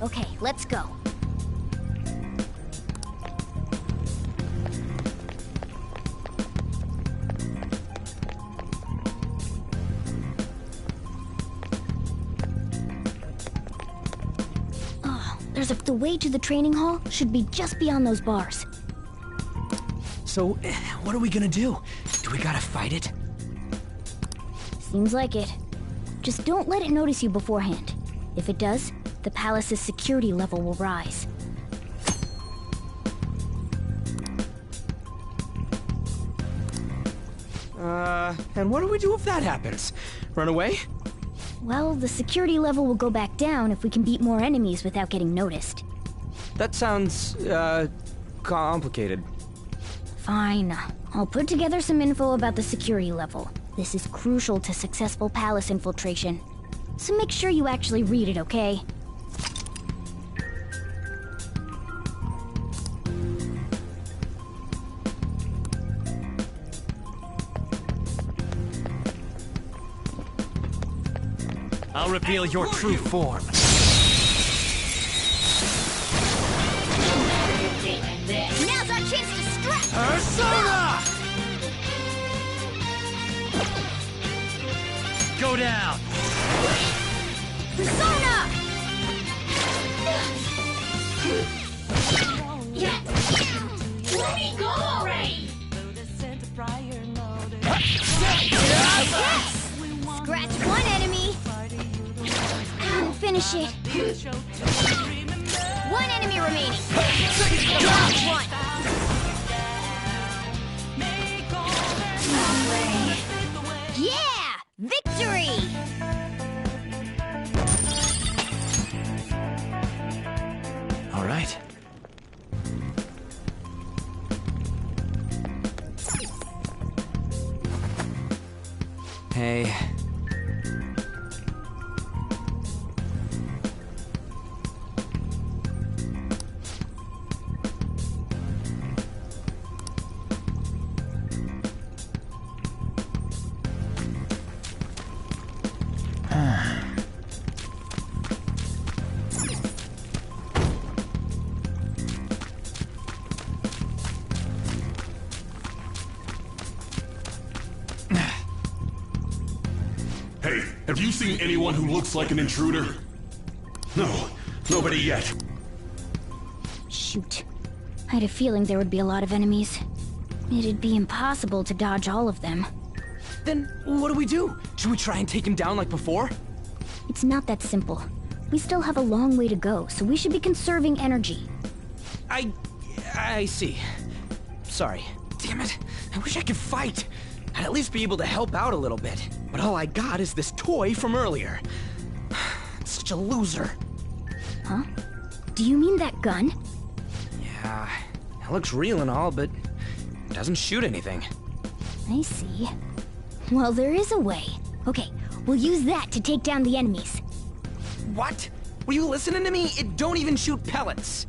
Okay, let's go. The way to the training hall should be just beyond those bars. So, what are we gonna do? Do we gotta fight it? Seems like it. Just don't let it notice you beforehand. If it does, the palace's security level will rise. And what do we do if that happens? Run away? Well, the security level will go back down if we can beat more enemies without getting noticed. That sounds, complicated. Fine. I'll put together some info about the security level. This is crucial to successful palace infiltration. So make sure you actually read it, okay? I'll reveal your true form. Now's our chance to strike! Persona! Go down! Persona! Let me go already! Yes! Scratch one enemy! And finish it. One enemy remaining. Drop one. Yeah! Victory! All right. Hey. Hey, have you seen anyone who looks like an intruder? No, nobody yet. Shoot. I had a feeling there would be a lot of enemies. It'd be impossible to dodge all of them. Then what do we do? Should we try and take him down like before? It's not that simple. We still have a long way to go, so we should be conserving energy. I see. Sorry. Damn it. I wish I could fight. I'd at least be able to help out a little bit. But all I got is this toy from earlier. Such a loser. Huh? Do you mean that gun? Yeah, it looks real and all, but it doesn't shoot anything. I see. Well, there is a way. Okay, we'll use that to take down the enemies. What? Were you listening to me? It don't even shoot pellets.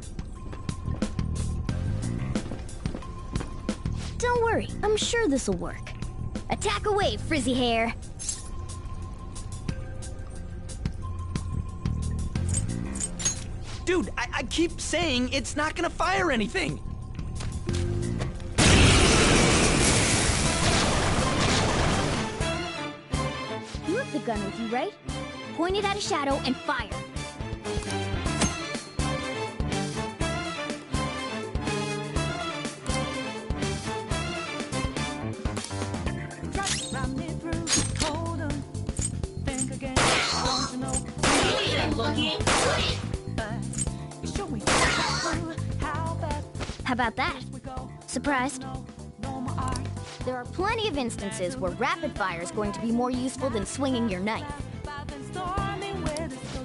Don't worry, I'm sure this'll work. Attack away, frizzy hair! Dude, I keep saying it's not gonna fire anything. You have the gun with you, right? Point it at a shadow and fire. How about that? Surprised? There are plenty of instances where rapid fire is going to be more useful than swinging your knife.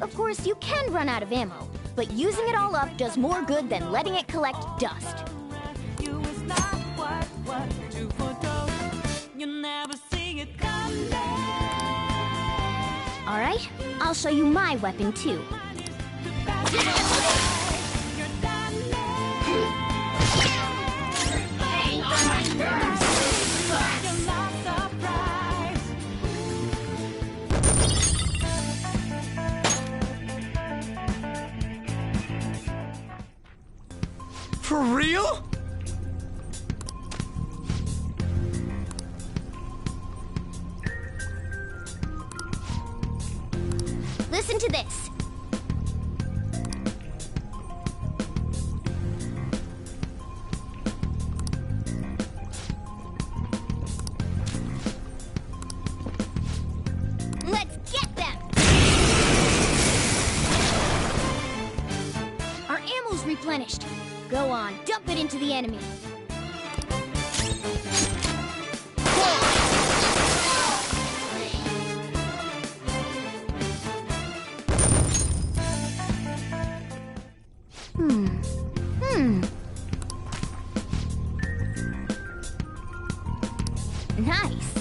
Of course, you can run out of ammo, but using it all up does more good than letting it collect dust. All right, I'll show you my weapon too. For real? Listen to this. Let's get them! Our ammo's replenished. Go on, dump it into the enemy. Nice.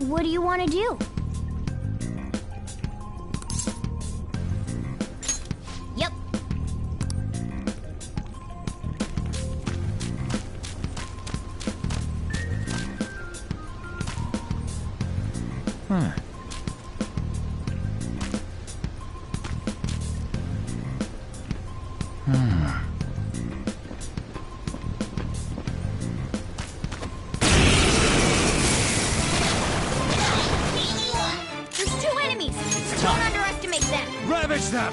What do you want to do? Yep. There's two enemies. Don't underestimate them. Ravage them!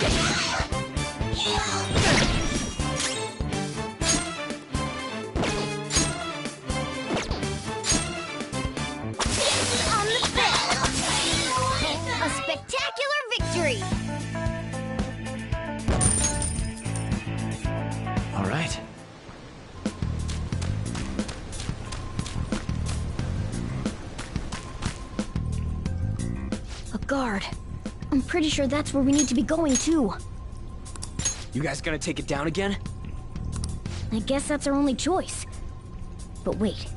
On the bed. A spectacular victory. All right. A guard. I'm pretty sure that's where we need to be going too. You guys gonna take it down again? I guess that's our only choice. But wait,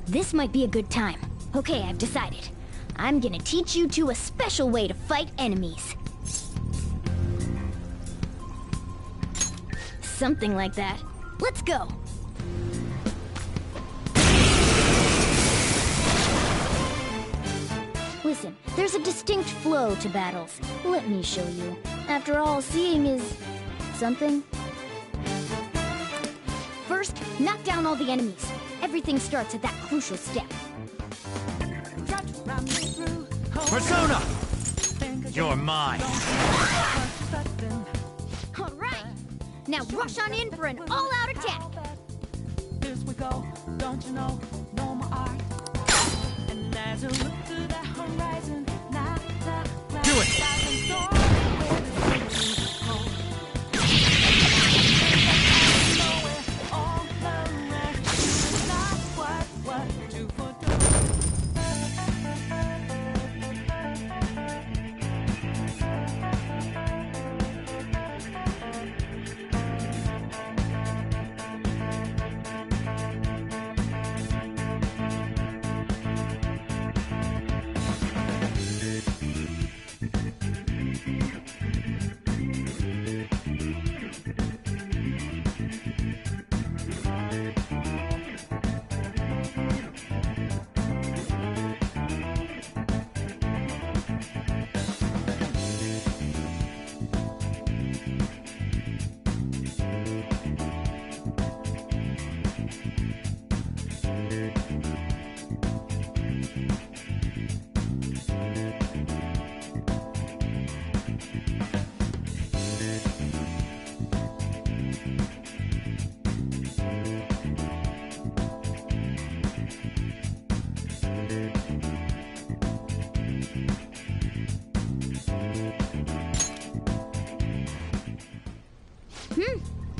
this might be a good time. Okay, I've decided. I'm gonna teach you two a special way to fight enemies. Something like that. Let's go. Listen, there's a distinct flow to battles. Let me show you. After all, seeing is something. First, knock down all the enemies. Everything starts at that crucial step. Persona! You're mine. All right. Now rush on in for an all-out attack. Here we go, don't you know, no more art. And as you look to the horizon, Do it!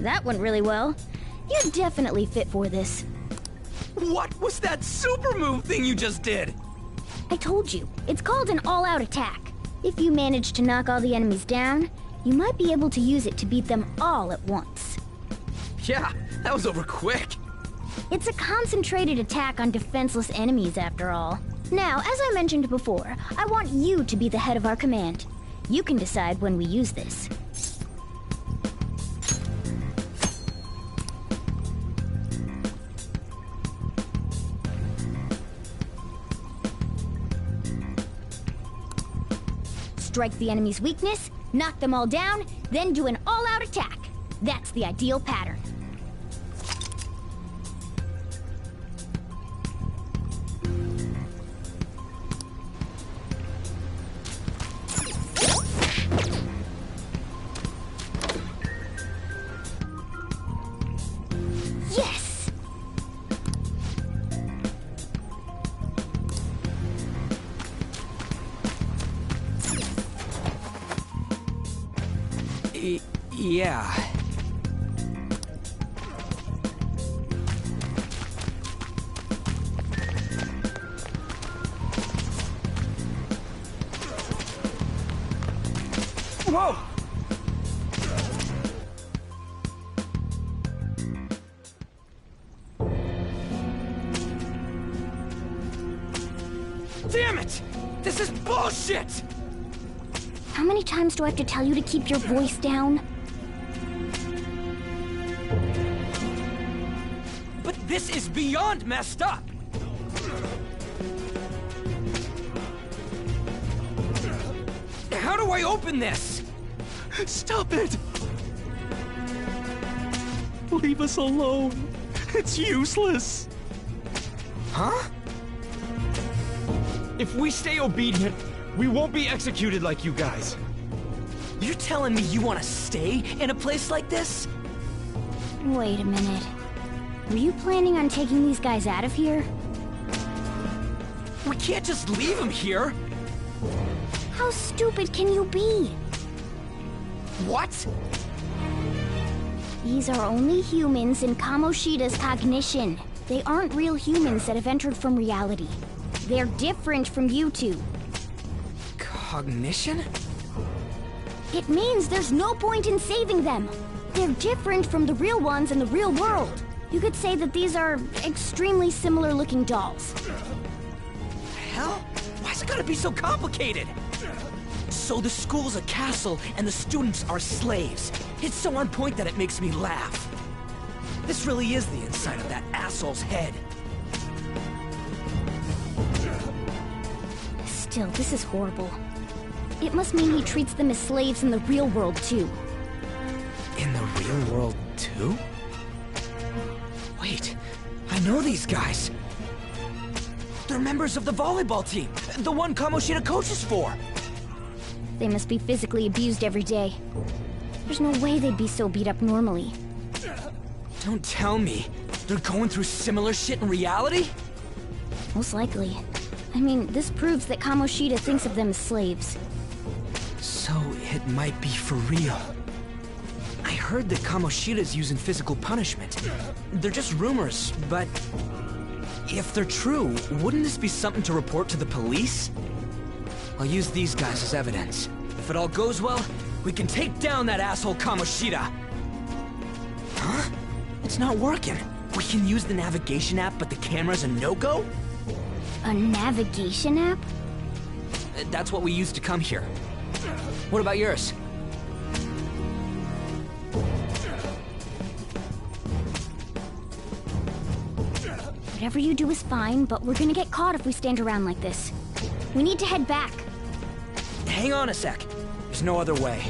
That went really well. You're definitely fit for this. What was that super move thing you just did? I told you, it's called an all-out attack. If you manage to knock all the enemies down, you might be able to use it to beat them all at once. Yeah, that was over quick. It's a concentrated attack on defenseless enemies, after all. Now, as I mentioned before, I want you to be the head of our command. You can decide when we use this. Strike the enemy's weakness, knock them all down, then do an all-out attack. That's the ideal pattern. Yes! Yeah. Whoa! Damn it! This is bullshit! How many times do I have to tell you to keep your voice down? But this is beyond messed up! How do I open this? Stop it! Leave us alone. It's useless. Huh? If we stay obedient, we won't be executed like you guys. You're telling me you want to stay in a place like this? Wait a minute. Were you planning on taking these guys out of here? We can't just leave them here! How stupid can you be? What? These are only humans in Kamoshida's cognition. They aren't real humans that have entered from reality. They're different from you two. Cognition? It means there's no point in saving them. They're different from the real ones in the real world. You could say that these are extremely similar looking dolls. Hell? Why's it gotta be so complicated? So the school's a castle and the students are slaves. It's so on point that it makes me laugh. This really is the inside of that asshole's head. Still, this is horrible. It must mean he treats them as slaves in the real world, too. In the real world, too? Wait, I know these guys. They're members of the volleyball team, the one Kamoshida coaches for. They must be physically abused every day. There's no way they'd be so beat up normally. Don't tell me they're going through similar shit in reality? Most likely. I mean, this proves that Kamoshida thinks of them as slaves. So it might be for real. I heard that Kamoshida's using physical punishment. They're just rumors, but if they're true, wouldn't this be something to report to the police? I'll use these guys as evidence. If it all goes well, we can take down that asshole Kamoshida. Huh? It's not working. We can use the navigation app, but the camera's a no-go? A navigation app? That's what we used to come here. What about yours? Whatever you do is fine, but we're gonna get caught if we stand around like this. We need to head back. Hang on a sec. There's no other way.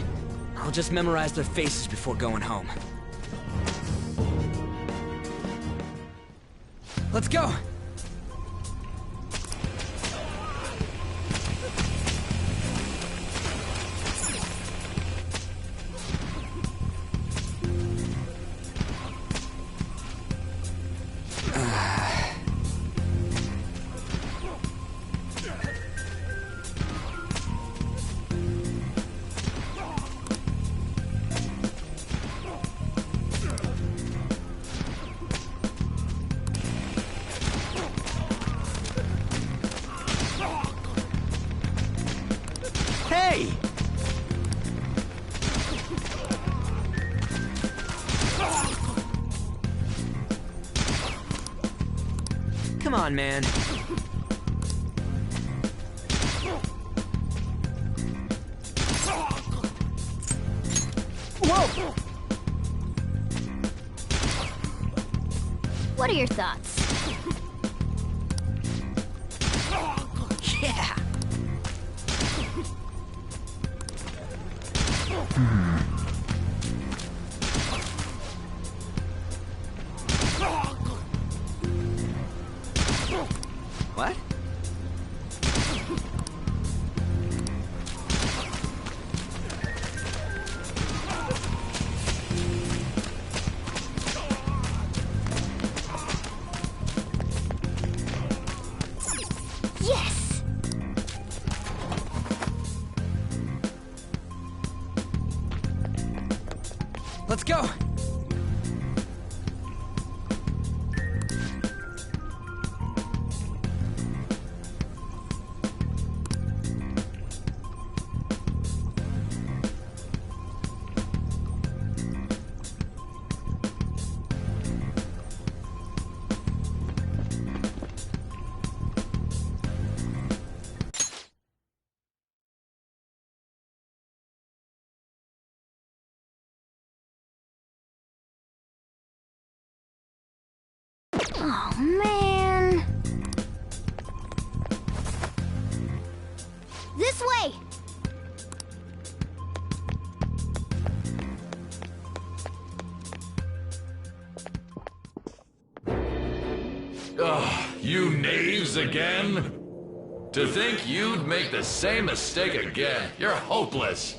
I'll just memorize their faces before going home. Let's go! Hey! Come on, man. Whoa! What are your thoughts? Yeah! What? Yes! Let's go! Oh, man. This way! Ugh, you knaves again? To think you'd make the same mistake again. You're hopeless.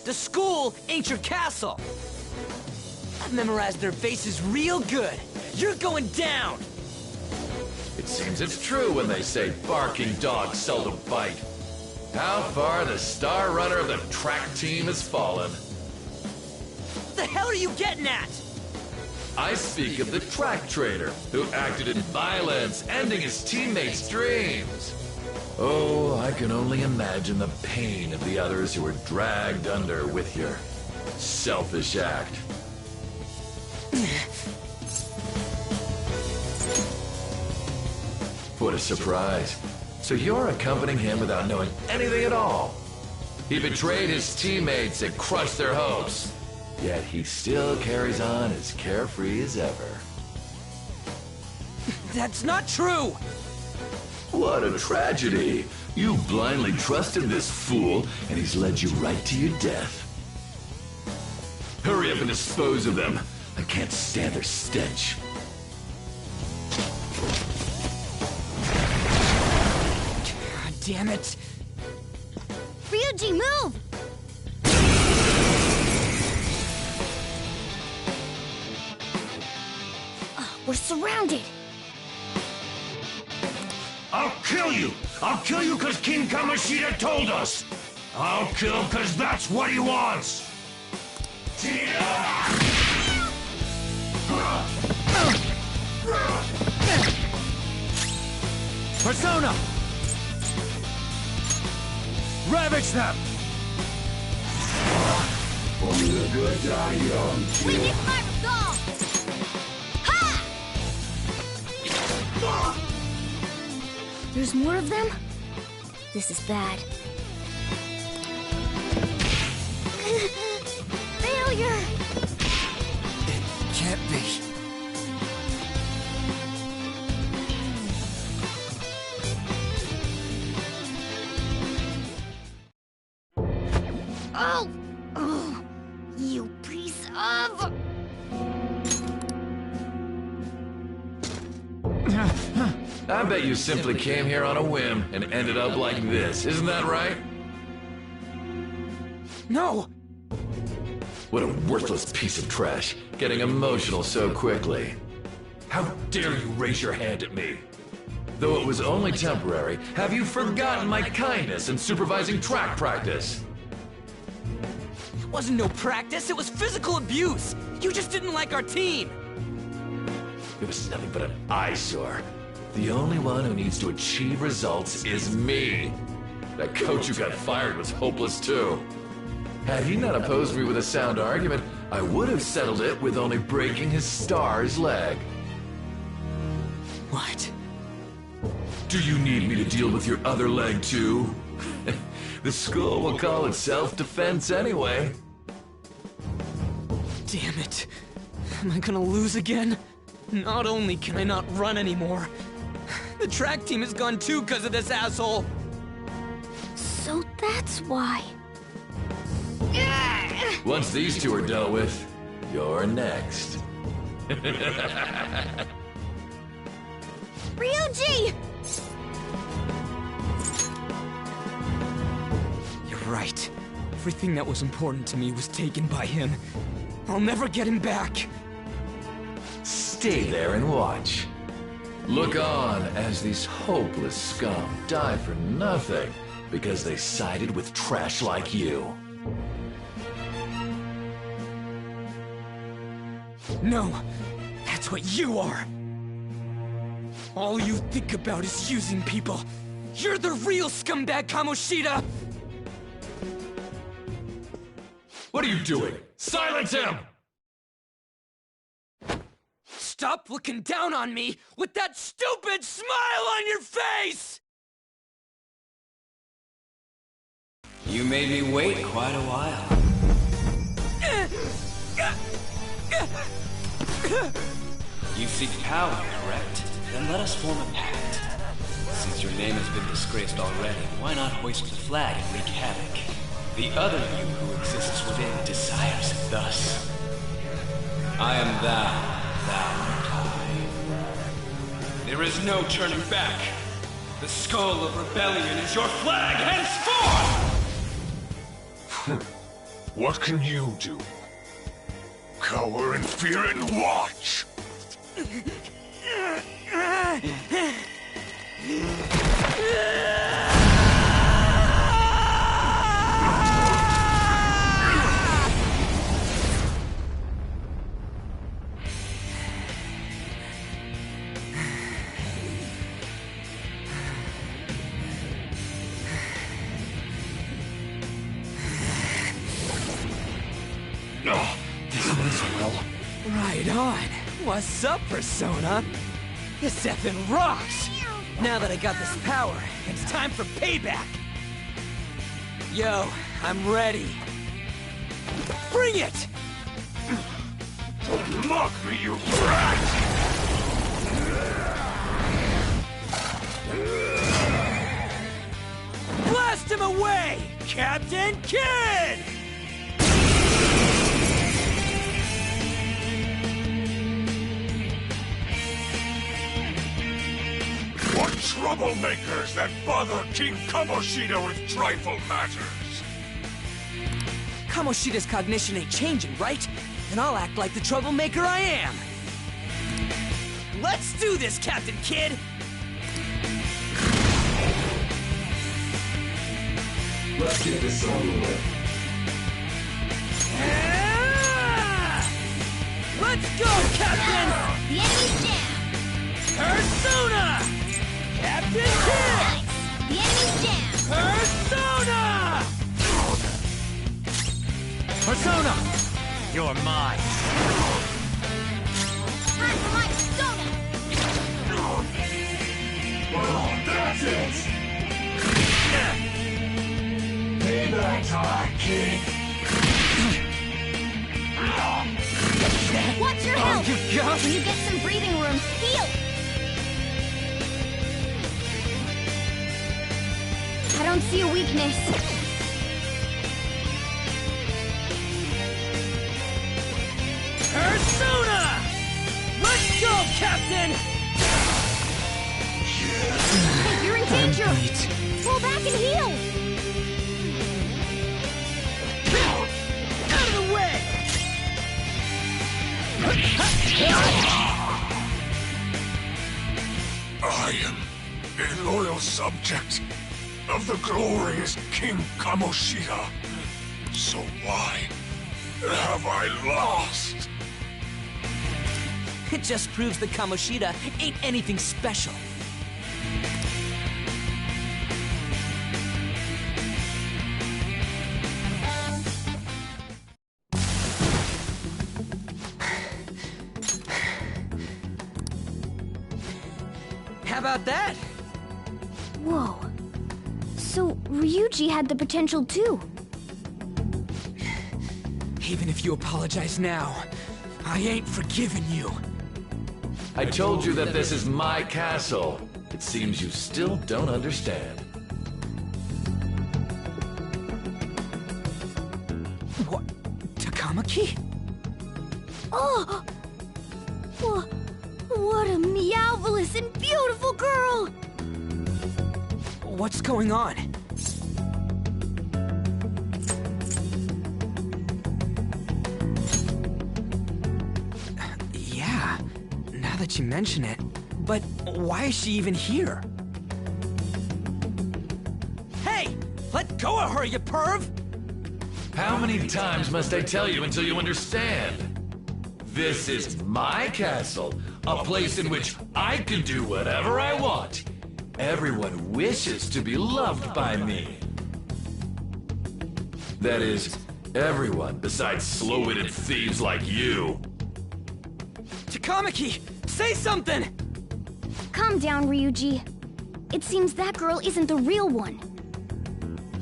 The school ain't your castle! I've memorized their faces real good. You're going down! It seems it's true when they say barking dogs seldom bite. How far the star runner of the track team has fallen. What the hell are you getting at? I speak of the track traitor who acted in violence, ending his teammates' dreams. Oh, I can only imagine the pain of the others who were dragged under with your selfish act. What a surprise. So you're accompanying him without knowing anything at all. He betrayed his teammates and crushed their hopes. Yet he still carries on as carefree as ever. That's not true! What a tragedy. You blindly trusted this fool, and he's led you right to your death. Hurry up and dispose of them. I can't stand their stench. God damn it! Ryuji, move! We're surrounded! I'll kill you! I'll kill you because King Kamoshida told us! I'll kill because that's what he wants! Persona! Ravage them! Only the good die young. Witness my resolve! Ha! There's more of them? This is bad. Failure! It can't be. Oh! Oh! You piece of... I bet you simply came here on a whim and ended up like this, isn't that right? No! What a worthless piece of trash, getting emotional so quickly. How dare you raise your hand at me? Though it was only temporary, have you forgotten my kindness in supervising track practice? It wasn't no practice, it was physical abuse! You just didn't like our team! It was nothing but an eyesore. The only one who needs to achieve results is me. That coach who got fired was hopeless too. Had he not opposed me with a sound argument, I would have settled it with only breaking his star's leg. What? Do you need me to deal with your other leg too? The school will call it self-defense anyway. Damn it. Am I gonna lose again? Not only can I not run anymore, the track team is gone too because of this asshole. So that's why. Once these two are dealt with, you're next. Ryuji! You're right. Everything that was important to me was taken by him. I'll never get him back. Stay there and watch. Look on as these hopeless scum die for nothing because they sided with trash like you. No, that's what you are. All you think about is using people. You're the real scumbag, Kamoshida! What are you doing? Silence him! Stop looking down on me with that stupid smile on your face! You made me wait quite a while. You seek power, correct? Then let us form a pact. Since your name has been disgraced already, why not hoist the flag and wreak havoc? The other you who exists within desires it thus. I am thou, thou art I. There is no turning back. The skull of rebellion is your flag henceforth! What can you do? Cower in fear and watch! Right on. What's up, Persona? This effing rocks! Now that I got this power, it's time for payback! Yo, I'm ready. Bring it! Don't mock me, you brat! Blast him away, Captain Kid! What troublemakers that bother King Kamoshida with trifle matters? Kamoshida's cognition ain't changing, right? Then I'll act like the troublemaker I am! Let's do this, Captain Kid! Let's get this over with. Let's go, Captain! The enemy's down! Persona! Captain Kid! Nice! The enemy's down! Persona! Persona! You're mine. Time for my persona! Oh, that's it! Payback time, King! Watch your health! you got When you get some breathing room, heal! I don't see a weakness. Persona! Let's go, Captain! Hey, you're in danger! Pull back and heal! Out of the way! I am a loyal subject of the glorious King Kamoshida. So why have I lost? It just proves that Kamoshida ain't anything special. How about that? Whoa. So, Ryuji had the potential too. Even if you apologize now, I ain't forgiving you. I told you that this is my castle. It seems you still don't understand. What? Takamaki? Oh! What a meowvelous and beautiful girl! What's going on? Yeah, now that you mention it. But why is she even here? Hey! Let go of her, you perv! How many times must I tell you until you understand? This is my castle, a place in which I can do whatever I want. Everyone wishes to be loved by me. That is, everyone besides slow-witted thieves like you. Takamaki, say something! Calm down, Ryuji. It seems that girl isn't the real one.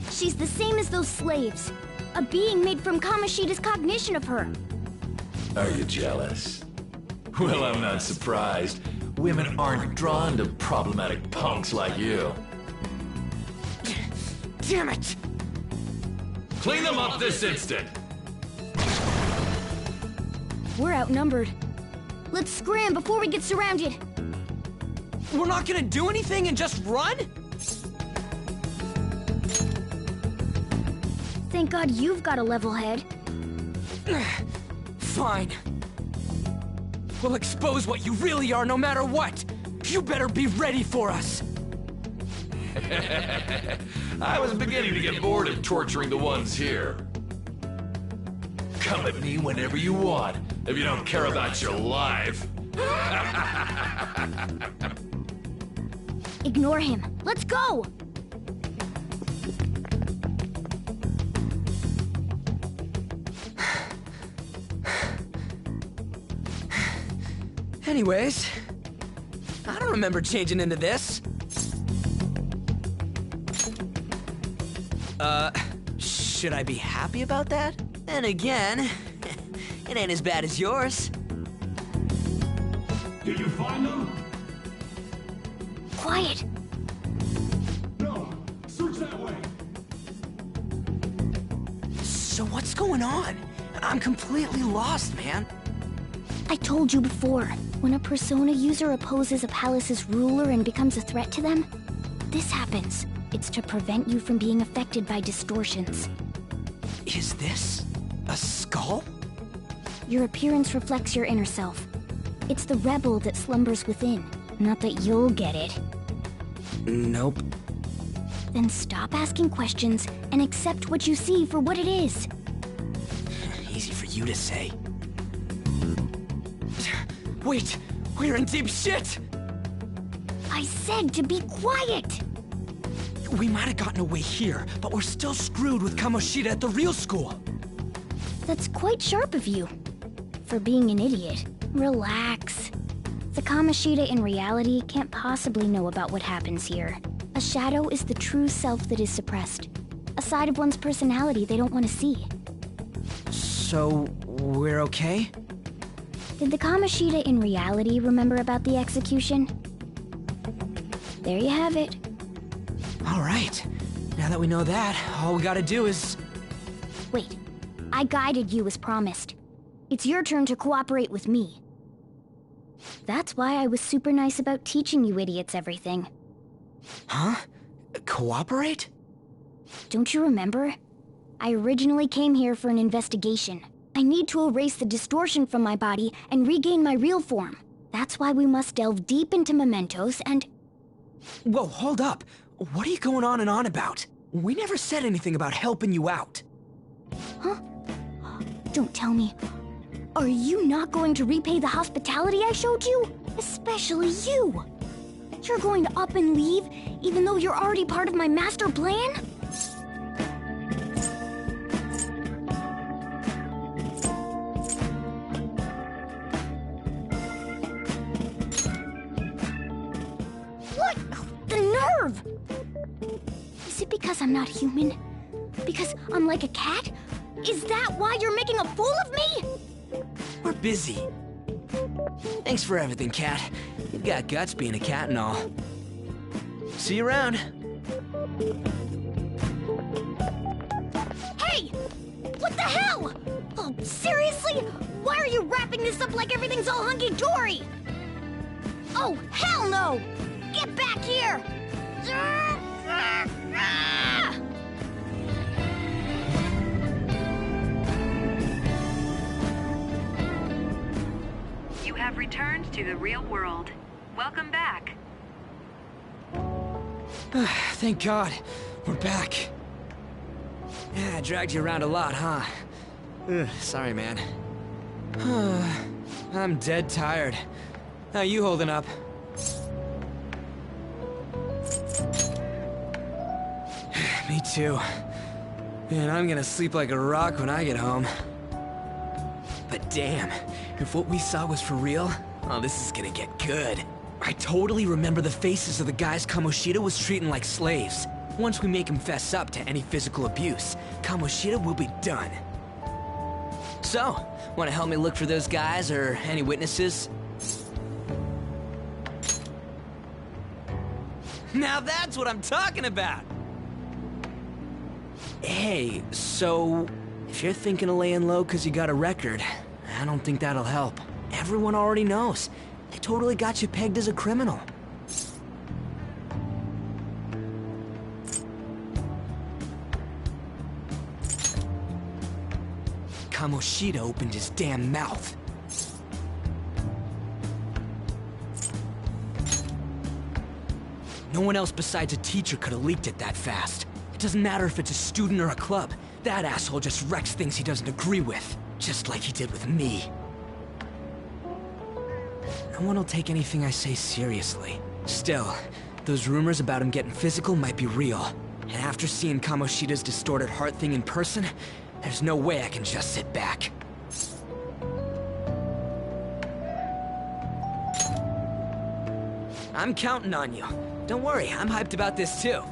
She's the same as those slaves. A being made from Kamoshida's cognition of her. Are you jealous? Well, I'm not surprised. Women aren't drawn to problematic punks like you. Damn it! Clean them up this instant! We're outnumbered. Let's scram before we get surrounded. We're not gonna do anything and just run? Thank God you've got a level head. Fine. We'll expose what you really are no matter what. You better be ready for us. I was beginning to get bored of torturing the ones here. Come at me whenever you want, if you don't care about your life. Ignore him. Let's go! Anyways, I don't remember changing into this. Should I be happy about that? And again, it ain't as bad as yours. Did you find them? Quiet! No. Search that way. So what's going on? I'm completely lost, man. I told you before, when a Persona user opposes a palace's ruler and becomes a threat to them, this happens. It's to prevent you from being affected by distortions. Is this a skull? Your appearance reflects your inner self. It's the rebel that slumbers within, not that you'll get it. Nope. Then stop asking questions and accept what you see for what it is. Easy for you to say. Wait, we're in deep shit! I said to be quiet! We might have gotten away here, but we're still screwed with Kamoshida at the real school. That's quite sharp of you. For being an idiot. Relax. The Kamoshida in reality can't possibly know about what happens here. A shadow is the true self that is suppressed. A side of one's personality they don't want to see. So, we're okay? Did the Kamoshida in reality remember about the execution? There you have it. All right. Now that we know that, all we gotta do is... Wait. I guided you as promised. It's your turn to cooperate with me. That's why I was super nice about teaching you idiots everything. Huh? Cooperate? Don't you remember? I originally came here for an investigation. I need to erase the distortion from my body and regain my real form. That's why we must delve deep into mementos and... Whoa, hold up. What are you going on and on about? We never said anything about helping you out. Huh? Don't tell me. Are you not going to repay the hospitality I showed you? Especially you! You're going to up and leave, even though you're already part of my master plan? not human? Because I'm like a cat? Is that why you're making a fool of me? We're busy. Thanks for everything, Cat. You've got guts being a cat and all. See you around. Hey! What the hell? Oh, seriously? Why are you wrapping this up like everything's all hunky-dory? Oh, hell no! Get back here! You have returned to the real world. Welcome back. Thank God. We're back. Yeah, I dragged you around a lot, huh? Sorry, man. I'm dead tired. How you holding up? Me too. Man, I'm gonna sleep like a rock when I get home. But damn, if what we saw was for real, oh, this is gonna get good. I totally remember the faces of the guys Kamoshida was treating like slaves. Once we make him fess up to any physical abuse, Kamoshida will be done. So, wanna help me look for those guys or any witnesses? Now that's what I'm talking about! Hey, so if you're thinking of laying low because you got a record, I don't think that'll help. Everyone already knows. They totally got you pegged as a criminal. Kamoshida opened his damn mouth. No one else besides a teacher could have leaked it that fast. It doesn't matter if it's a student or a club. That asshole just wrecks things he doesn't agree with. Just like he did with me. No one will take anything I say seriously. Still, those rumors about him getting physical might be real. And after seeing Kamoshida's distorted heart thing in person, there's no way I can just sit back. I'm counting on you. Don't worry, I'm hyped about this too.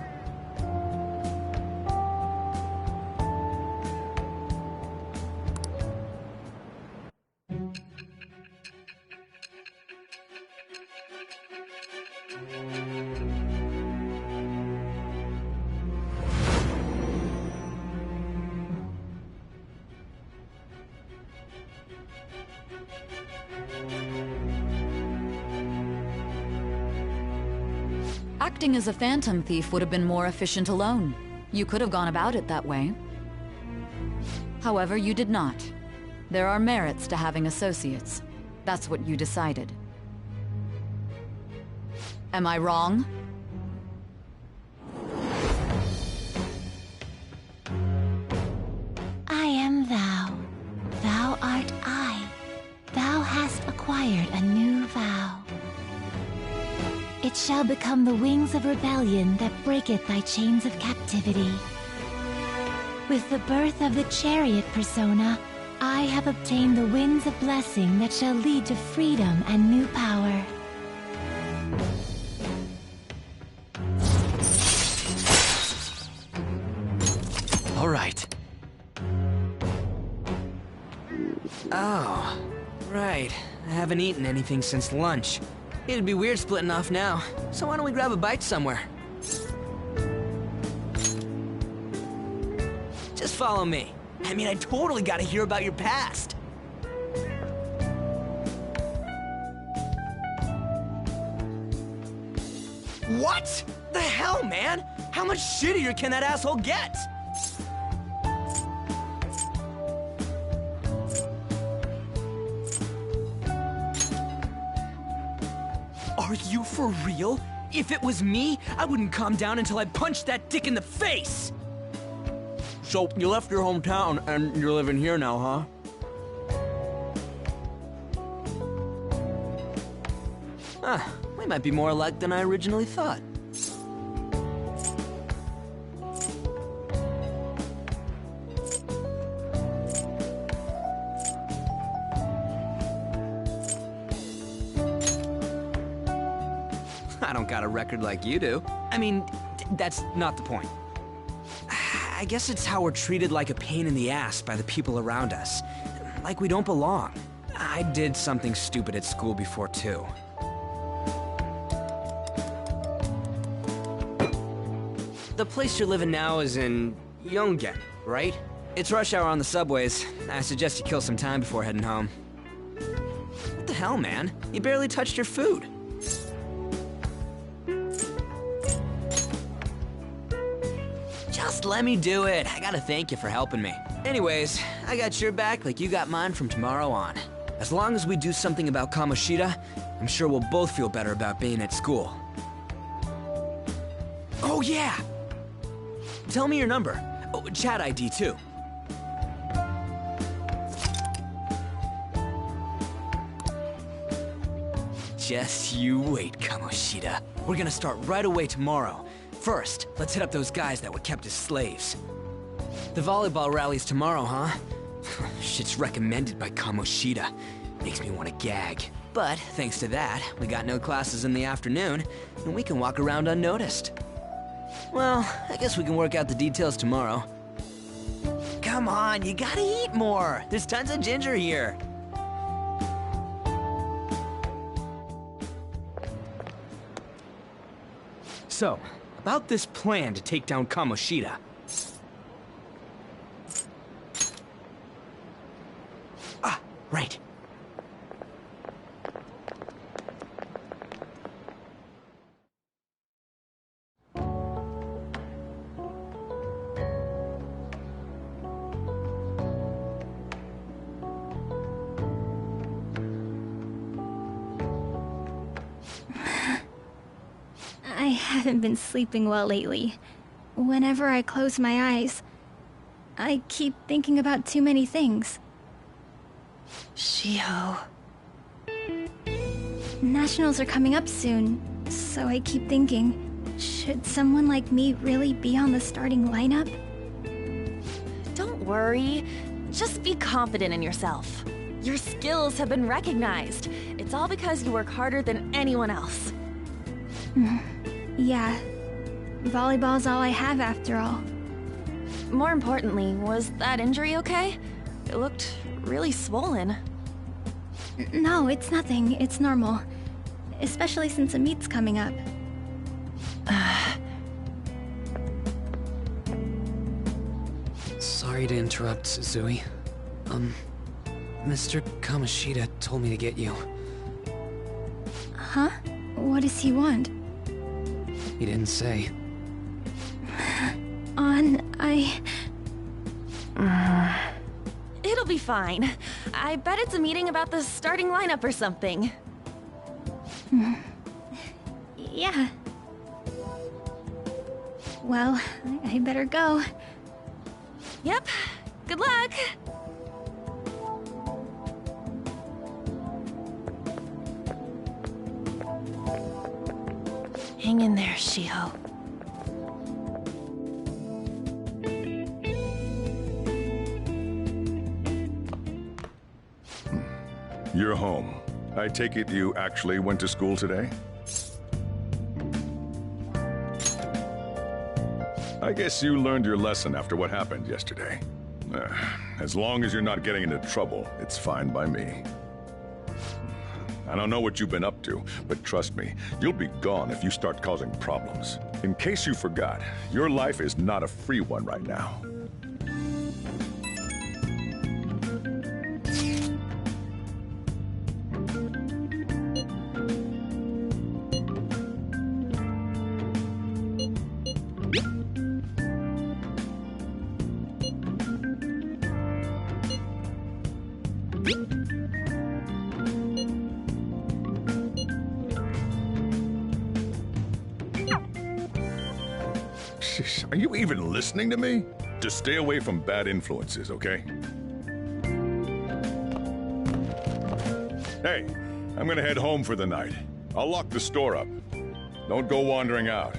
Acting as a phantom thief would have been more efficient alone. You could have gone about it that way. However, you did not. There are merits to having associates. That's what you decided. Am I wrong? I am thou. Thou art I. Thou hast acquired a new vow. It shall become the wings of rebellion that breaketh thy chains of captivity. With the birth of the chariot persona, I have obtained the winds of blessing that shall lead to freedom and new power. All right. Oh, right. I haven't eaten anything since lunch. It'd be weird splitting off now, so why don't we grab a bite somewhere? Just follow me. I mean, I totally gotta hear about your past. What? The hell, man? How much shittier can that asshole get? Are you for real? If it was me, I wouldn't calm down until I punched that dick in the face! So, you left your hometown and you're living here now, huh? Huh, we might be more alike than I originally thought. I don't got a record like you do. I mean, that's not the point. I guess it's how we're treated like a pain in the ass by the people around us. Like we don't belong. I did something stupid at school before, too. The place you're living now is in Yongen, right? It's rush hour on the subways. I suggest you kill some time before heading home. What the hell, man? You barely touched your food. Just let me do it. I gotta thank you for helping me. Anyways, I got your back like you got mine from tomorrow on. As long as we do something about Kamoshida, I'm sure we'll both feel better about being at school. Oh yeah! Tell me your number. Oh, chat ID too. Just you wait, Kamoshida. We're gonna start right away tomorrow. First, let's hit up those guys that were kept as slaves. The volleyball rally's tomorrow, huh? Shit's recommended by Kamoshida. Makes me want to gag. But thanks to that, we got no classes in the afternoon, and we can walk around unnoticed. Well, I guess we can work out the details tomorrow. Come on, you gotta eat more. There's tons of ginger here. So, about this plan to take down Kamoshida. Ah, right. I haven't been sleeping well lately. Whenever I close my eyes, I keep thinking about too many things. Shiho. Nationals are coming up soon, so I keep thinking, should someone like me really be on the starting lineup? Don't worry. Just be confident in yourself. Your skills have been recognized. It's all because you work harder than anyone else. Yeah. Volleyball's all I have after all. More importantly, was that injury okay? It looked really swollen. No, it's nothing. It's normal. Especially since a meet's coming up. Sorry to interrupt, Zui. Mr. Kamoshida told me to get you. Huh? What does he want? He didn't say. It'll be fine. I bet it's a meeting about the starting lineup or something. Yeah. Well, I better go. Yep. Good luck! Hang in there, Shiho. You're home. I take it you actually went to school today? I guess you learned your lesson after what happened yesterday. As long as you're not getting into trouble, it's fine by me. I don't know what you've been up to, but trust me, you'll be gone if you start causing problems. In case you forgot, your life is not a free one right now. Are you even listening to me? Just stay away from bad influences, okay? Hey, I'm gonna head home for the night. I'll lock the store up. Don't go wandering out.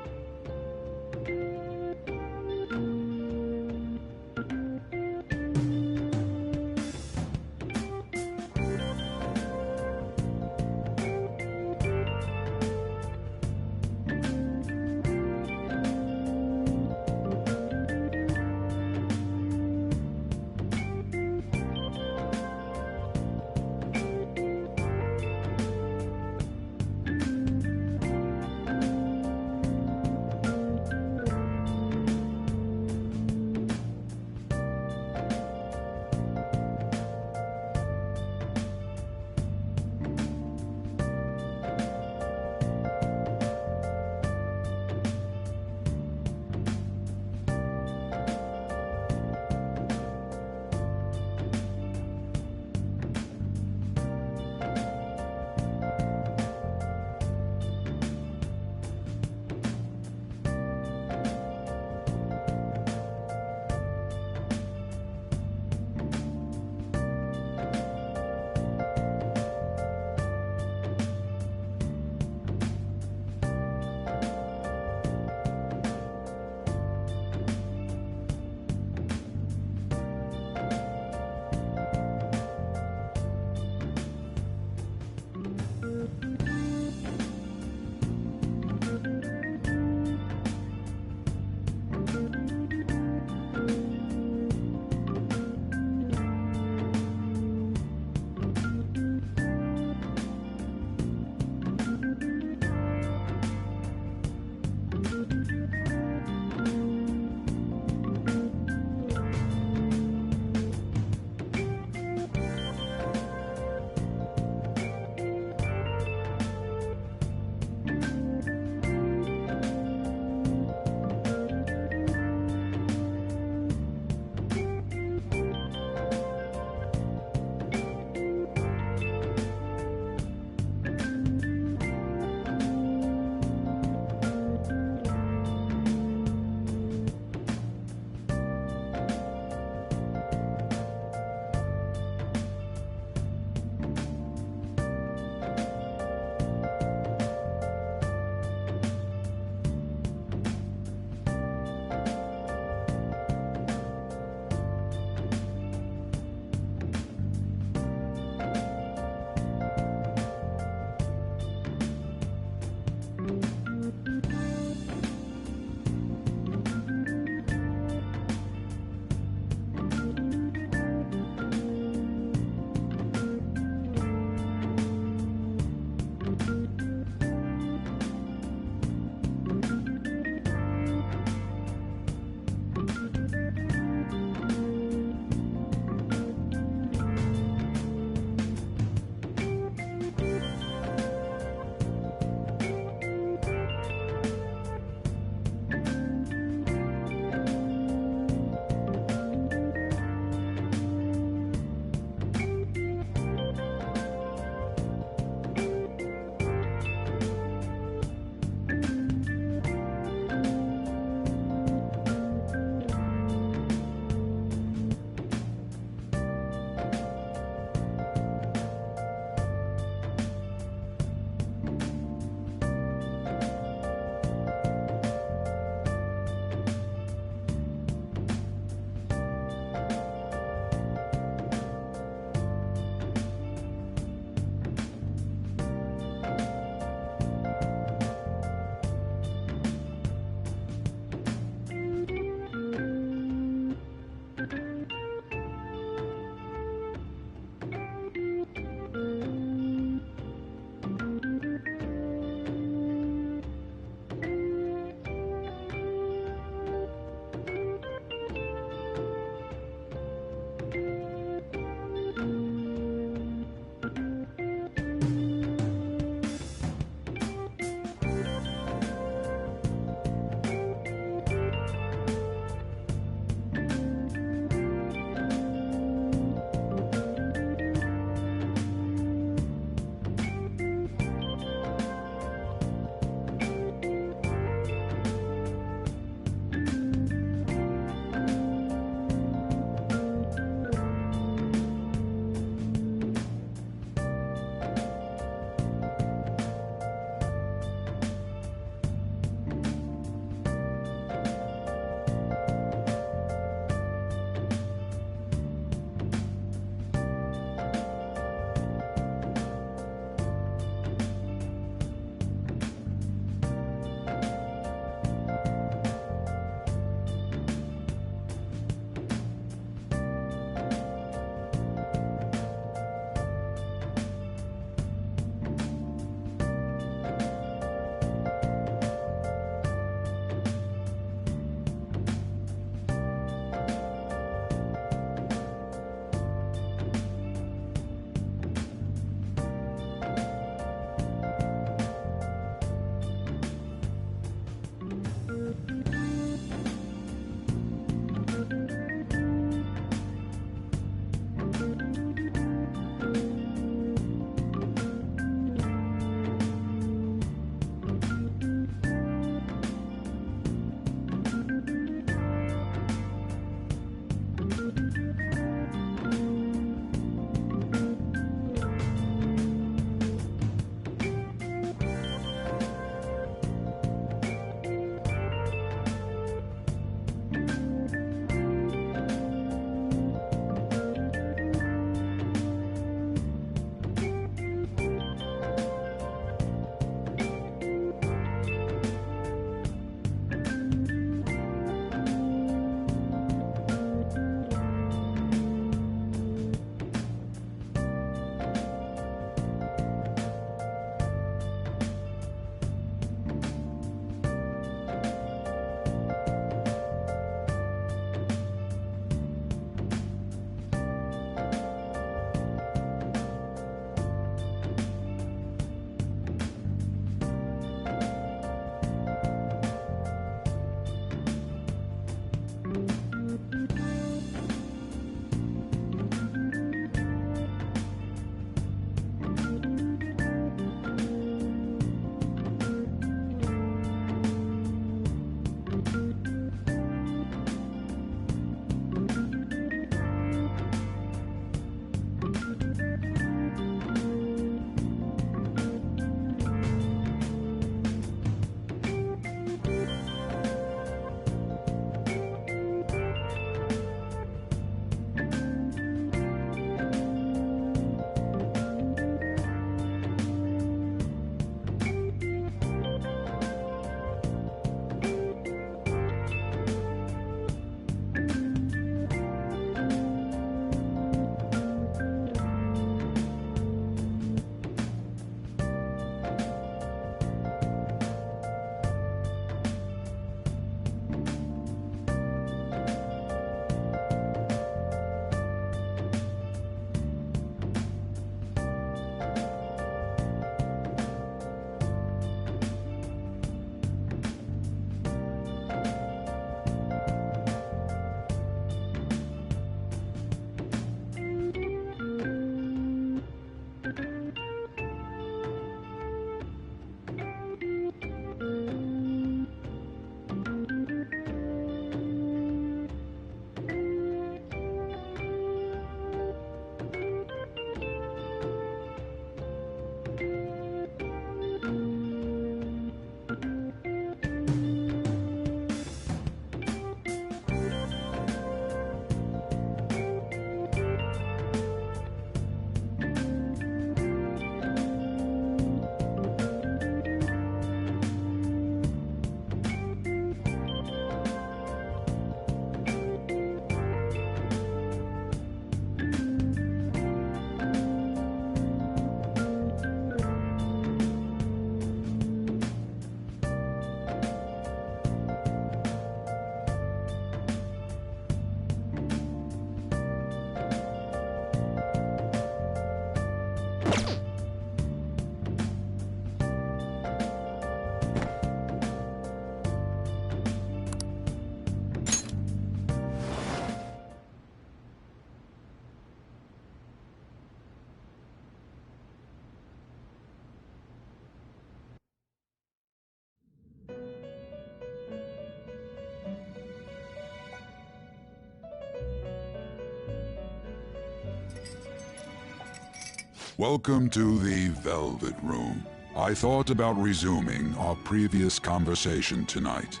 Welcome to the Velvet Room. I thought about resuming our previous conversation tonight.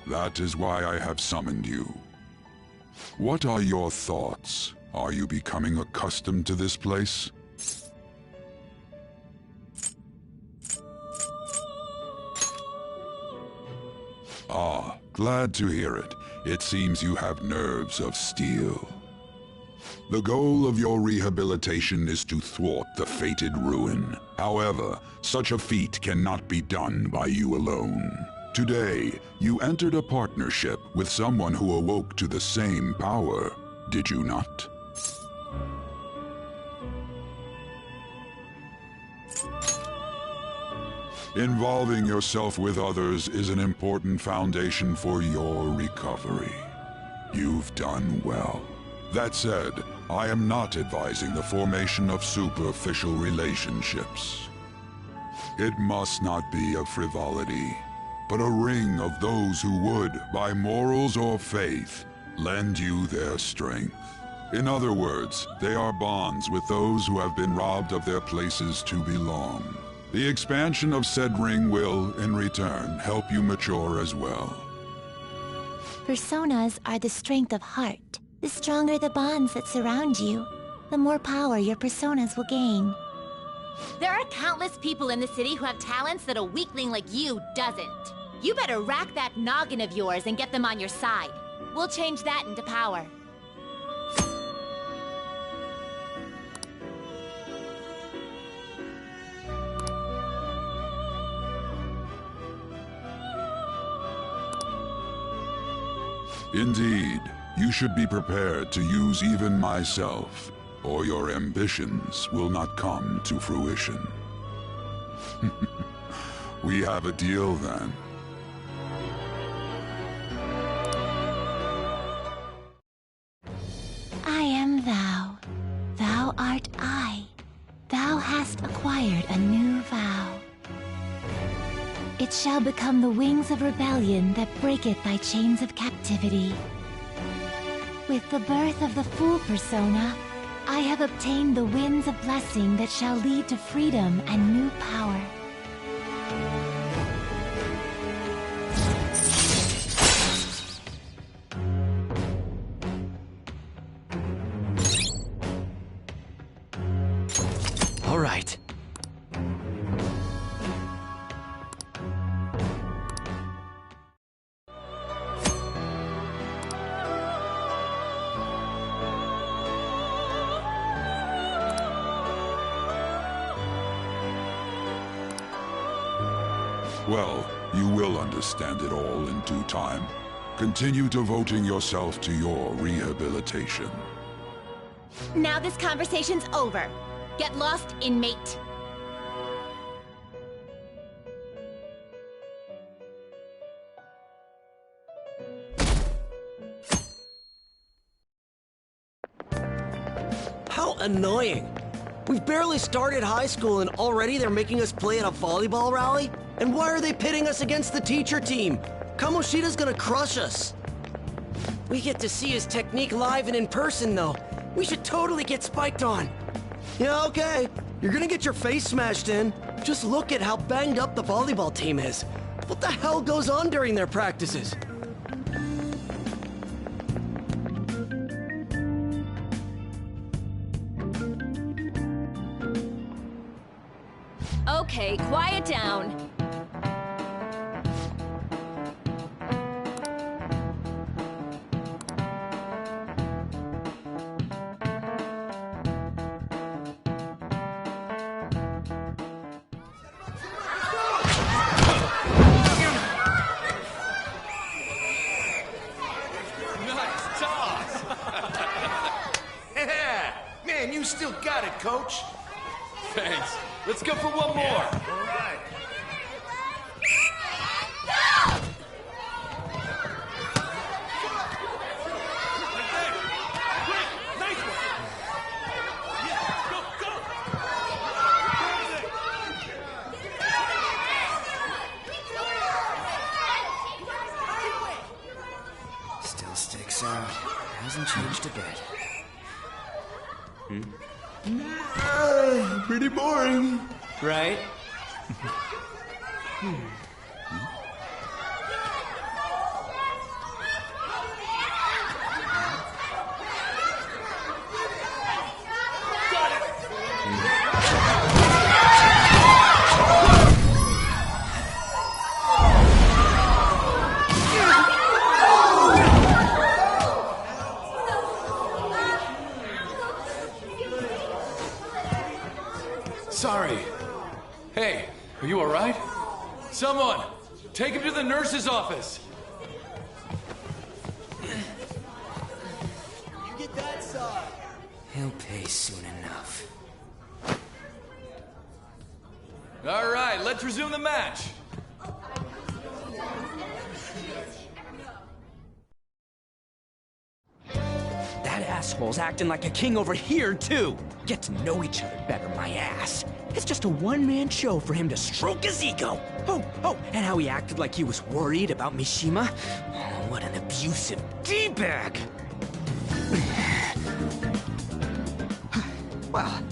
That is why I have summoned you. What are your thoughts? Are you becoming accustomed to this place? Ah, glad to hear it. It seems you have nerves of steel. The goal of your rehabilitation is to thwart the fated ruin. However, such a feat cannot be done by you alone. Today, you entered a partnership with someone who awoke to the same power, did you not? Involving yourself with others is an important foundation for your recovery. You've done well. That said, I am not advising the formation of superficial relationships. It must not be a frivolity, but a ring of those who would, by morals or faith, lend you their strength. In other words, they are bonds with those who have been robbed of their places to belong. The expansion of said ring will, in return, help you mature as well. Personas are the strength of heart. The stronger the bonds that surround you, the more power your personas will gain. There are countless people in the city who have talents that a weakling like you doesn't. You better rack that noggin of yours and get them on your side. We'll change that into power. Indeed, you should be prepared to use even myself, or your ambitions will not come to fruition. We have a deal then. I am thou. Thou art I. Thou hast acquired a new vow. It shall become the wings of rebellion that breaketh thy chains of captivity. With the birth of the Fool persona, I have obtained the winds of blessing that shall lead to freedom and new power. All right. Well, you will understand it all in due time. Continue devoting yourself to your rehabilitation. Now this conversation's over. Get lost, inmate. How annoying! We've barely started high school and already they're making us play at a volleyball rally? And why are they pitting us against the teacher team? Kamoshida's gonna crush us. We get to see his technique live and in person though. We should totally get spiked on. Yeah, okay. You're gonna get your face smashed in. Just look at how banged up the volleyball team is. What the hell goes on during their practices? Okay, quiet down. Nice toss! Yeah! Man, you still got it, coach. Thanks. Let's go for one more. All right. Still sticks out. Hasn't changed a bit. Pretty boring. Right? Sorry. Hey, are you alright? Someone, take him to the nurse's office. You get that side. He'll pay soon enough. Alright, let's resume the match. That asshole's acting like a king over here, too. Get to know each other better, my ass. It's just a one-man show for him to stroke his ego. Oh, and how he acted like he was worried about Mishima. Oh, what an abusive D-bag. Well,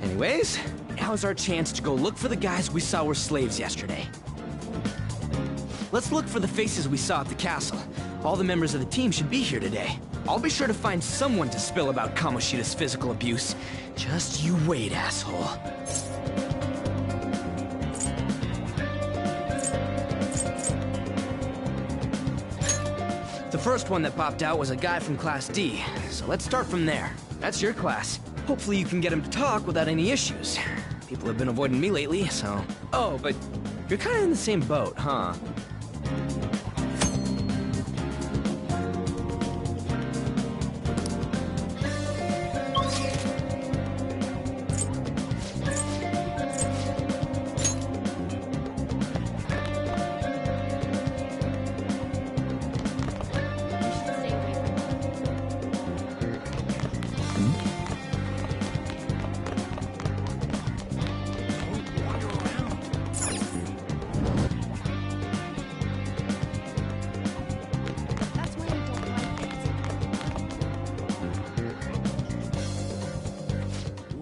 anyways, now's our chance to go look for the guys we saw were slaves yesterday. Let's look for the faces we saw at the castle. All the members of the team should be here today. I'll be sure to find someone to spill about Kamoshida's physical abuse. Just you wait, asshole. The first one that popped out was a guy from Class D, so let's start from there. That's your class. Hopefully you can get him to talk without any issues. People have been avoiding me lately, so... Oh, but you're kind of in the same boat, huh?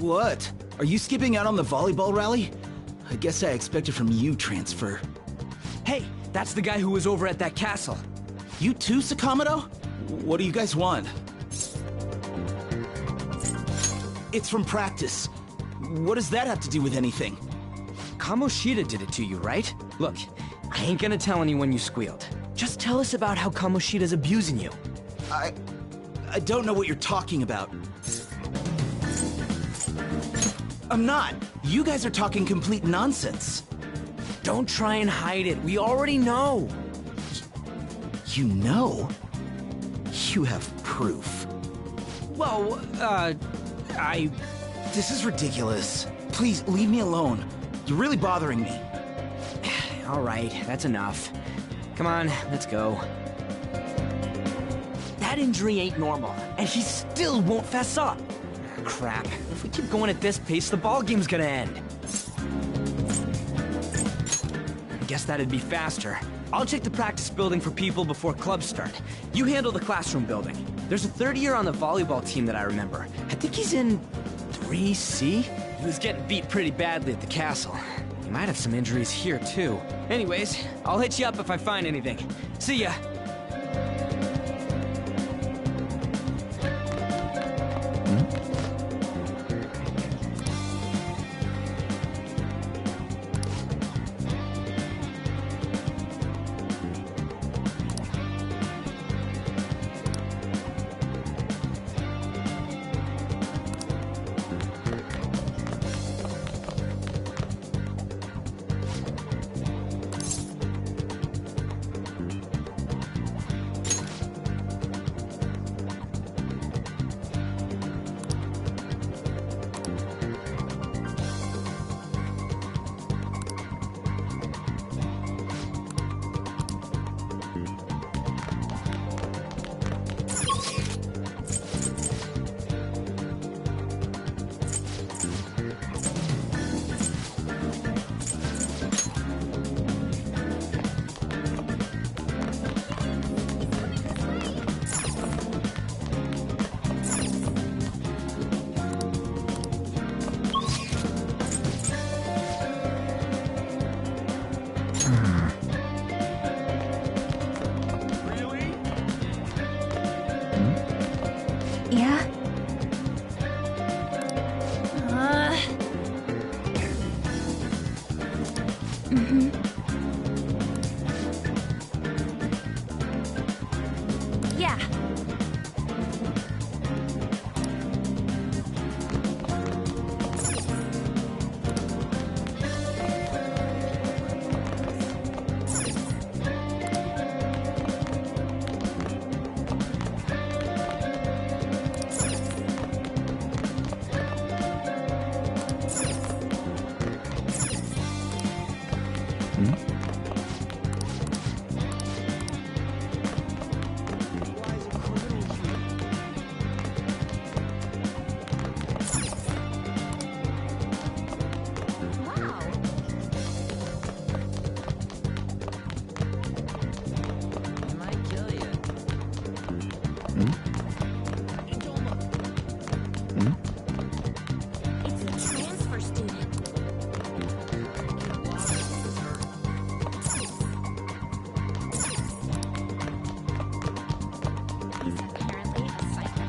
What? Are you skipping out on the volleyball rally? I guess I expected from you, Transfer. Hey, that's the guy who was over at that castle. You too, Sakamoto? What do you guys want? It's from practice. What does that have to do with anything? Kamoshida did it to you, right? Look, I ain't gonna tell anyone you squealed. Just tell us about how Kamoshida's abusing you. I don't know what you're talking about. I'm not. You guys are talking complete nonsense. Don't try and hide it. We already know. You know? You have proof. Well, This is ridiculous. Please, leave me alone. You're really bothering me. All right, that's enough. Come on, let's go. That injury ain't normal, and he still won't fess up. Crap. If we keep going at this pace, the ball game's gonna end. I guess that'd be faster. I'll check the practice building for people before clubs start. You handle the classroom building. There's a third year on the volleyball team that I remember. I think he's in 3C? He was getting beat pretty badly at the castle. He might have some injuries here, too. Anyways, I'll hit you up if I find anything. See ya! Yeah? Yeah. It's a transfer student. He's apparently a psycho.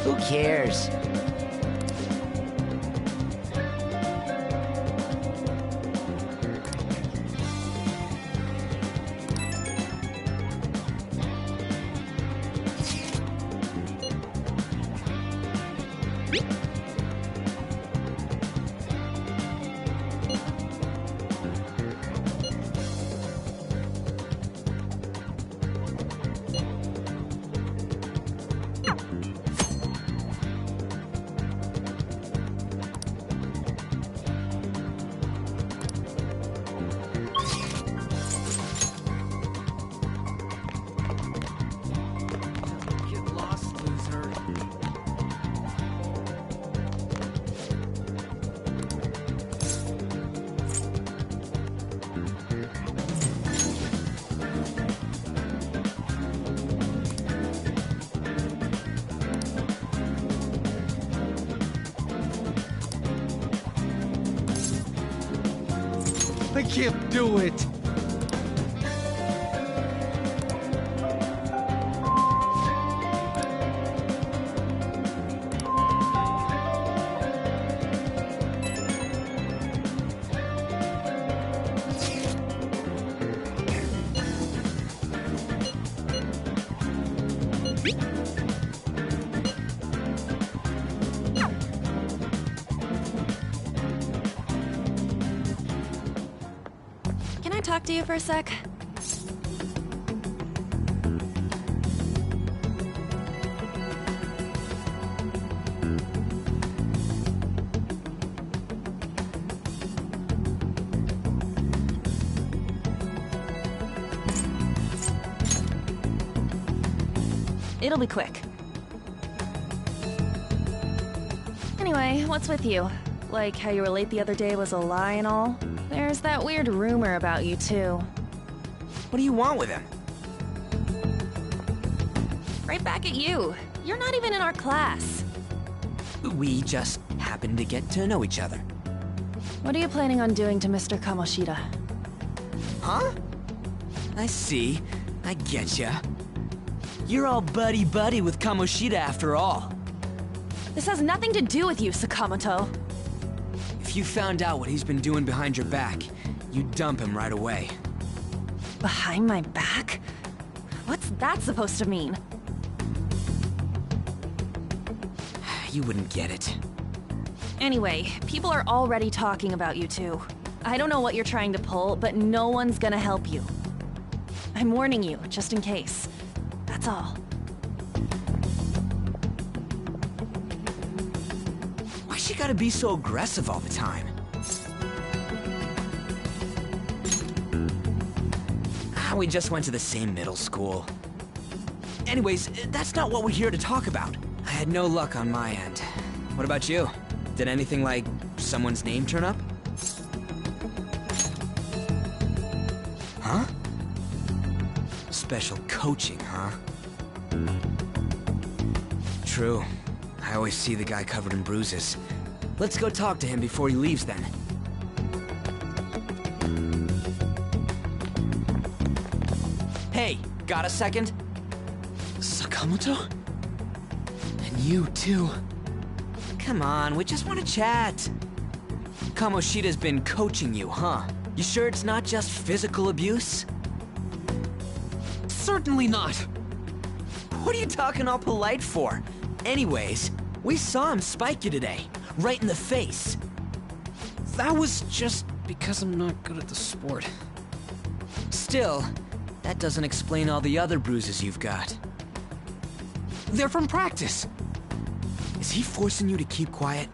Who cares? can't do it! Can I talk to you for a sec? It'll be quick. Anyway, what's with you? Like how you were late the other day was a lie and all? There's that weird rumor about you, too. What do you want with him? Right back at you. You're not even in our class. We just happened to get to know each other. What are you planning on doing to Mr. Kamoshida? Huh? I see. I getcha. You're all buddy-buddy with Kamoshida after all. This has nothing to do with you, Sakamoto. If you found out what he's been doing behind your back, you'd dump him right away. Behind my back? What's that supposed to mean? You wouldn't get it. Anyway, people are already talking about you two. I don't know what you're trying to pull, but no one's gonna help you. I'm warning you, just in case. That's all. Why's she gotta be so aggressive all the time? We just went to the same middle school. Anyways, that's not what we're here to talk about. I had no luck on my end. What about you? Did anything like someone's name turn up? Huh? Special coaching, huh? True. I always see the guy covered in bruises. Let's go talk to him before he leaves then. Hey, got a second? Sakamoto? And you too. Come on, we just want to chat. Kamoshida's been coaching you, huh? You sure it's not just physical abuse? Certainly not. What are you talking all polite for? Anyways, we saw him spike you today, right in the face. That was just because I'm not good at the sport. Still, that doesn't explain all the other bruises you've got. They're from practice. Is he forcing you to keep quiet?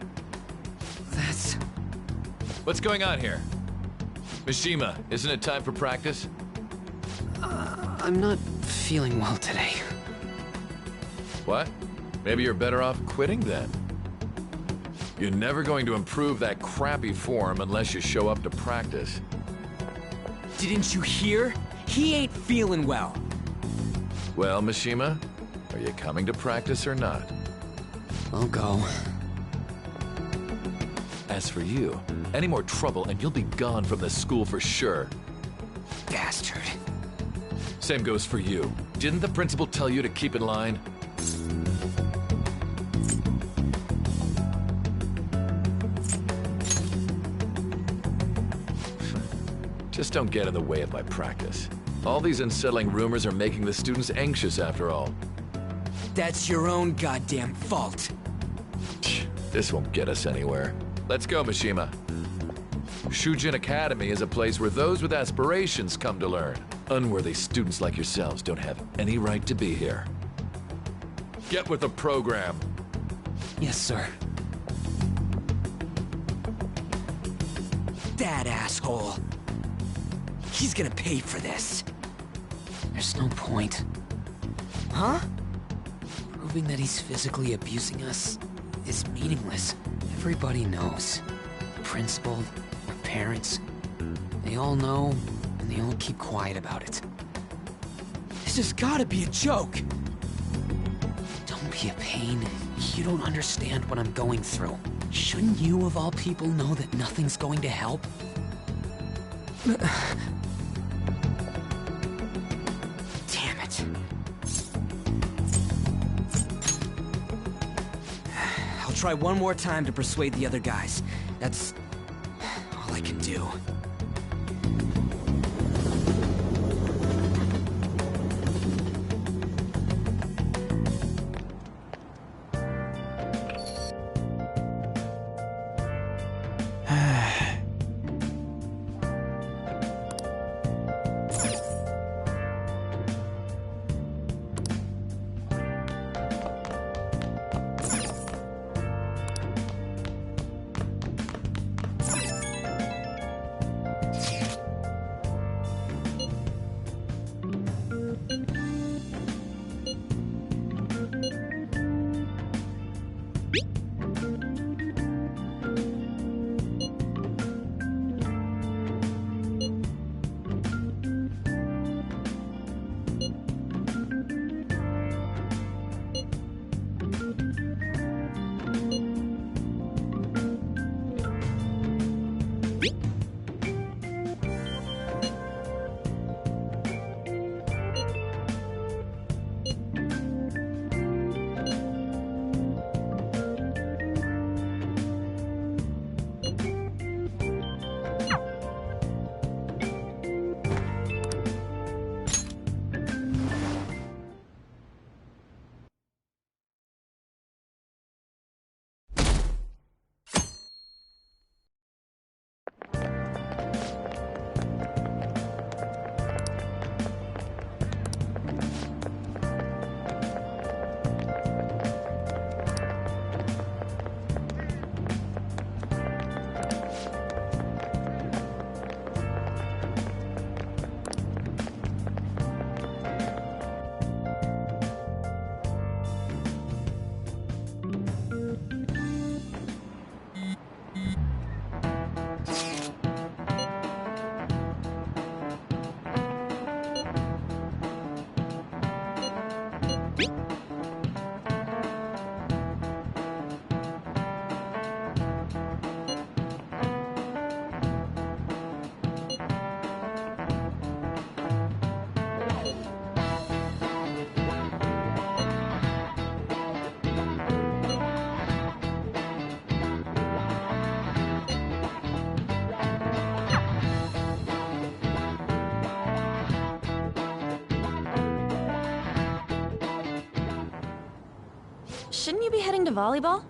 That's... What's going on here? Mishima, isn't it time for practice? I'm not feeling well today. What? Maybe you're better off quitting then. You're never going to improve that crappy form unless you show up to practice. Didn't you hear? He ain't feeling well. Well, Mishima, are you coming to practice or not? I'll go. As for you, any more trouble and you'll be gone from this school for sure. Bastard. Same goes for you. Didn't the principal tell you to keep in line? Just don't get in the way of my practice. All these unsettling rumors are making the students anxious after all. That's your own goddamn fault. This won't get us anywhere. Let's go, Mishima. Shujin Academy is a place where those with aspirations come to learn. Unworthy students like yourselves don't have any right to be here. Get with the program. Yes, sir. That asshole. He's gonna pay for this. There's no point. Huh? Proving that he's physically abusing us is meaningless. Everybody knows. The principal, our parents, they all know, and they all keep quiet about it. This has gotta be a joke. Don't be a pain. You don't understand what I'm going through. Shouldn't you, of all people, know that nothing's going to help? Damn it. I'll try one more time to persuade the other guys. That's all I can do. Shouldn't you be heading to volleyball?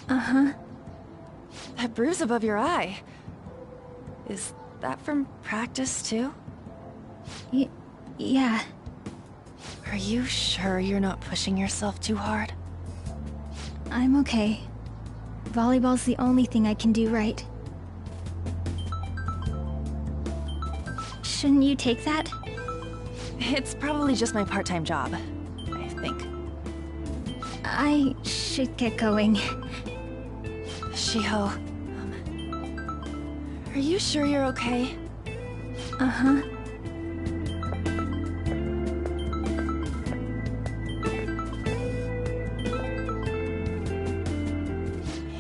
Uh-huh. That bruise above your eye. Is that from practice, too? Yeah. Are you sure you're not pushing yourself too hard? I'm okay. Volleyball's the only thing I can do right. Shouldn't you take that? It's probably just my part-time job, I think. I should get going. Shiho, are you sure you're okay? Uh-huh.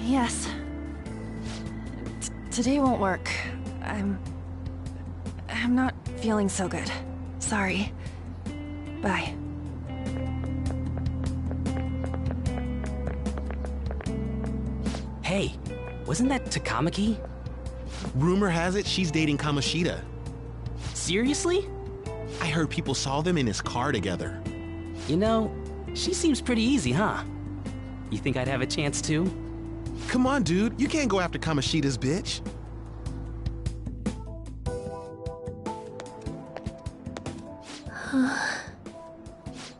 Yes. Today won't work. I'm not feeling so good. Sorry. Bye. Hey, wasn't that Takamaki? Rumor has it she's dating Kamoshida. Seriously? I heard people saw them in his car together. You know, she seems pretty easy, huh? You think I'd have a chance too? Come on, dude. You can't go after Kamoshida's bitch.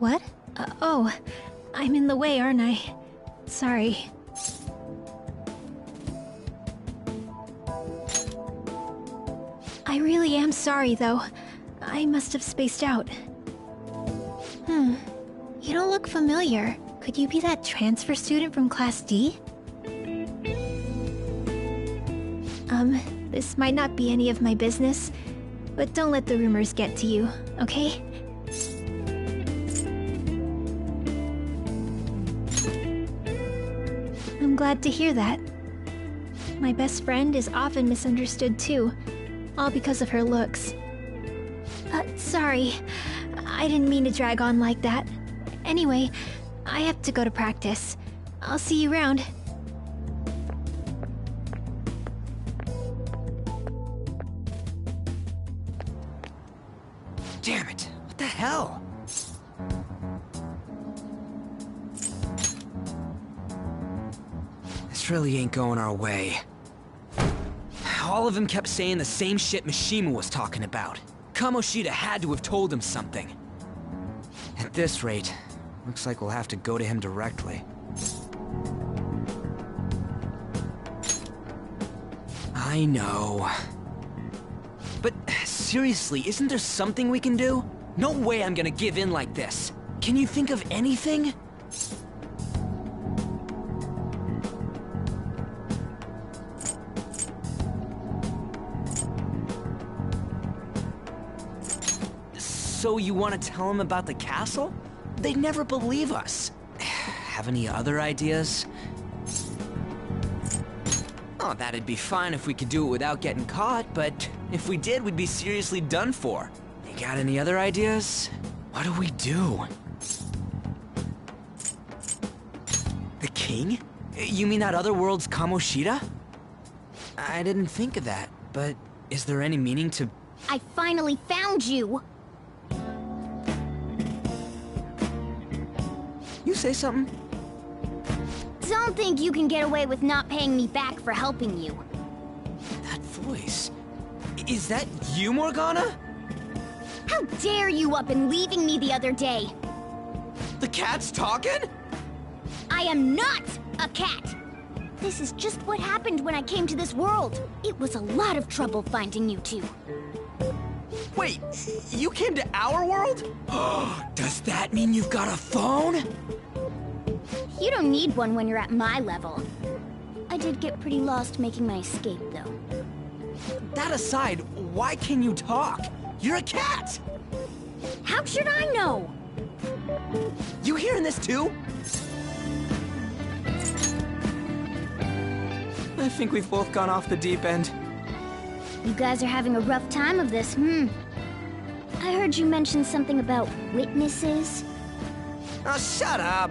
What? Oh, I'm in the way, aren't I? Sorry. I really am sorry, though. I must have spaced out. You don't look familiar. Could you be that transfer student from Class D? This might not be any of my business, but don't let the rumors get to you, okay? I'm glad to hear that. My best friend is often misunderstood too. all because of her looks. Sorry. I didn't mean to drag on like that. Anyway, I have to go to practice. I'll see you around. Damn it! What the hell? This really ain't going our way. All of them kept saying the same shit Mishima was talking about. Kamoshida had to have told him something. At this rate, looks like we'll have to go to him directly. I know. But seriously, isn't there something we can do? No way I'm gonna give in like this. Can you think of anything? So you want to tell them about the castle? They'd never believe us. Have any other ideas? Oh, that'd be fine if we could do it without getting caught, but if we did, we'd be seriously done for. You got any other ideas? What do we do? The king? You mean that other world's Kamoshida? I didn't think of that, but is there any meaning to... I finally found you! You say something? Don't think you can get away with not paying me back for helping you. That voice... Is that you, Morgana? How dare you up and leaving me the other day? The cat's talking? I am not a cat! This is just what happened when I came to this world. It was a lot of trouble finding you two. Wait, you came to our world? Does that mean you've got a phone? You don't need one when you're at my level. I did get pretty lost making my escape, though. That aside, why can you talk? You're a cat! How should I know? You hearing this too? I think we've both gone off the deep end. You guys are having a rough time of this, I heard you mention something about witnesses. Oh, shut up!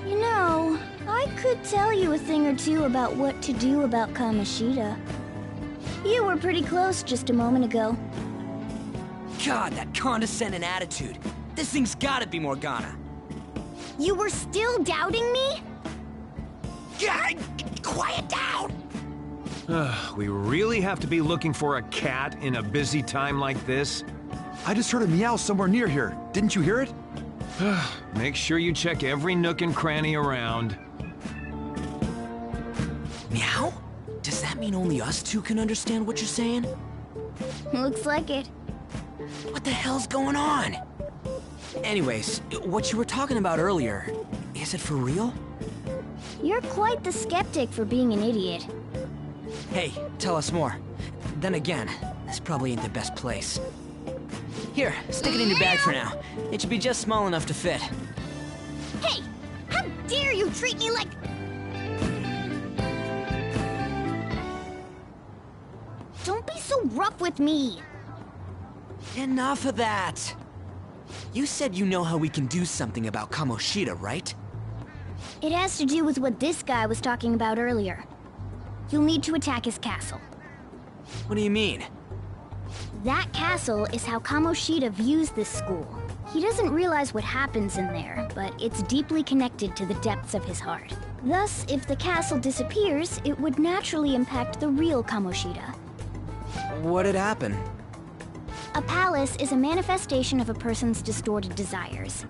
You know, I could tell you a thing or two about what to do about Kamoshida. You were pretty close just a moment ago. God, that condescending attitude. This thing's gotta be Morgana. You were still doubting me? God, quiet down! We really have to be looking for a cat in a busy time like this? I just heard a meow somewhere near here. Didn't you hear it? Make sure you check every nook and cranny around. Meow? Does that mean only us two can understand what you're saying? Looks like it. What the hell's going on? Anyways, what you were talking about earlier, is it for real? You're quite the skeptic for being an idiot. Hey, tell us more. Then again, this probably ain't the best place. Here, stick it in your bag for now. It should be just small enough to fit. Hey! How dare you treat me like... Don't be so rough with me! Enough of that! You said you know how we can do something about Kamoshida, right? It has to do with what this guy was talking about earlier. You'll need to attack his castle. What do you mean? That castle is how Kamoshida views this school. He doesn't realize what happens in there, but it's deeply connected to the depths of his heart. Thus, if the castle disappears, it would naturally impact the real Kamoshida. What'd happen? A palace is a manifestation of a person's distorted desires.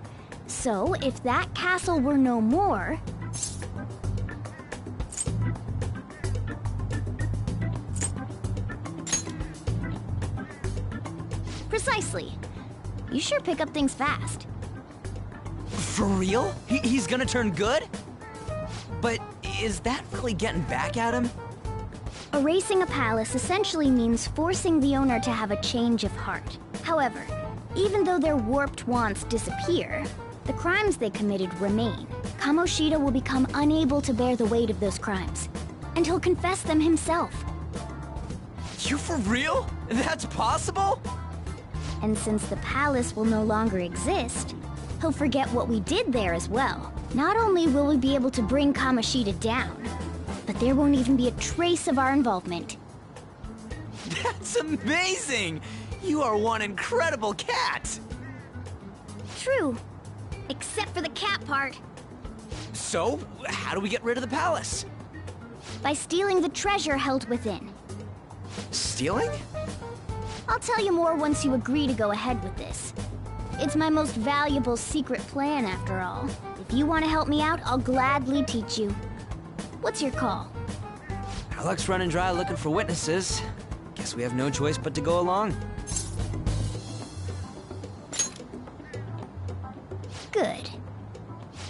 So, if that castle were no more... Precisely. You sure pick up things fast. For real? He's gonna turn good? But is that really getting back at him? Erasing a palace essentially means forcing the owner to have a change of heart. However, even though their warped wants disappear, the crimes they committed remain. Kamoshida will become unable to bear the weight of those crimes, and he'll confess them himself. You for real? That's possible? And since the palace will no longer exist, he'll forget what we did there as well. Not only will we be able to bring Kamoshida down, but there won't even be a trace of our involvement. That's amazing! You are one incredible cat! True. Except for the cat part. So, how do we get rid of the palace? By stealing the treasure held within. Stealing? I'll tell you more once you agree to go ahead with this. It's my most valuable secret plan, after all. If you want to help me out, I'll gladly teach you. What's your call? Our luck's running dry looking for witnesses. Guess we have no choice but to go along. Good.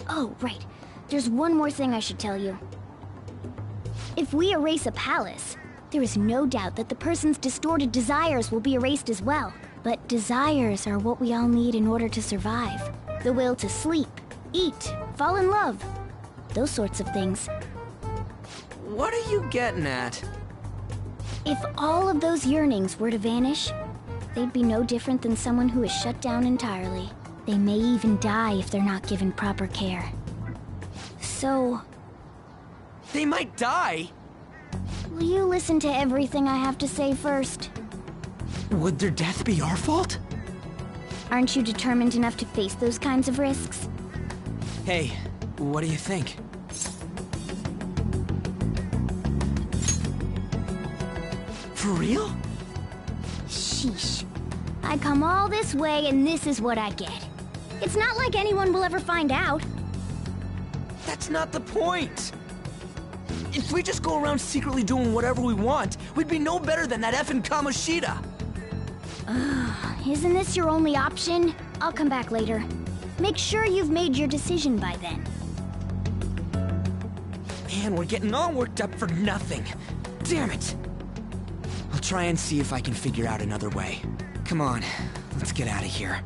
Oh, right. There's one more thing I should tell you. If we erase a palace, there is no doubt that the person's distorted desires will be erased as well. But desires are what we all need in order to survive. The will to sleep, eat, fall in love. Those sorts of things. What are you getting at? If all of those yearnings were to vanish, they'd be no different than someone who is shut down entirely. They may even die if they're not given proper care. So... They might die? Will you listen to everything I have to say first? Would their death be our fault? Aren't you determined enough to face those kinds of risks? Hey, what do you think? For real? Sheesh. I come all this way and this is what I get. It's not like anyone will ever find out. That's not the point. If we just go around secretly doing whatever we want, we'd be no better than that effing Kamoshida. Isn't this your only option? I'll come back later. Make sure you've made your decision by then. Man, we're getting all worked up for nothing. Damn it. I'll try and see if I can figure out another way. Come on, let's get out of here.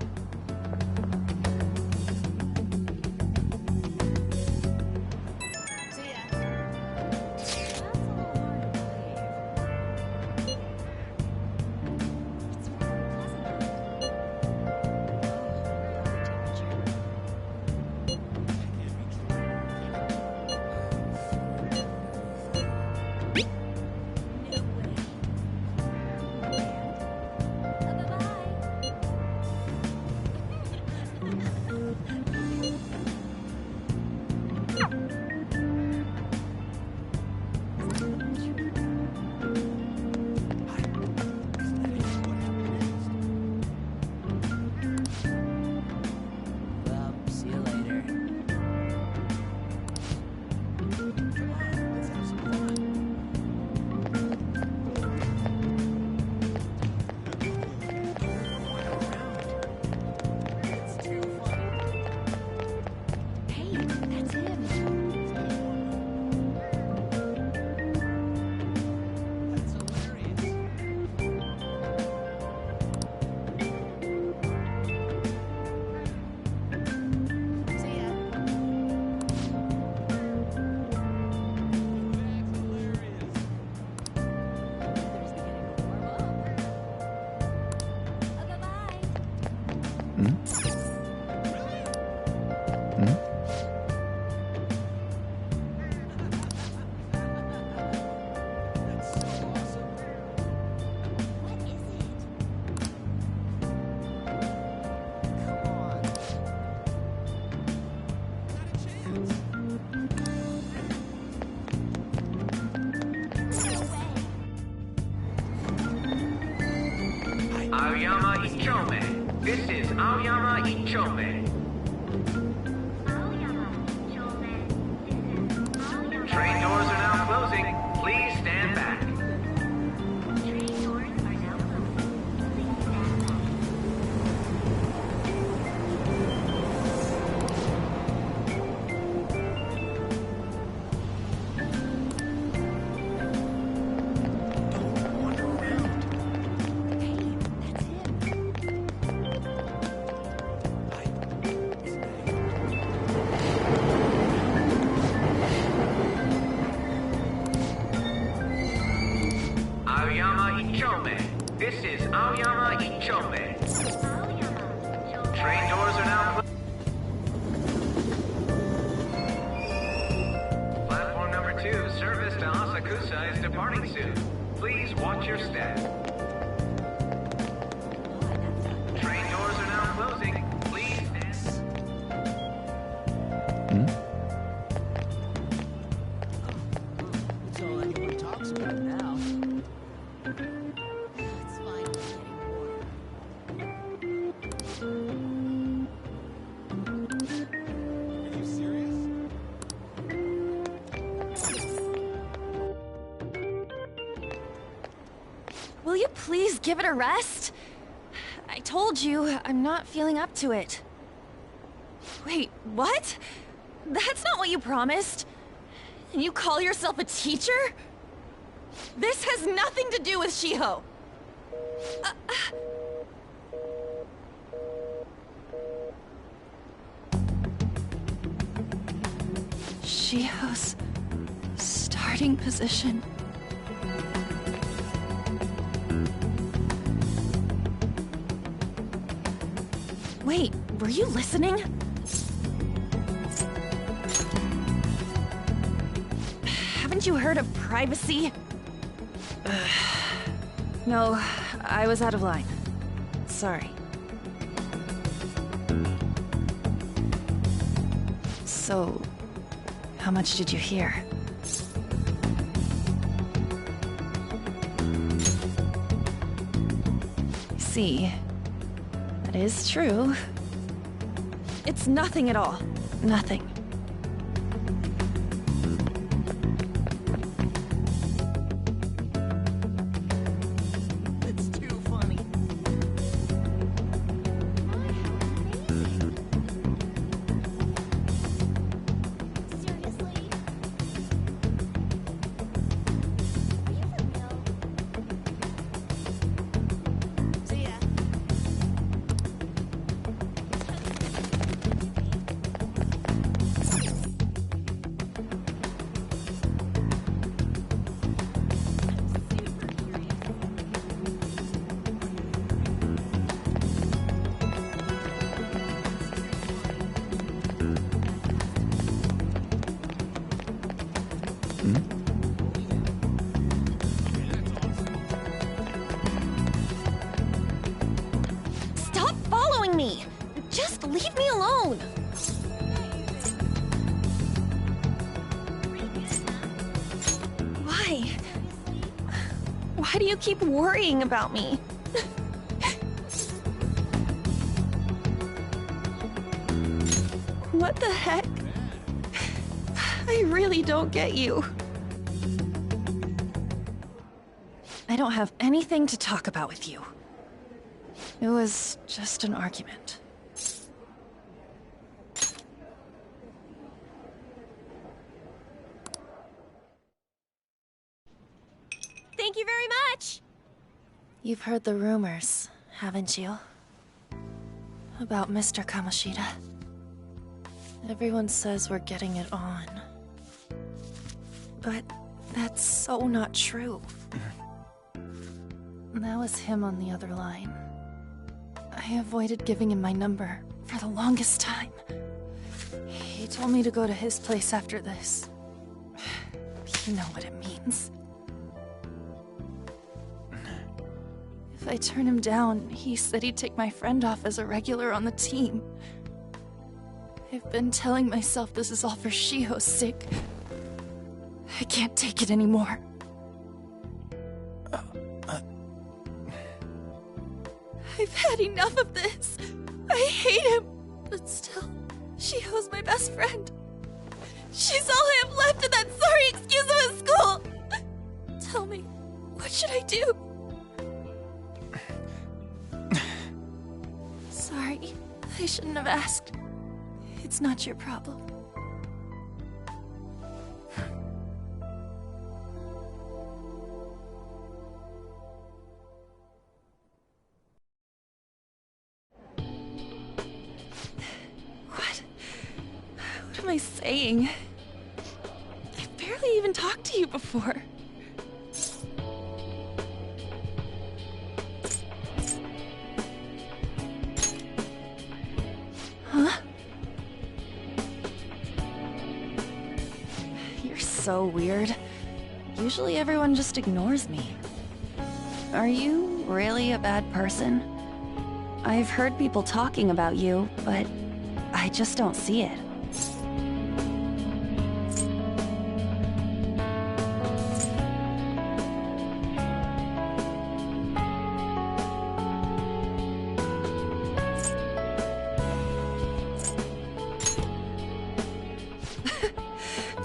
Aoyama Ichome. This is Aoyama Ichome. Train doors are now closing. Please stand back. please give it a rest? I told you, I'm not feeling up to it. Wait, what? That's not what you promised. And you call yourself a teacher? This has nothing to do with Shiho. Shiho's starting position. Wait, were you listening? Haven't you heard of privacy? No, I was out of line. Sorry. So, how much did you hear? See, that is true. It's nothing at all. Nothing. It's too funny. Stop following me! Just leave me alone! Why? Why do you keep worrying about me? What the heck? I really don't get you. I don't have anything to talk about with you. It was just an argument. Thank you very much! You've heard the rumors, haven't you? About Mr. Kamoshida. Everyone says we're getting it on. But that's so not true. That was him on the other line. I avoided giving him my number for the longest time. He told me to go to his place after this. You know what it means. If I turn him down, he said he'd take my friend off as a regular on the team. I've been telling myself this is all for Shiho's sake. I can't take it anymore. I've had enough of this. I hate him. But still, Shiho's my best friend. She's all I have left in that sorry excuse of a school. Tell me, what should I do? Sorry, I shouldn't have asked. It's not your problem. What am I saying? I've barely even talked to you before. Huh? You're so weird. Usually everyone just ignores me. Are you really a bad person? I've heard people talking about you, but I just don't see it.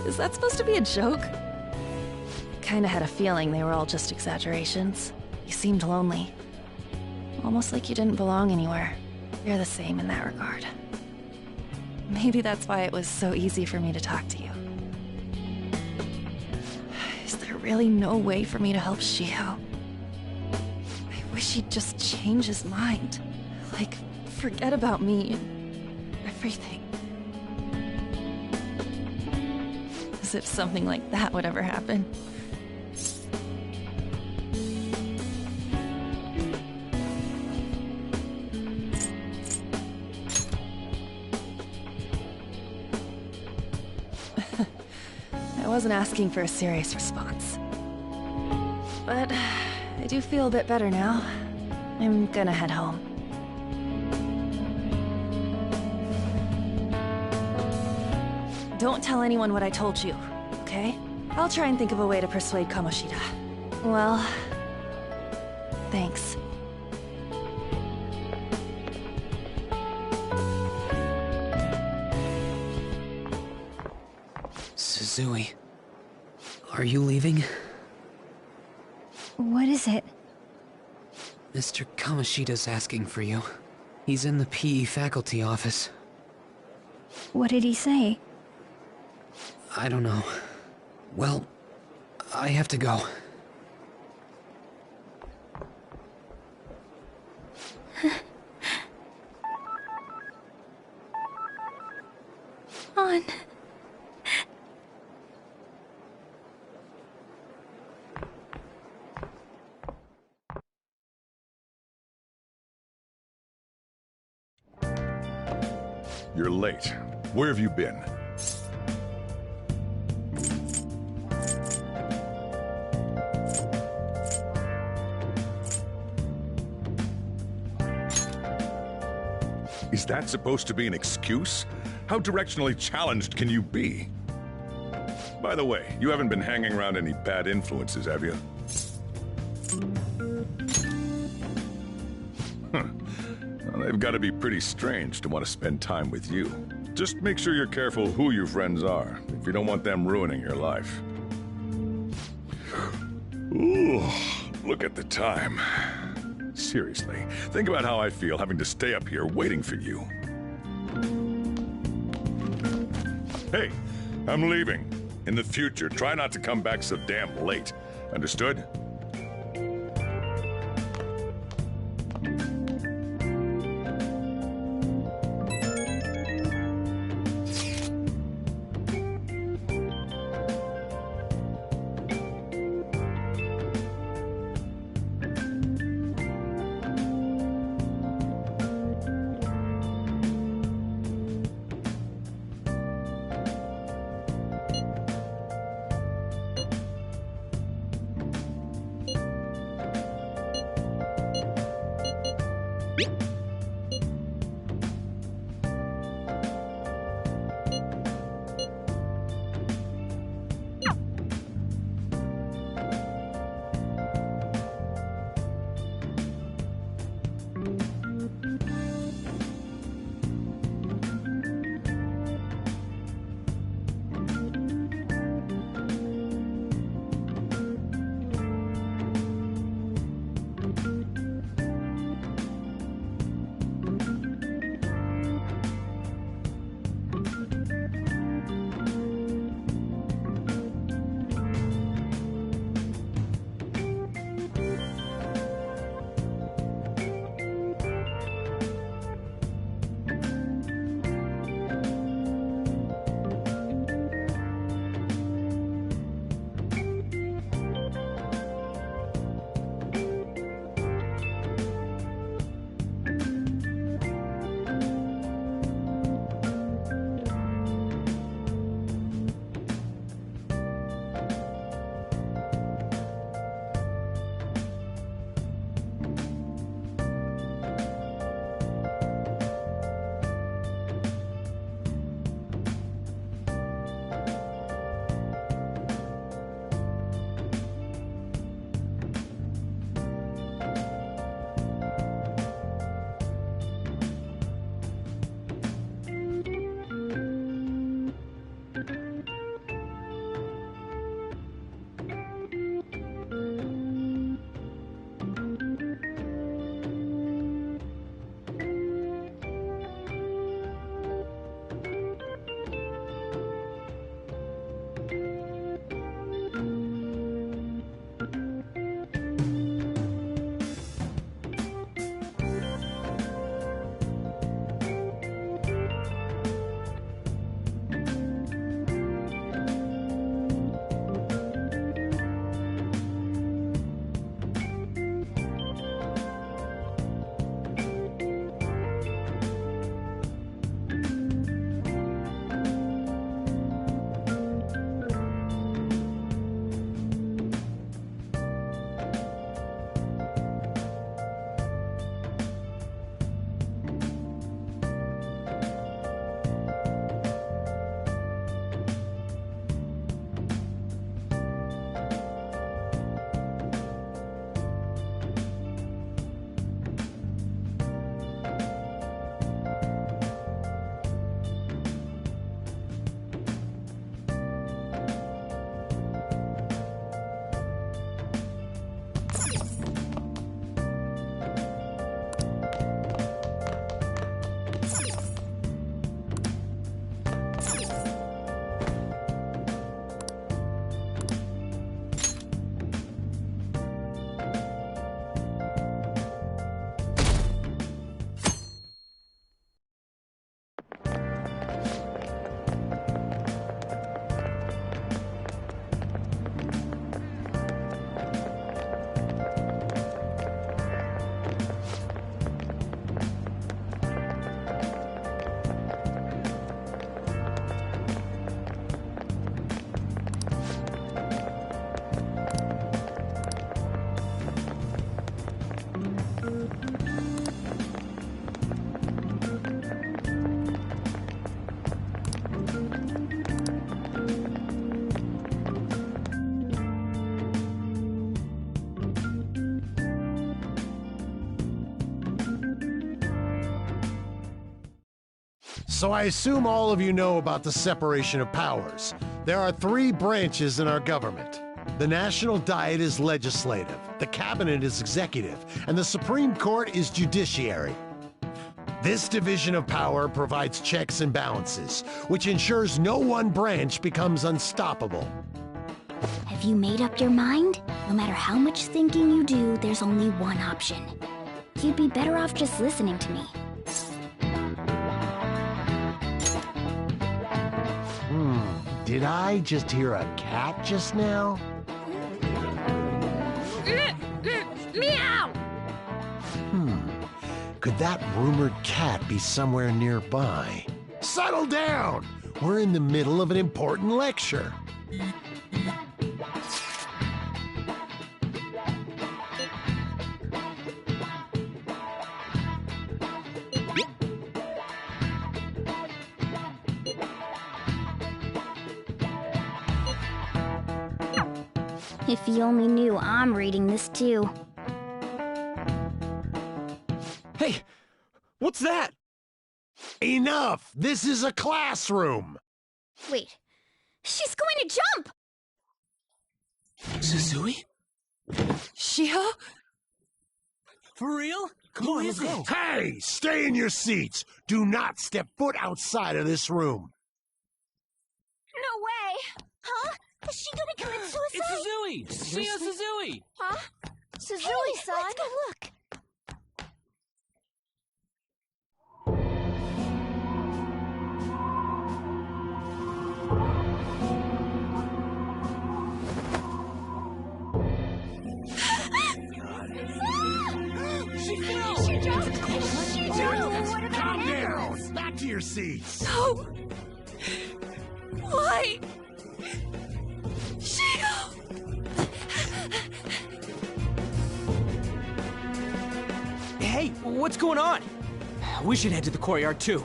Is that supposed to be a joke? Kinda had a feeling they were all just exaggerations. You seemed lonely. Almost like you didn't belong anywhere. You're the same in that regard. Maybe that's why it was so easy for me to talk to you. Is there really no way for me to help Shiho? I wish he'd just change his mind. Like, forget about me and everything. As if something like that would ever happen. I wasn't asking for a serious response. But I do feel a bit better now. I'm gonna head home. Don't tell anyone what I told you, okay? I'll try and think of a way to persuade Kamoshida. Well, thanks. Suzui, are you leaving? What is it? Mr. Kamoshida's asking for you. He's in the PE faculty office. What did he say? I don't know. Well, I have to go. On. You're late. Where have you been? Is that supposed to be an excuse? How directionally challenged can you be? By the way, you haven't been hanging around any bad influences, have you? Huh. Well, they've got to be pretty strange to want to spend time with you. Just make sure you're careful who your friends are, if you don't want them ruining your life. Ooh, look at the time. Seriously, think about how I feel having to stay up here waiting for you. Hey, I'm leaving. In the future, try not to come back so damn late. Understood? So I assume all of you know about the separation of powers. There are 3 branches in our government. The National Diet is legislative, the Cabinet is executive, and the Supreme Court is judiciary. This division of power provides checks and balances, which ensures no one branch becomes unstoppable. Have you made up your mind? No matter how much thinking you do, there's only one option. You'd be better off just listening to me. Did I just hear a cat just now? Meow! Could that rumored cat be somewhere nearby? Settle down! We're in the middle of an important lecture. If you only knew I'm reading this too. Hey, what's that? Enough! This is a classroom! Wait, she's going to jump! Suzui? Shiho? For real? Come on, let's go. Hey, stay in your seats. Do not step foot outside of this room. No way! Huh? Is she gonna commit suicide? It's Suzui! Shio Suzui! Huh? Suzui-san? Let's go look. Calm down! Back to your seats! No! Why? Shio! Hey, what's going on? We should head to the courtyard too.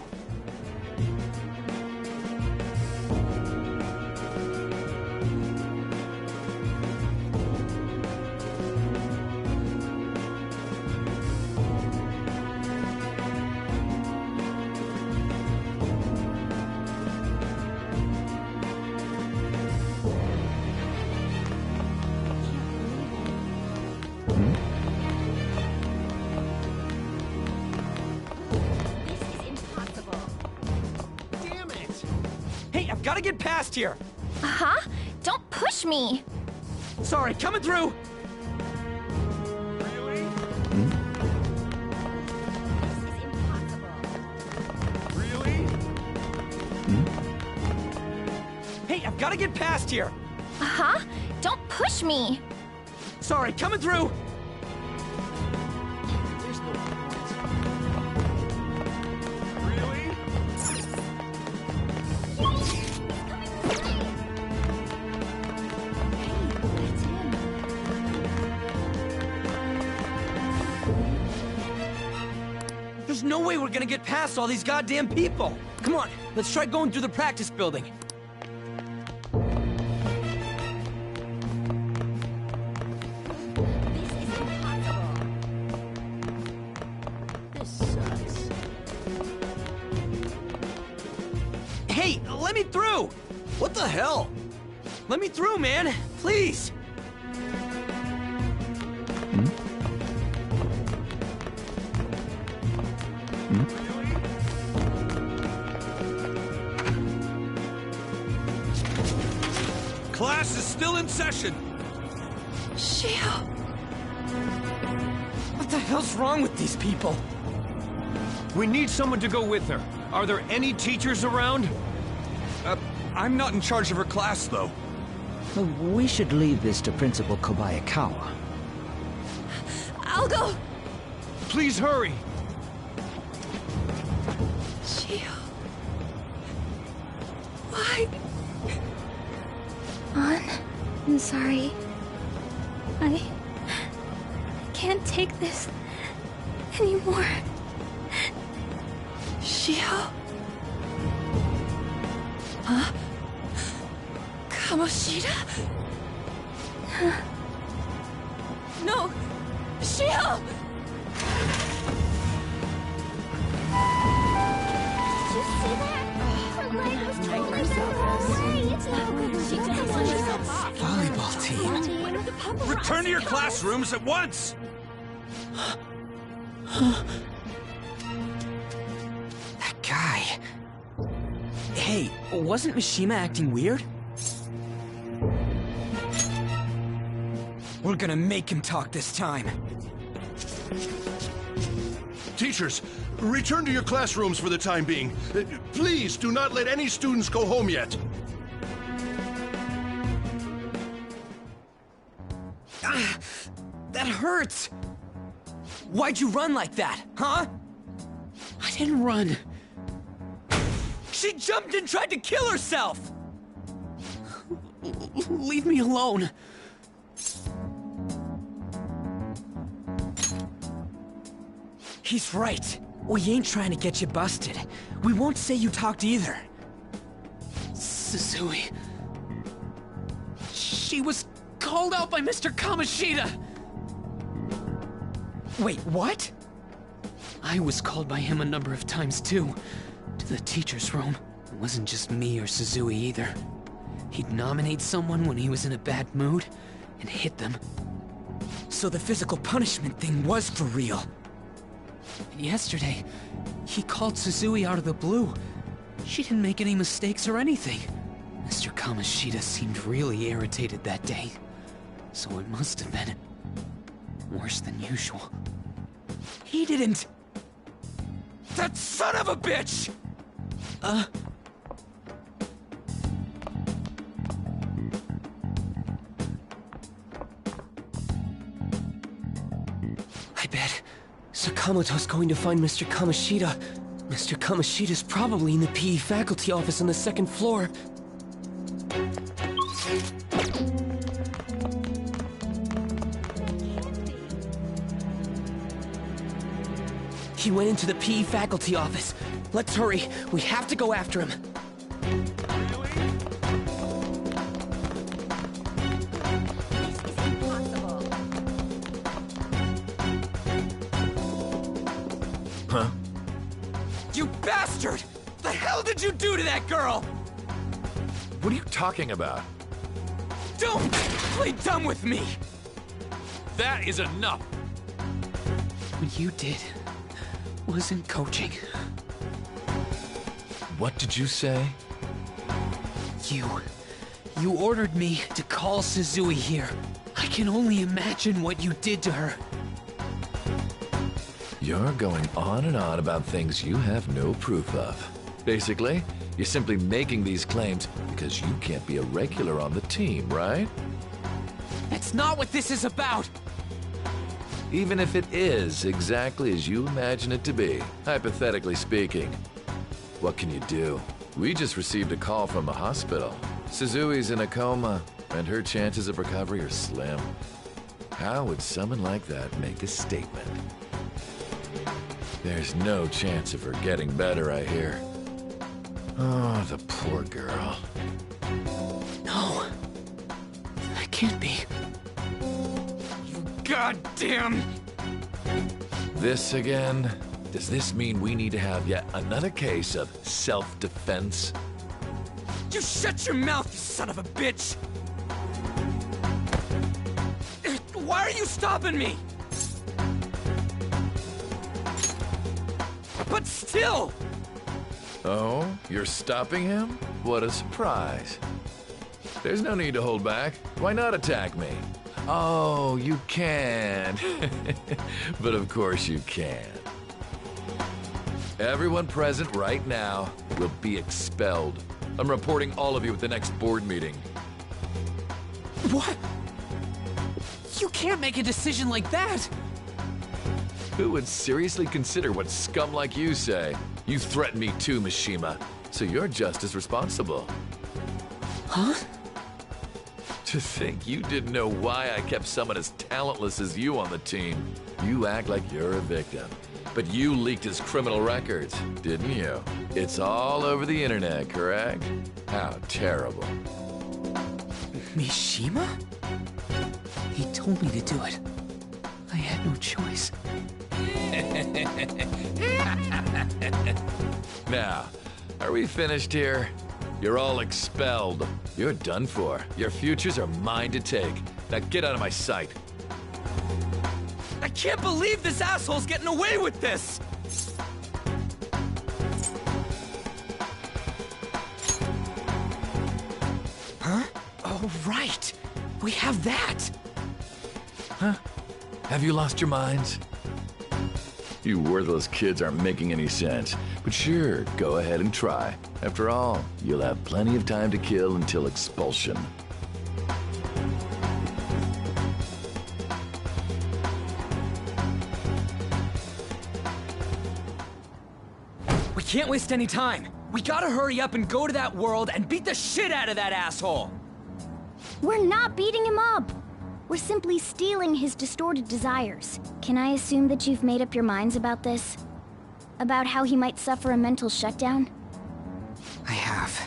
Gotta get past here! Uh-huh? Don't push me! Sorry, coming through! Really? Really? Hey, I've gotta get past here! Uh-huh? Don't push me! Sorry, coming through! There's no way we're gonna get past all these goddamn people! Come on, let's try going through the practice building. This sucks. Hey, let me through! What the hell? Let me through, man! Please! Class is still in session. Shio. What the hell's wrong with these people? We need someone to go with her. Are there any teachers around? I'm not in charge of her class, though. We should leave this to Principal Kobayakawa. I'll go! Please hurry! Shio. Why? I'm sorry. I can't take this anymore. Shio? Huh? Kamoshida? No! Shio! Did you see that? Return to your classrooms at once! That guy... Hey, wasn't Mishima acting weird? We're gonna make him talk this time. Teachers, return to your classrooms for the time being. Please do not let any students go home yet. That hurts! Why'd you run like that, huh? I didn't run. She jumped and tried to kill herself! Leave me alone. He's right. We ain't trying to get you busted. We won't say you talked either. Suzui... She was called out by Mr. Kamoshida! Wait, what? I was called by him a number of times too. To the teacher's room. It wasn't just me or Suzui either. He'd nominate someone when he was in a bad mood, and hit them. So the physical punishment thing was for real. And yesterday, he called Suzui out of the blue. She didn't make any mistakes or anything. Mr. Kamoshida seemed really irritated that day. So it must have been worse than usual. He didn't... That son of a bitch! I bet Sakamoto's going to find Mr. Kamoshida. Mr. Kamoshida's probably in the PE faculty office on the second floor. He went into the PE faculty office. Let's hurry. We have to go after him. Huh? You bastard! The hell did you do to that girl? What are you talking about? Don't play dumb with me! That is enough! What you did wasn't coaching. What did you say? You ordered me to call Suzui here. I can only imagine what you did to her. You're going on and on about things you have no proof of. Basically, you're simply making these claims because you can't be a regular on the team, right? That's not what this is about! Even if it is exactly as you imagine it to be, hypothetically speaking, what can you do? We just received a call from the hospital. Suzui's in a coma, and her chances of recovery are slim. How would someone like that make a statement? There's no chance of her getting better, I hear. Oh, the poor girl. No. That can't be. You goddamn... This again? Does this mean we need to have yet another case of self-defense? You shut your mouth, you son of a bitch! Why are you stopping me? But still! Oh, you're stopping him? What a surprise. There's no need to hold back. Why not attack me? Oh, you can. But of course you can. Everyone present right now will be expelled. I'm reporting all of you at the next board meeting. What? You can't make a decision like that! Who would seriously consider what scum like you say? You threatened me too, Mishima, so you're just as responsible. Huh? To think you didn't know why I kept someone as talentless as you on the team. You act like you're a victim. But you leaked his criminal records, didn't you? It's all over the internet, correct? How terrible. Mishima? He told me to do it. I had no choice. Now, are we finished here? You're all expelled. You're done for. Your futures are mine to take. Now get out of my sight. I can't believe this asshole's getting away with this! Huh? Oh, right. We have that. Huh? Have you lost your minds? You worthless kids aren't making any sense. But sure, go ahead and try. After all, you'll have plenty of time to kill until expulsion. We can't waste any time. We gotta hurry up and go to that world and beat the shit out of that asshole! We're not beating him up! We're simply stealing his distorted desires. Can I assume that you've made up your minds about this? About how he might suffer a mental shutdown? I have.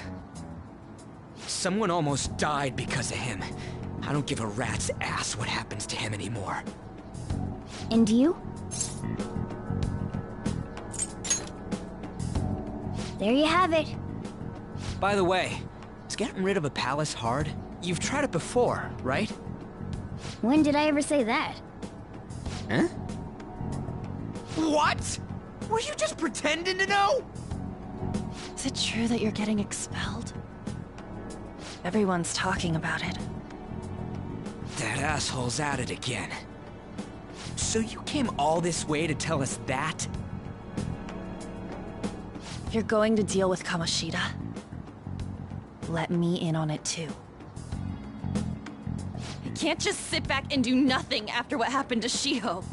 Someone almost died because of him. I don't give a rat's ass what happens to him anymore. And you? There you have it. By the way, is getting rid of a palace hard? You've tried it before, right? When did I ever say that? Huh? What? Were you just pretending to know? Is it true that you're getting expelled? Everyone's talking about it. That asshole's at it again. So you came all this way to tell us that? If you're going to deal with Kamoshida, let me in on it too. I can't just sit back and do nothing after what happened to Shiho.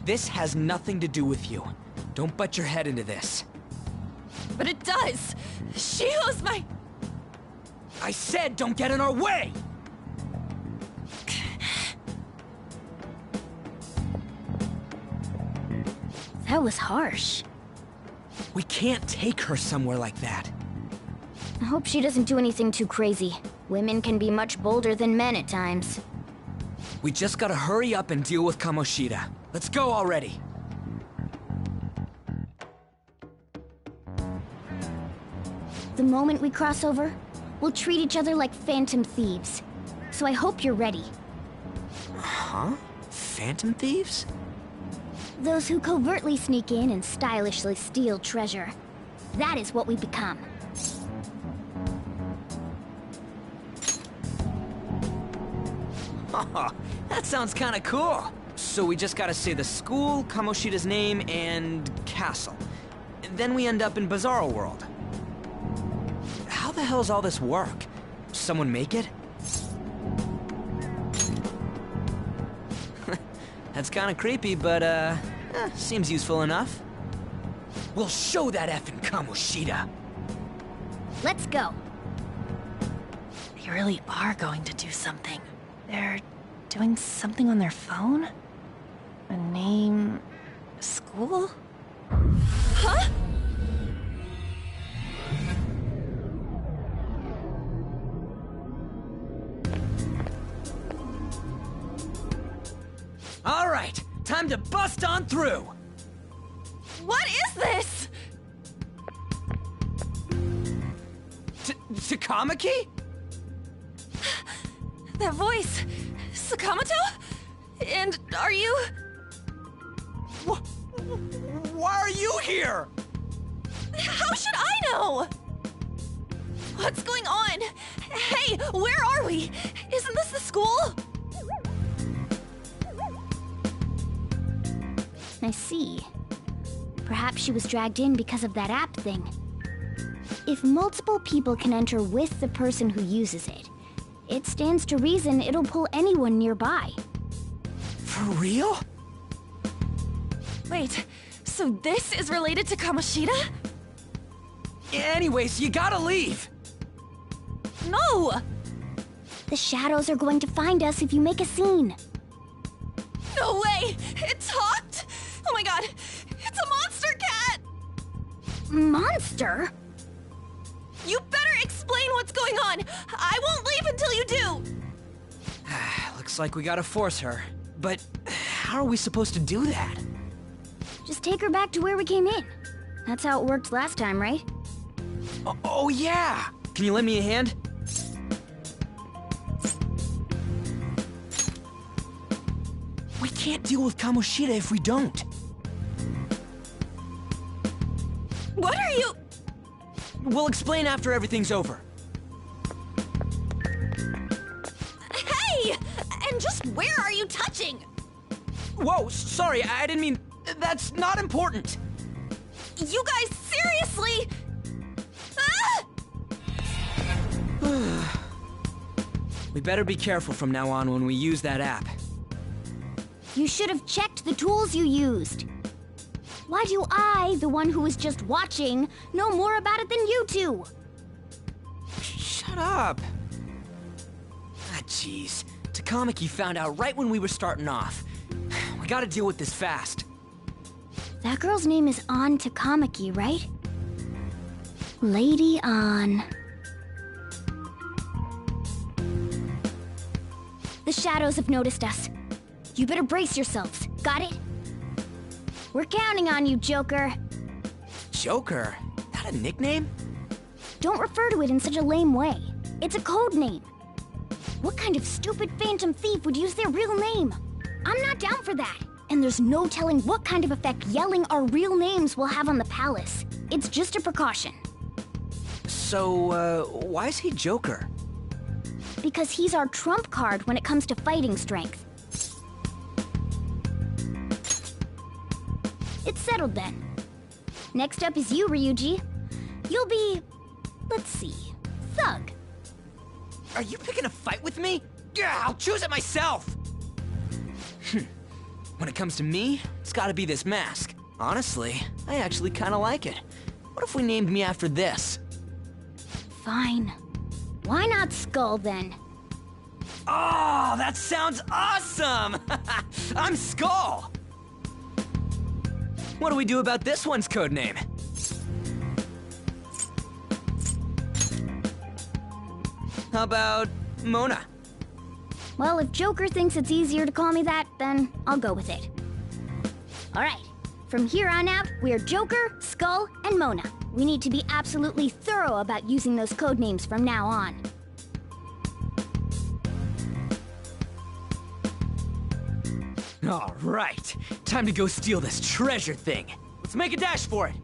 This has nothing to do with you. Don't butt your head into this. But it does! Shiho's my... I said don't get in our way! That was harsh. We can't take her somewhere like that. I hope she doesn't do anything too crazy. Women can be much bolder than men at times. We just gotta hurry up and deal with Kamoshida. Let's go already. The moment we cross over, we'll treat each other like phantom thieves. So I hope you're ready. Huh? Phantom thieves? Those who covertly sneak in and stylishly steal treasure. That is what we become. That sounds kinda cool. So we just gotta say the school, Kamoshida's name, and castle. Then we end up in Bizarro World. How the hell's all this work? Someone make it? That's kinda creepy, but seems useful enough. We'll show that effing Kamoshida. Let's go. They really are going to do something. They're doing something on their phone? A name... a school? Huh? All right, time to bust on through. What is this? Takamaki? That voice... Sakamoto? And are you... Why are you here? How should I know? What's going on? Hey, where are we? Isn't this the school? I see. Perhaps she was dragged in because of that app thing. If multiple people can enter with the person who uses it, it stands to reason it'll pull anyone nearby. For real? Wait, so this is related to Kamoshida? Anyways, you gotta leave. No! The shadows are going to find us if you make a scene. No way! It talked? Oh my god! It's a monster cat! Monster? You better explain what's going on! I won't leave until you do! Looks like we gotta force her. But how are we supposed to do that? Just take her back to where we came in. That's how it worked last time, right? Oh yeah! Can you lend me a hand? can't deal with Kamoshida if we don't. What are you... We'll explain after everything's over. Hey! And just where are you touching? Whoa, sorry, I didn't mean... That's not important. You guys, seriously? Ah! We better be careful from now on when we use that app. You should have checked the tools you used. Why do I, the one who was just watching, know more about it than you two? Shut up. Ah, jeez. Takamaki found out right when we were starting off. We gotta deal with this fast. That girl's name is An Takamaki, right? Lady An. The shadows have noticed us. You better brace yourselves. Got it? We're counting on you, Joker. Joker? That a nickname? Don't refer to it in such a lame way. It's a code name. What kind of stupid phantom thief would use their real name? I'm not down for that. And there's no telling what kind of effect yelling our real names will have on the palace. It's just a precaution. So, why is he Joker? Because he's our trump card when it comes to fighting strength. It's settled then. Next up is you, Ryuji. You'll be... let's see... Thug. Are you picking a fight with me? Yeah, I'll choose it myself! When it comes to me, it's gotta be this mask. Honestly, I actually kinda like it. What if we named me after this? Fine. Why not Skull, then? Oh, that sounds awesome! I'm Skull! What do we do about this one's codename? How about Mona? Well, if Joker thinks it's easier to call me that, then I'll go with it. Alright, from here on out, we're Joker, Skull, and Mona. We need to be absolutely thorough about using those codenames from now on. All right, time to go steal this treasure thing. Let's make a dash for it.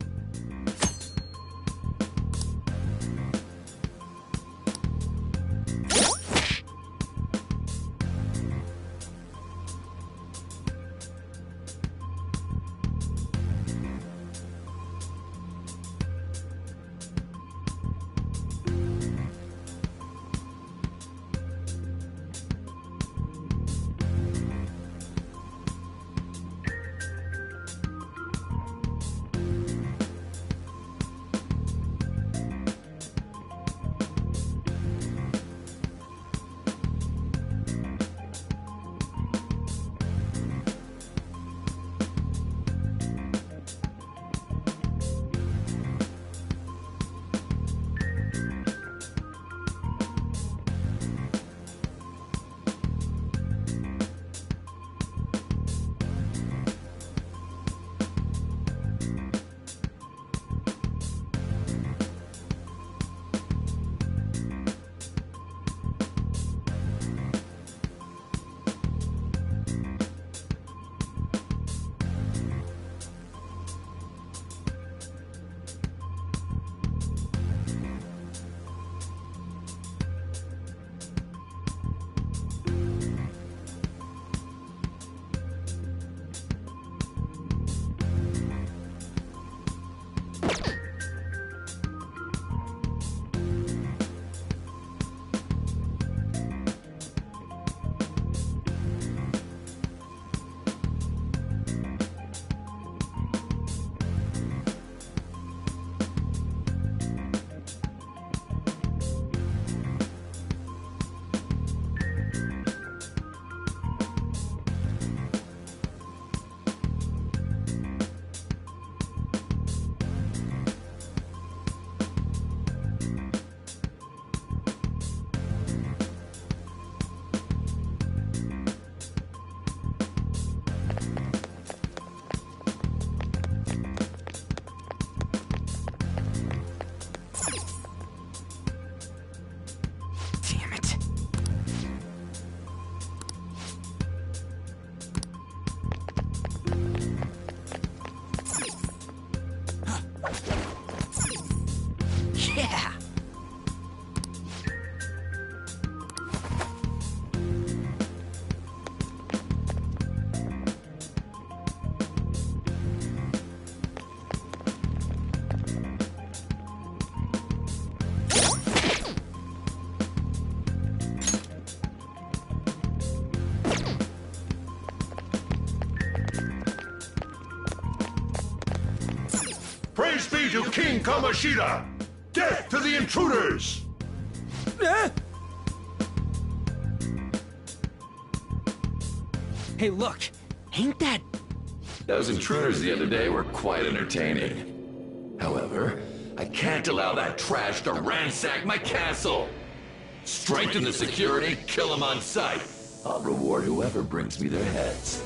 to King Kamoshida! Death to the intruders! Hey, look! Ain't that... Those intruders the other day were quite entertaining. However, I can't allow that trash to ransack my castle! Strengthen the security, kill them on sight. I'll reward whoever brings me their heads.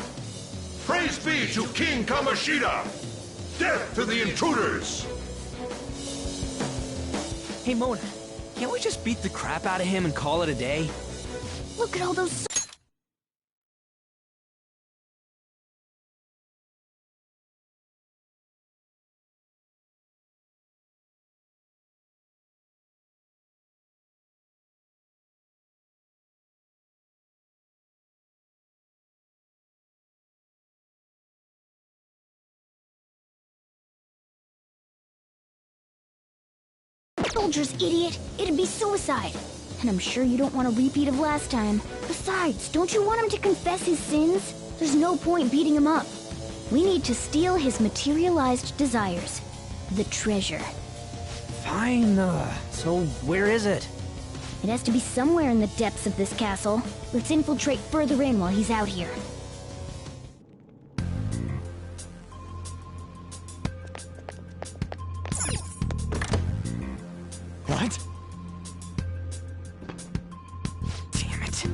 Praise be to King Kamoshida! Death to the intruders! Hey, Mona, can't we just beat the crap out of him and call it a day? Look at all those... soldiers, idiot! It'd be suicide! And I'm sure you don't want a repeat of last time. Besides, don't you want him to confess his sins? There's no point beating him up. We need to steal his materialized desires. The treasure. Fine, so where is it? It has to be somewhere in the depths of this castle. Let's infiltrate further in while he's out here. What? Damn it.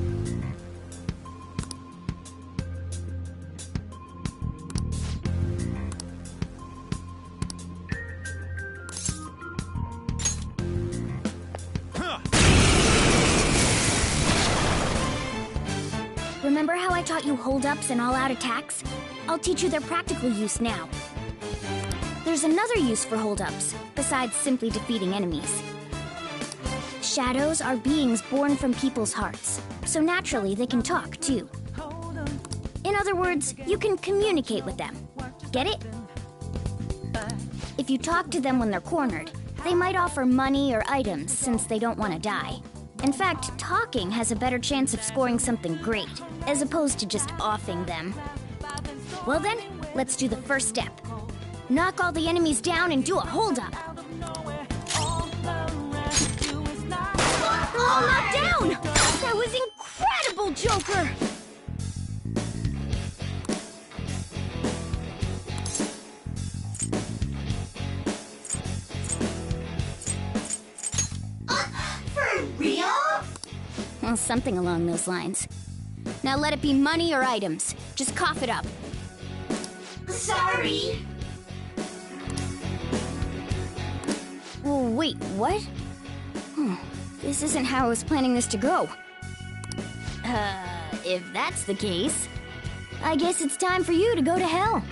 Remember how I taught you hold-ups and all-out attacks? I'll teach you their practical use now. There's another use for hold-ups, besides simply defeating enemies. Shadows are beings born from people's hearts, so naturally they can talk, too. In other words, you can communicate with them. Get it? If you talk to them when they're cornered, they might offer money or items since they don't want to die. In fact, talking has a better chance of scoring something great, as opposed to just offing them. Well then, let's do the first step. Knock all the enemies down and do a hold-up. All knocked down! That was incredible, Joker! For real? Well, something along those lines. Now let it be money or items. Just cough it up. Sorry. Oh, wait, what? This isn't how I was planning this to go. If that's the case, I guess it's time for you to go to hell.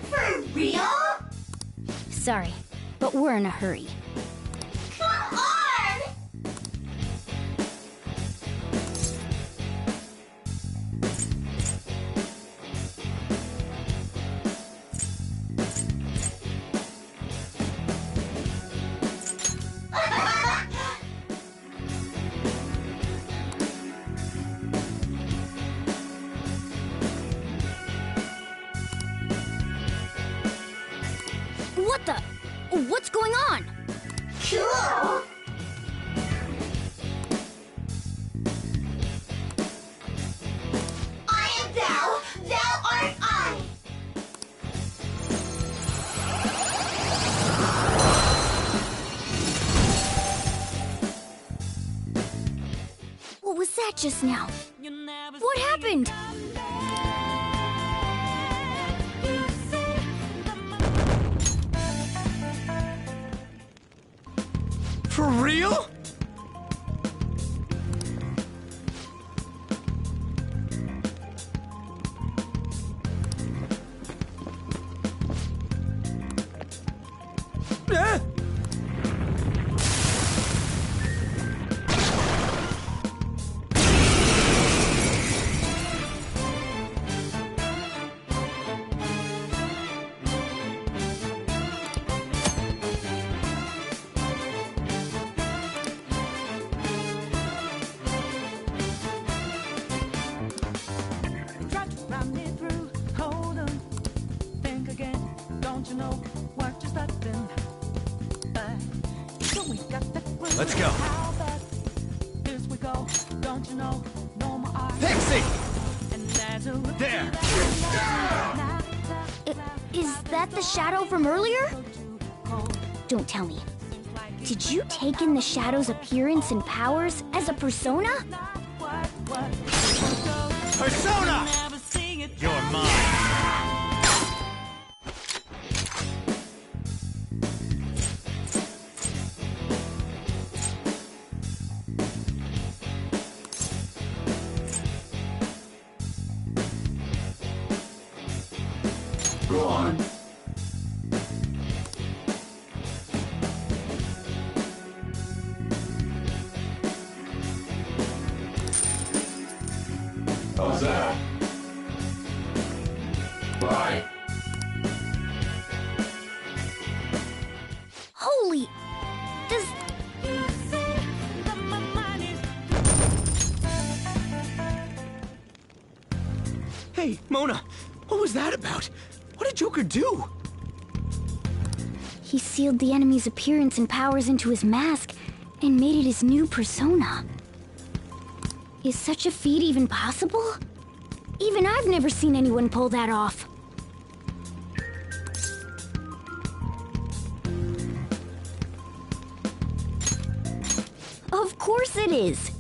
For real? Sorry, but we're in a hurry. Come on! What the? What's going on? Cool! I am thou, thou art I! What was that just now? What happened? For real? Try to run me through. Hold on, think again. Don't you know Let's go. Pixie! There! Is that the shadow from earlier? Don't tell me. Did you take in the shadow's appearance and powers as a persona? Persona! You're mine. Go on. How's that? Bye. Holy... Does... Hey, Mona, what was that about? What did Joker do? He sealed the enemy's appearance and powers into his mask and made it his new persona. Is such a feat even possible? Even I've never seen anyone pull that off. Of course it is.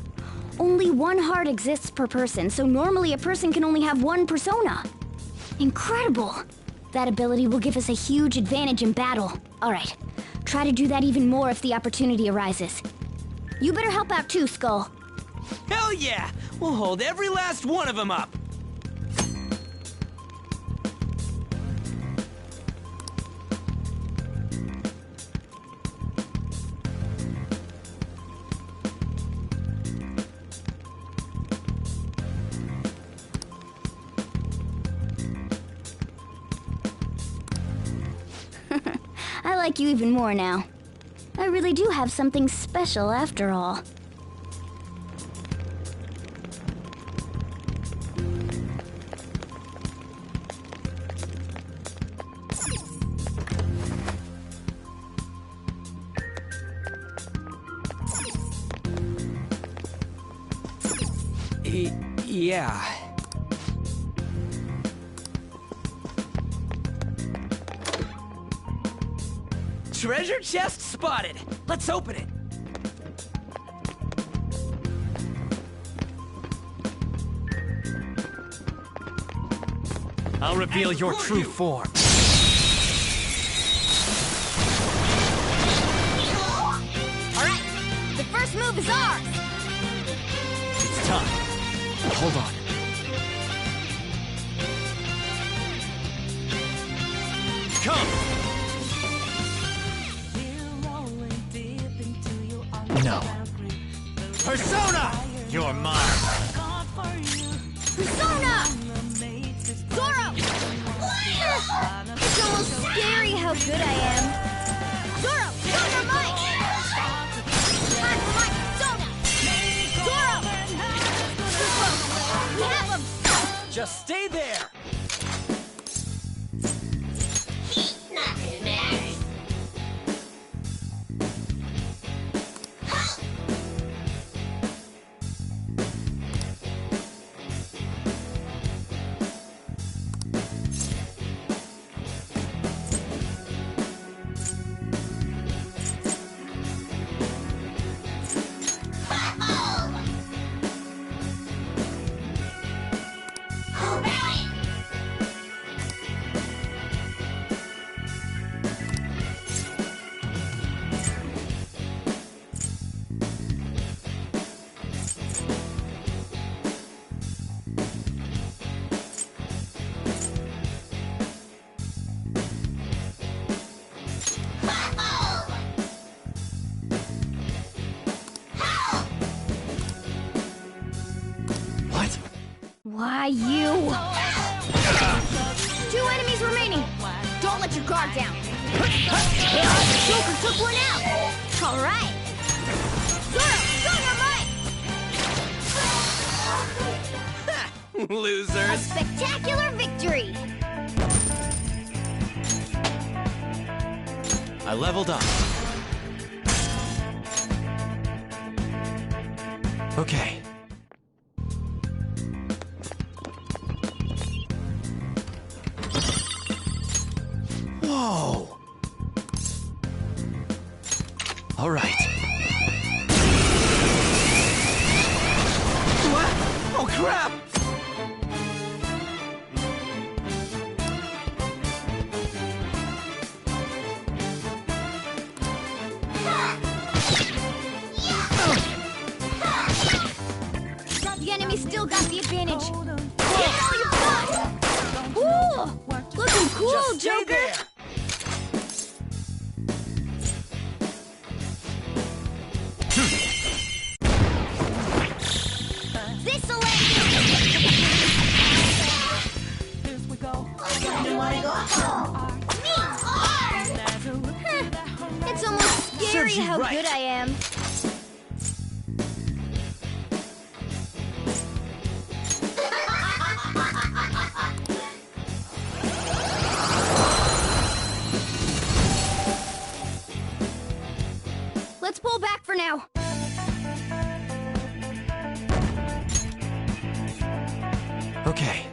Only one heart exists per person, so normally a person can only have one persona. Incredible! That ability will give us a huge advantage in battle. Alright, try to do that even more if the opportunity arises. You better help out too, Skull. Hell yeah! We'll hold every last one of them up! I like you even more now. I really do have something special after all. Yeah. Treasure chest spotted! Let's open it! I'll reveal your true form. Alright, the first move is ours! It's time. Hold on. Come! No. Persona! You're mine. Persona! Zoro! It's almost scary how good I am. Zoro, Zoro Mike! Time for my Persona! Zoro! We have him! Just stay there! Nothing matters. Why, you? 2 enemies remaining. Don't let your guard down. Joker took one out. All right. Zoro, Zoro, Mike. Losers! A spectacular victory. I leveled up. Okay. Whoa! All right. What? Oh, crap! The enemy still got the advantage. Give it all you've got! Ooh! Looking cool, Just stay Joker! there. This'll end you! It's almost scary Serves you how right. good I am. Let's pull back for now. Okay.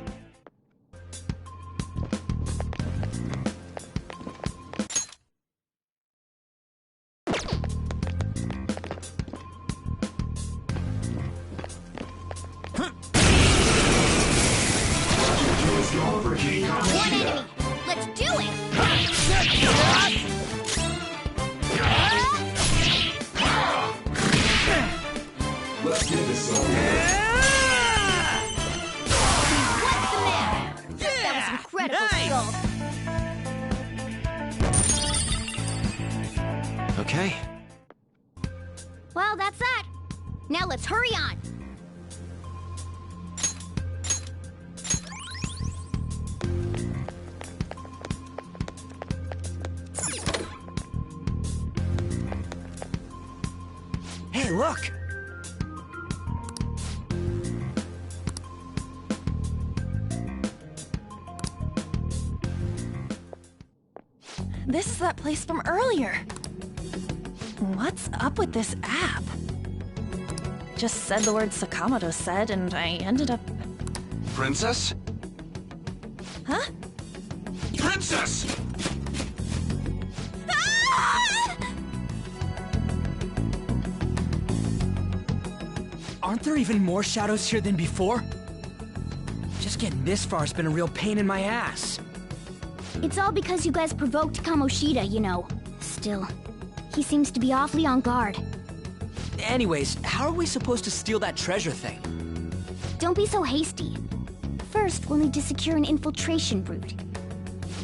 One enemy. Let's do it. Let's get this over. What's the matter? That was incredible, Skull. Okay. Well, that's that. Now let's hurry on. Hey, look! This is that place from earlier. What's up with this app? Just said the word Sakamoto said, and I ended up... Princess? Huh? Princess! Aren't there even more shadows here than before? Just getting this far's been a real pain in my ass. It's all because you guys provoked Kamoshida, you know. Still, he seems to be awfully on guard. Anyways, how are we supposed to steal that treasure thing? Don't be so hasty. First, we'll need to secure an infiltration route.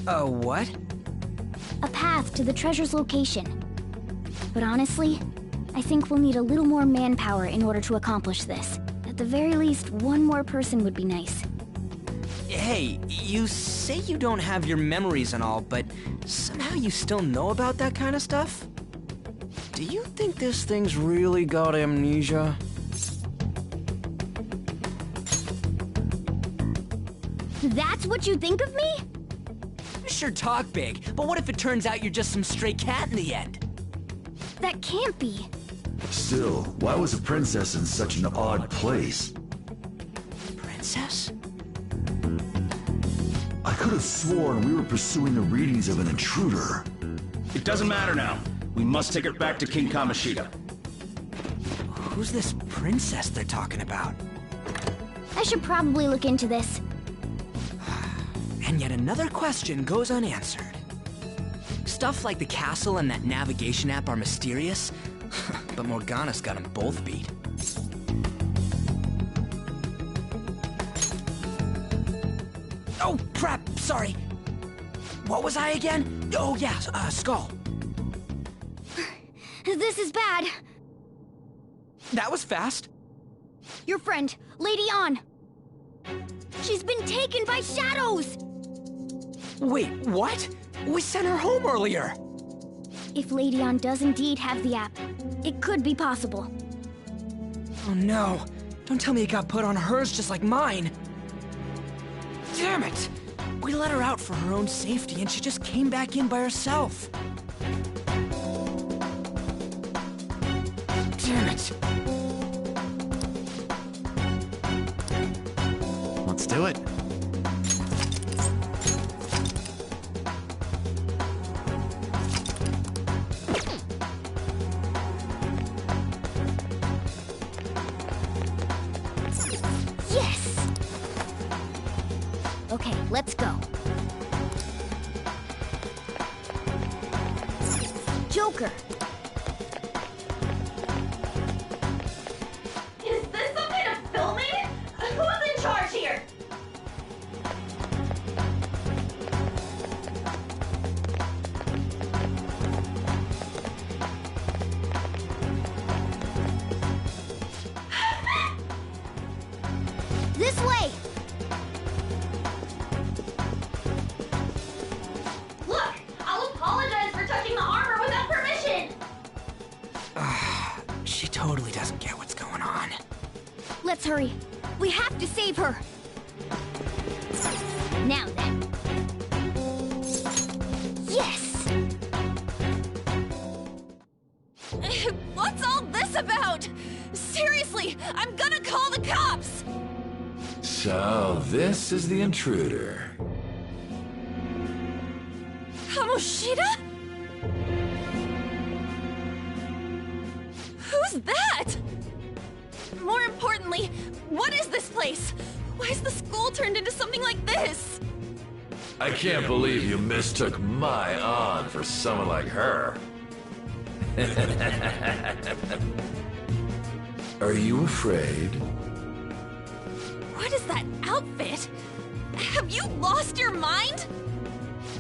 What? A path to the treasure's location. But honestly, I think we'll need a little more manpower in order to accomplish this. At the very least, one more person would be nice. Hey, you say you don't have your memories and all, but somehow you still know about that kind of stuff? Do you think this thing's really got amnesia? That's what you think of me? Sure talk big, but what if it turns out you're just some stray cat in the end? That can't be. Still, why was a princess in such an odd place? Princess? I could have sworn we were pursuing the readings of an intruder. It doesn't matter now. We must take it back to King Kamoshida. Who's this princess they're talking about? I should probably look into this. And yet another question goes unanswered. Stuff like the castle and that navigation app are mysterious, but Morgana's got them both beat. Oh, crap! Sorry! What was I again? Oh, yeah, Skull. This is bad. That was fast. Your friend, Lady An. She's been taken by shadows! Wait, what? We sent her home earlier! If Lady An does indeed have the app, it could be possible. Oh no! Don't tell me it got put on hers just like mine! Damn it! We let her out for her own safety and she just came back in by herself. do it. Yes! Okay, let's go. Joker! Is this some kind of filming? Who's in charge here? This way! Look, I'll apologize for touching the armor without permission. She totally doesn't get what's going on. Let's hurry. We have to save her. Now then. Yes! What's all this about? Seriously, I'm gonna call the cops! So, this is the intruder. Kamoshida? Who's that? More importantly, what is this place? Why is the school turned into something like this? I can't believe you mistook my An for someone like her. Are you afraid? What is that outfit? Have you lost your mind?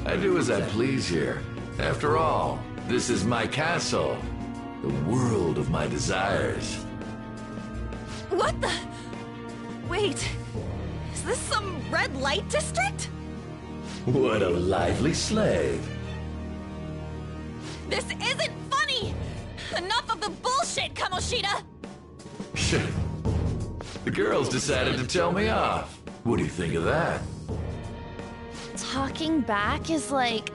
I do as I please here. After all, this is my castle. The world of my desires. What the? Wait, is this some red light district? What a lively slave. This isn't funny! Enough of the bullshit, Kamoshida! The girls decided to tell me off. What do you think of that? Talking back is like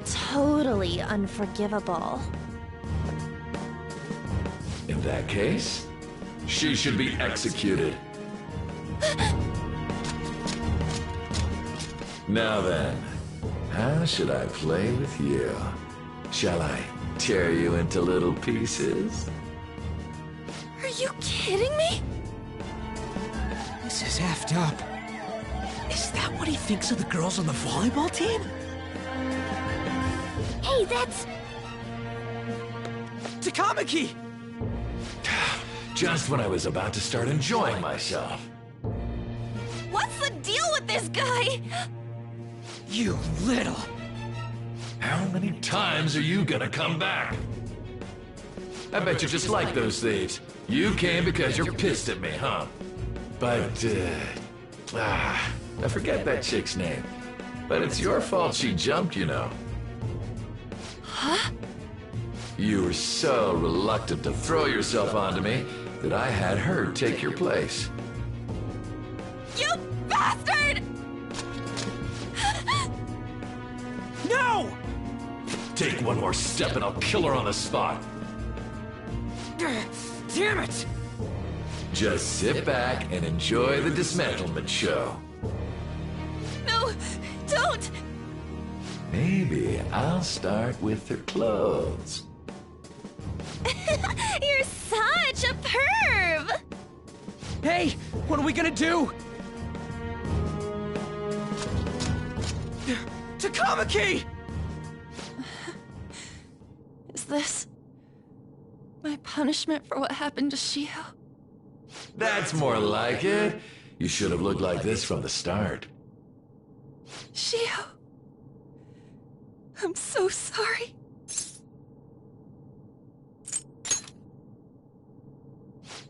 totally unforgivable. In that case, she should be executed. Now then, how should I play with you? Shall I tear you into little pieces? Are you kidding me? This is effed up. Is that what he thinks of the girls on the volleyball team? Hey, that's... Takamaki! Just when I was about to start enjoying myself. What's the deal with this guy? You little... How many times are you gonna come back? I bet you just like those thieves. You came because you're pissed at me, huh? But, I forget that chick's name. But it's your fault she jumped, you know. Huh? You were so reluctant to throw yourself onto me that I had her take your place. You bastard! No! Take one more step and I'll kill her on the spot. Damn it! Just sit back and enjoy the dismantlement show. No, don't! Maybe I'll start with her clothes. You're such a perv! Hey, what are we gonna do? Takamaki! Is this my punishment for what happened to Shio? That's more like it. You should have looked like this from the start. Shio, I'm so sorry.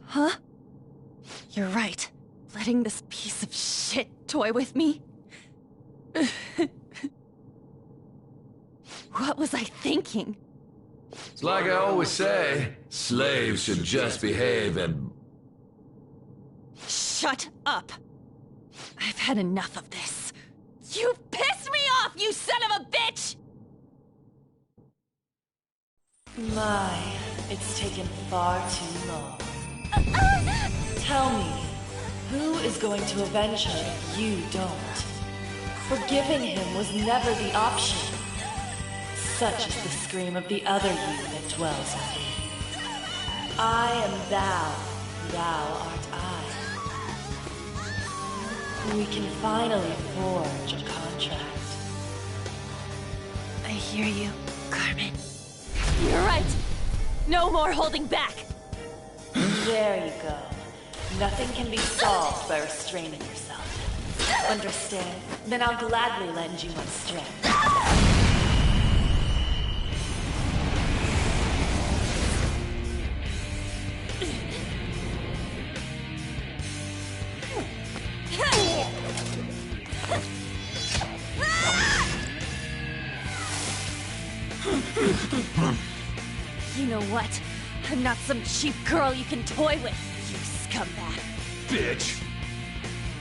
Huh? You're right. Letting this piece of shit toy with me? What was I thinking? It's like I always say, slaves should just behave and... Shut up! I've had enough of this. You've pissed me off, you son of a bitch! My, it's taken far too long. Tell me, Who is going to avenge her if you don't? Forgiving him was never the option. Such is the scream of the other you that dwells within. I am thou, thou art I. We can finally forge a contract. I hear you, Carmen. You're right. No more holding back. There you go. Nothing can be solved by restraining yourself. Understand? Then I'll gladly lend you my strength. You know what? I'm not some cheap girl you can toy with, you scumbag. Bitch!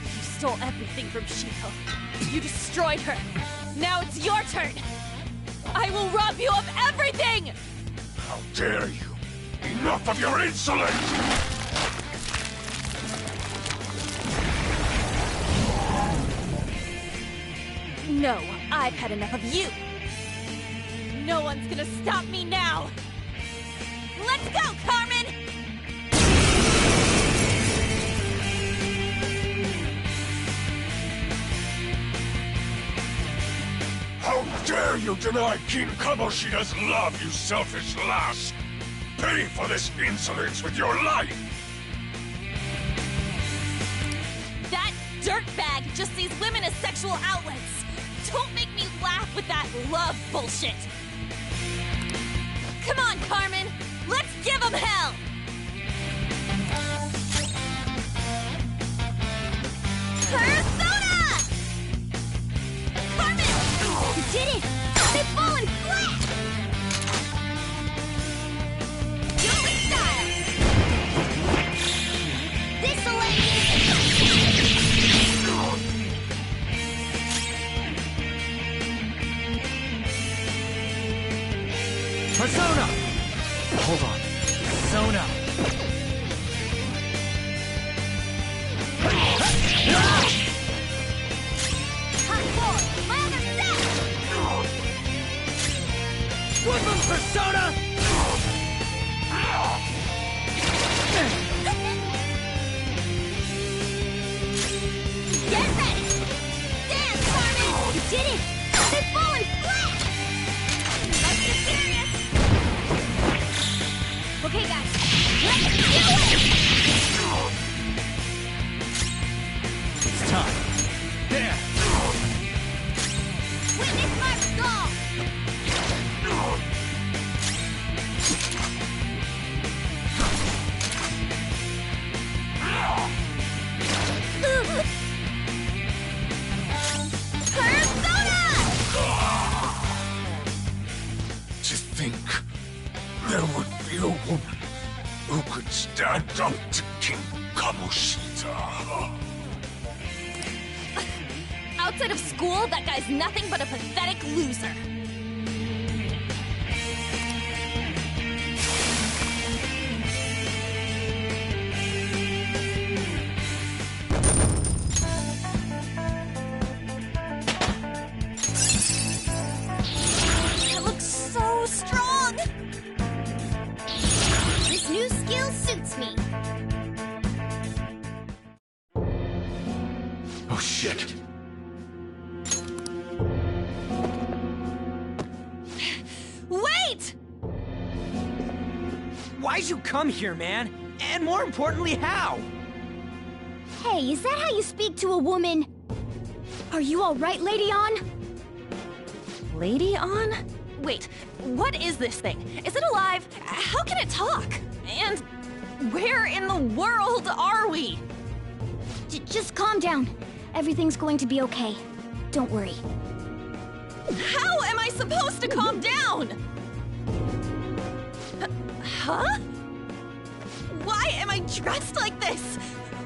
You stole everything from Shiko. You destroyed her. Now it's your turn. I will rob you of everything! How dare you! Enough of your insolence! No, I've had enough of you. No one's gonna stop me now. Let's go, Carmen! How dare you deny King Kamoshida's love, you selfish lass! Pay for this insolence with your life! That dirtbag just sees women as sexual outlets. Don't make me laugh with that love bullshit. Come on, Carmen! Let's give him hell! Persona! Carmen! You did it! They've fallen flat! Do it with style! This'll Persona! Hold on. Persona! Woodland Persona! Get ready! Dance, Carmen! You did it! They've fallen flat! Let's get serious! Okay, guys. Let's do it! It's time. There! Witness my resolve! To think there would be a woman who could stand up to King Kamoshida. Outside of school, that guy's nothing but a pathetic loser. I look so strong! This new skill suits me. Oh shit. Wait! Why'd you come here, man? And more importantly, how? Hey, is that how you speak to a woman? Are you alright, Lady On? Lady On? Wait, what is this thing? Is it alive? How can it talk? And where in the world are we? Just calm down. Everything's going to be okay. Don't worry. How am I supposed to calm down? Huh? Why am I dressed like this?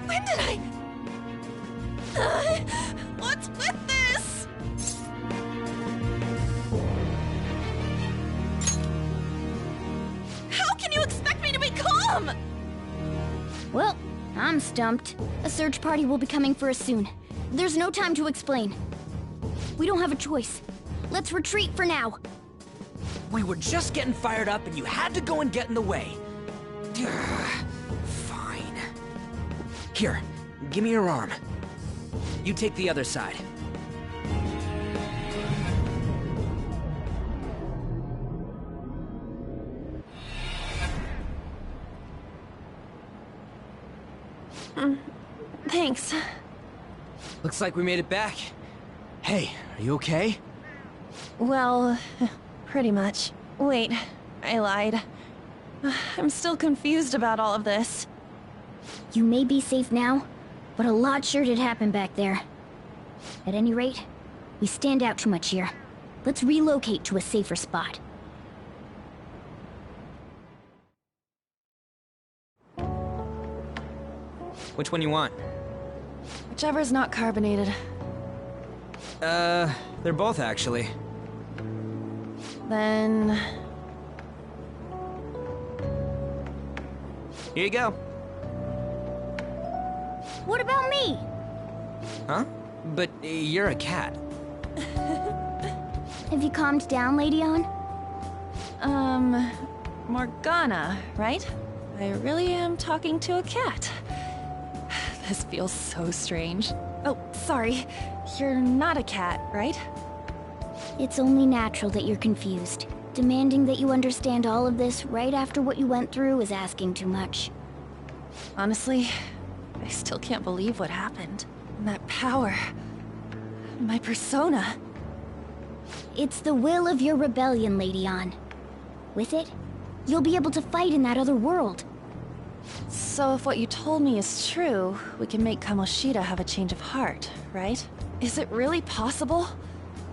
When did I... what's with this? How can you expect me to be calm? Well, I'm stumped. A search party will be coming for us soon. There's no time to explain. We don't have a choice. Let's retreat for now. We were just getting fired up and you had to go and get in the way. Fine. Here, give me your arm. You take the other side. Thanks. Looks like we made it back. Hey, are you okay? Well, pretty much. Wait, I lied. I'm still confused about all of this. You may be safe now, but a lot sure did happen back there. At any rate, we stand out too much here. Let's relocate to a safer spot. Which one you want? Whichever's not carbonated. They're both actually. Then... Here you go. What about me? Huh? But you're a cat. Have you calmed down, Lady On? Morgana, right? I really am talking to a cat. This feels so strange. Oh, sorry. You're not a cat, right? It's only natural that you're confused. Demanding that you understand all of this right after what you went through is asking too much. Honestly, I still can't believe what happened. And that power... my persona... It's the will of your rebellion, Lady On. With it, you'll be able to fight in that other world. So if what you told me is true, we can make Kamoshida have a change of heart, right? Is it really possible?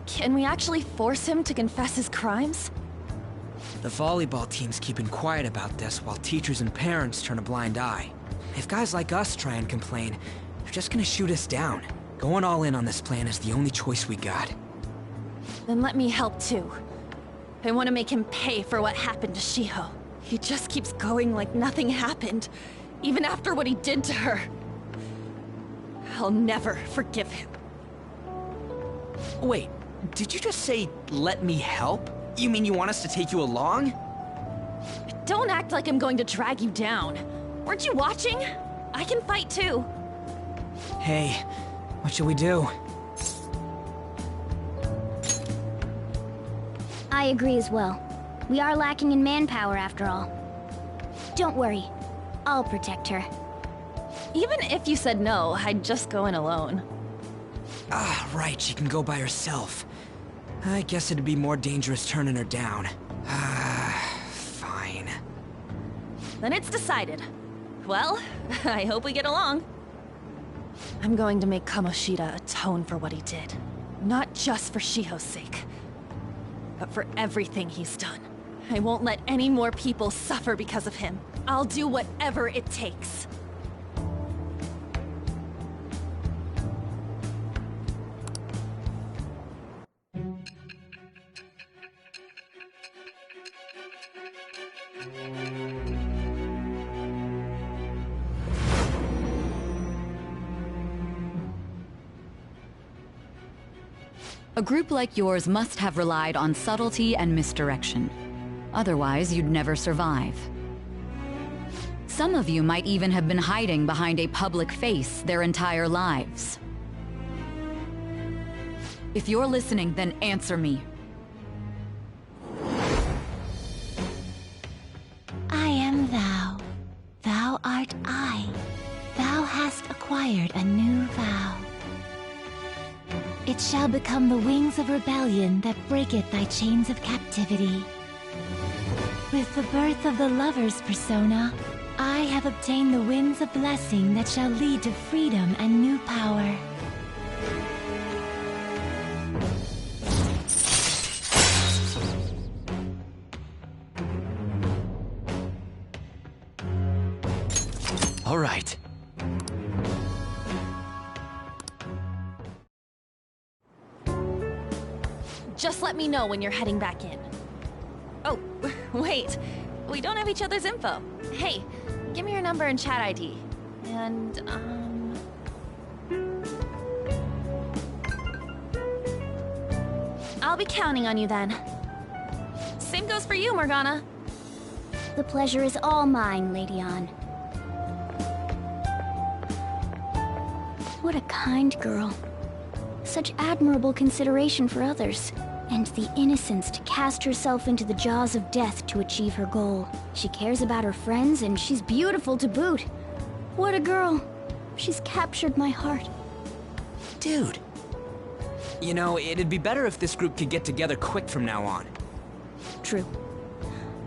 Can we actually force him to confess his crimes? The volleyball team's keeping quiet about this while teachers and parents turn a blind eye. If guys like us try and complain, they're just gonna shoot us down. Going all in on this plan is the only choice we got. Then let me help too. I want to make him pay for what happened to Shiho. He just keeps going like nothing happened, even after what he did to her. I'll never forgive him. Wait, did you just say, let me help? You mean you want us to take you along? Don't act like I'm going to drag you down. Weren't you watching? I can fight too. Hey, what should we do? I agree as well. We are lacking in manpower after all. Don't worry, I'll protect her. Even if you said no, I'd just go in alone. Ah, right, she can go by herself. I guess it'd be more dangerous turning her down. Fine. Then it's decided. Well, I hope we get along. I'm going to make Kamoshida atone for what he did. Not just for Shiho's sake, but for everything he's done. I won't let any more people suffer because of him. I'll do whatever it takes. A group like yours must have relied on subtlety and misdirection. Otherwise, you'd never survive. Some of you might even have been hiding behind a public face their entire lives. If you're listening, then answer me. I am thou. Thou art I. Thou hast acquired a new vow. It shall become the wings of rebellion that breaketh thy chains of captivity. With the birth of the lover's persona, I have obtained the winds of blessing that shall lead to freedom and new power. All right. Just let me know when you're heading back in. Oh, wait. We don't have each other's info. Hey, give me your number and chat ID. And, I'll be counting on you then. Same goes for you, Morgana. The pleasure is all mine, Lady Ann. What a kind girl. Such admirable consideration for others. And the innocence to cast herself into the jaws of death to achieve her goal. She cares about her friends, and she's beautiful to boot. What a girl. She's captured my heart. Dude. You know, it'd be better if this group could get together quick from now on. True.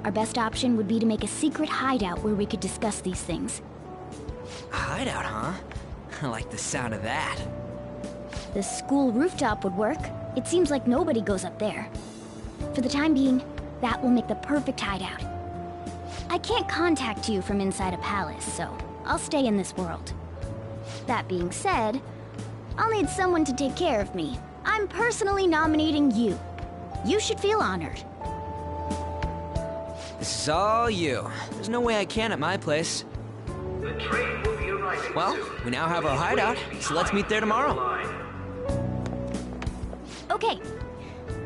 Our best option would be to make a secret hideout where we could discuss these things. A hideout, huh? I like the sound of that. The school rooftop would work. It seems like nobody goes up there. For the time being, that will make the perfect hideout. I can't contact you from inside a palace, so I'll stay in this world. That being said, I'll need someone to take care of me. I'm personally nominating you. You should feel honored. This is all you. There's no way I can at my place. The train will be arriving Well, soon. we now have our hideout, so let's meet there tomorrow. Okay,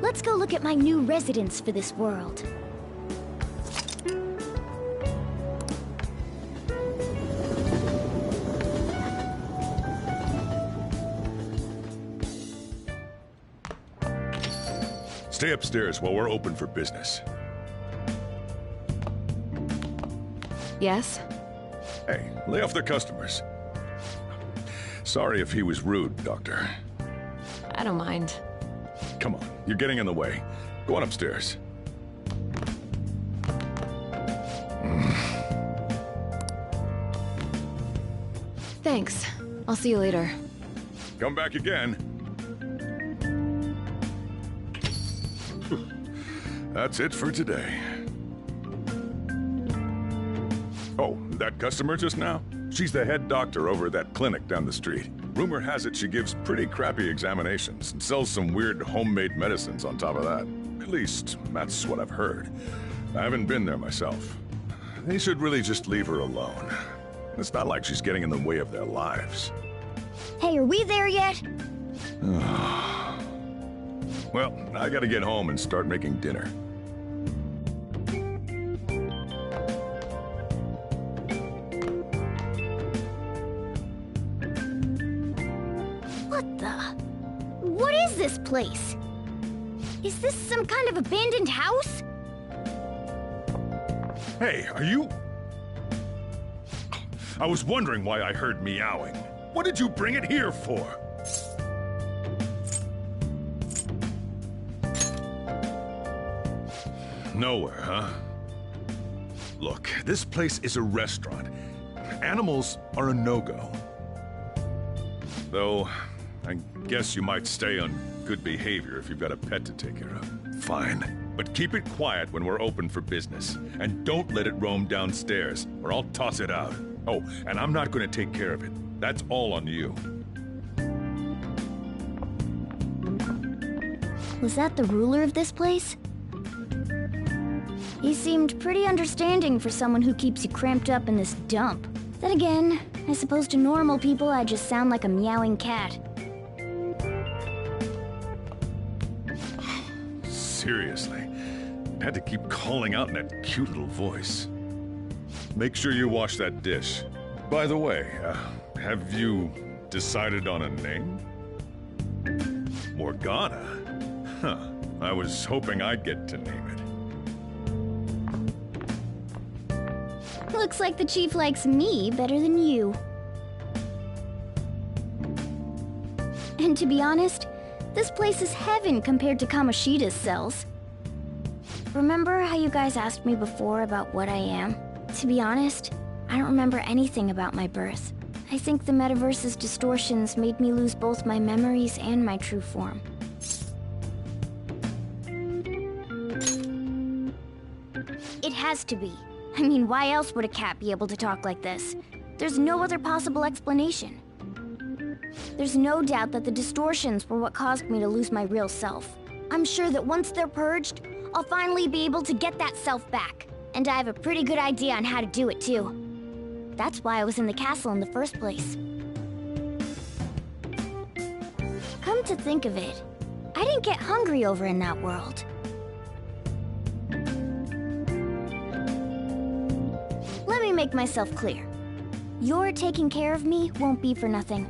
let's go look at my new residence for this world. Stay upstairs while we're open for business. Yes? Hey, lay off the customers. Sorry if he was rude, Doctor. I don't mind. Come on, you're getting in the way. Go on upstairs. Thanks. I'll see you later. Come back again. That's it for today. Oh, that customer just now? She's the head doctor over at that clinic down the street. Rumor has it she gives pretty crappy examinations and sells some weird homemade medicines on top of that. At least, that's what I've heard. I haven't been there myself. They should really just leave her alone. It's not like she's getting in the way of their lives. Hey, are we there yet? Well, I gotta get home and start making dinner. What is this place? Is this some kind of abandoned house? Hey, are you... I was wondering why I heard meowing. What did you bring it here for? Nowhere, huh? Look, this place is a restaurant. Animals are a no-go. Though, I guess you might stay on good behavior if you've got a pet to take care of. Fine. But keep it quiet when we're open for business. And don't let it roam downstairs, or I'll toss it out. Oh, and I'm not going to take care of it. That's all on you. Was that the ruler of this place? He seemed pretty understanding for someone who keeps you cramped up in this dump. Then again, I suppose to normal people I just sound like a meowing cat. Seriously, had to keep calling out in that cute little voice. Make sure you wash that dish. By the way, have you decided on a name? Morgana? Huh. I was hoping I'd get to name it. Looks like the chief likes me better than you. And to be honest, this place is heaven compared to Kamoshida's cells. Remember how you guys asked me before about what I am? To be honest, I don't remember anything about my birth. I think the metaverse's distortions made me lose both my memories and my true form. It has to be. I mean, why else would a cat be able to talk like this? There's no other possible explanation. There's no doubt that the distortions were what caused me to lose my real self. I'm sure that once they're purged, I'll finally be able to get that self back. And I have a pretty good idea on how to do it, too. That's why I was in the castle in the first place. Come to think of it, I didn't get hungry over in that world. Let me make myself clear. Your taking care of me won't be for nothing.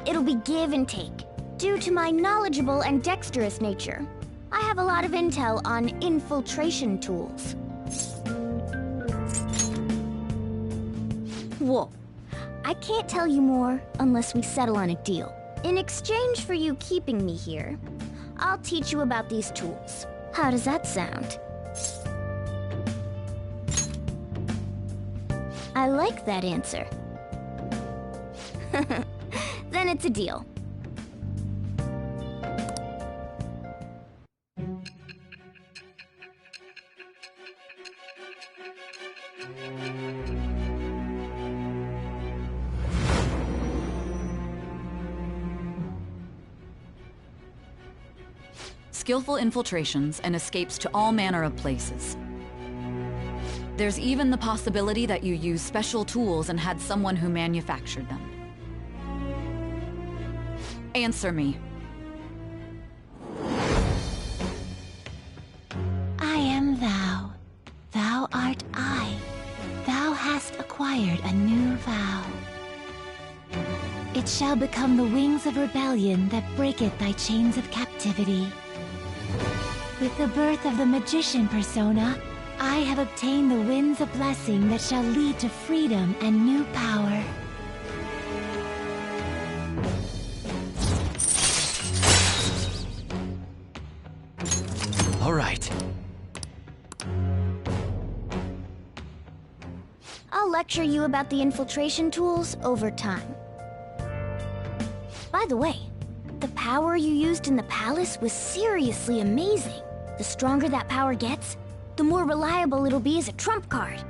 It'll be give and take. Due to my knowledgeable and dexterous nature, I have a lot of intel on infiltration tools. Whoa. I can't tell you more unless we settle on a deal. In exchange for you keeping me here, I'll teach you about these tools. How does that sound? I like that answer. Then it's a deal. Skillful infiltrations and escapes to all manner of places. There's even the possibility that you used special tools and had someone who manufactured them. Answer me. I am thou. Thou art I. Thou hast acquired a new vow. It shall become the wings of rebellion that breaketh thy chains of captivity. With the birth of the magician persona, I have obtained the winds of blessing that shall lead to freedom and new power. All right. I'll lecture you about the infiltration tools over time. By the way, the power you used in the palace was seriously amazing. The stronger that power gets, the more reliable it'll be as a trump card.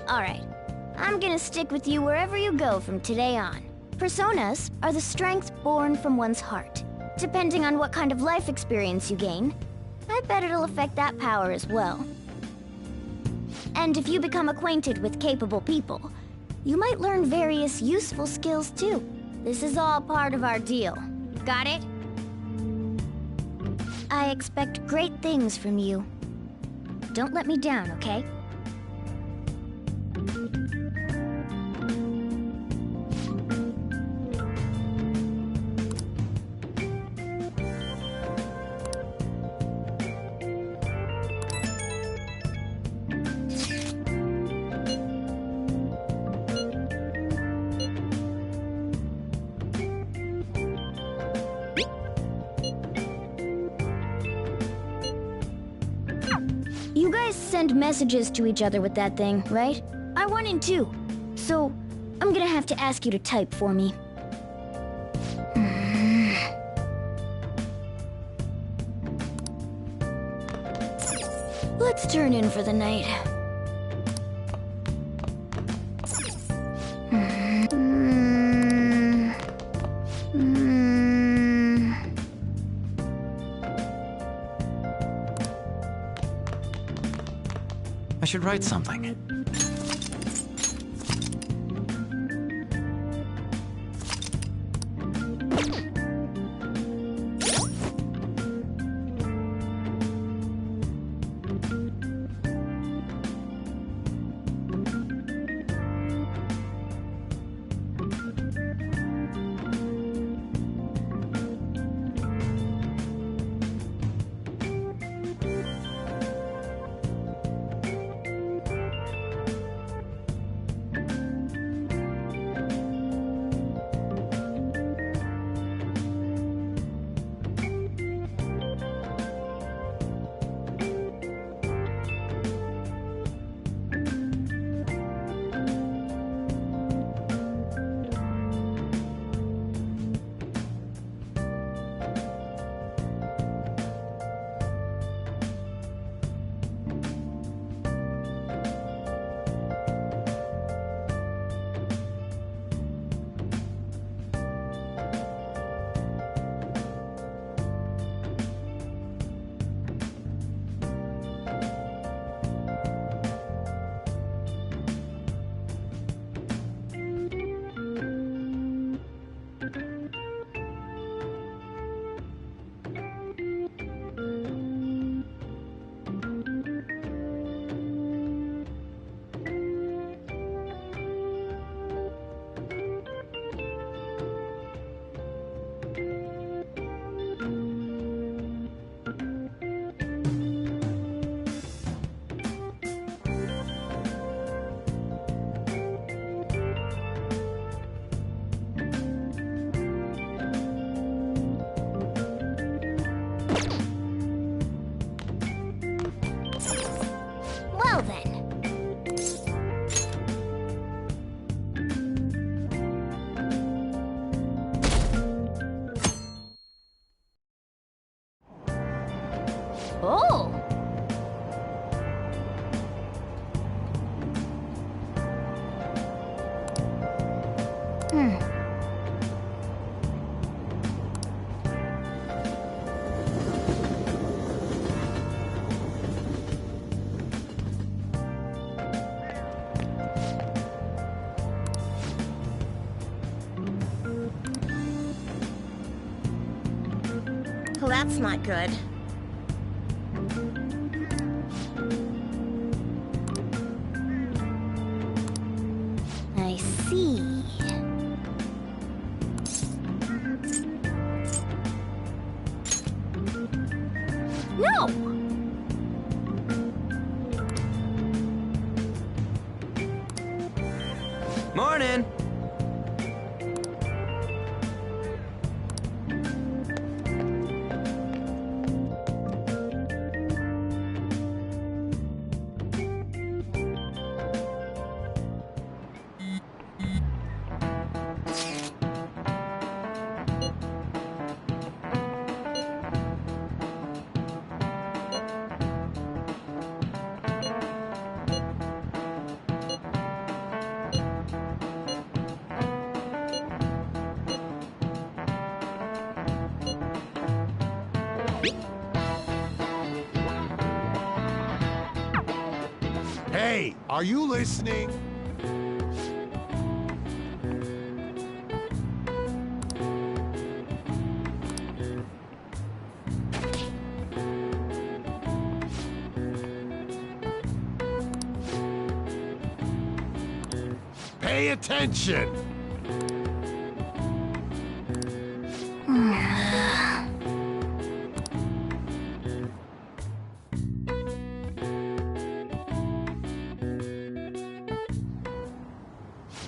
Alright, I'm gonna stick with you wherever you go from today on. Personas are the strength born from one's heart. Depending on what kind of life experience you gain, I bet it'll affect that power as well. And if you become acquainted with capable people, you might learn various useful skills too. This is all part of our deal. Got it? I expect great things from you. Don't let me down, okay? You guys send messages to each other with that thing, right? I want in too. So, I'm gonna have to ask you to type for me. Let's turn in for the night. I should write something. Now then. Oh! Well, that's not good. I see. No! Morning! Hey, are you listening? Pay attention!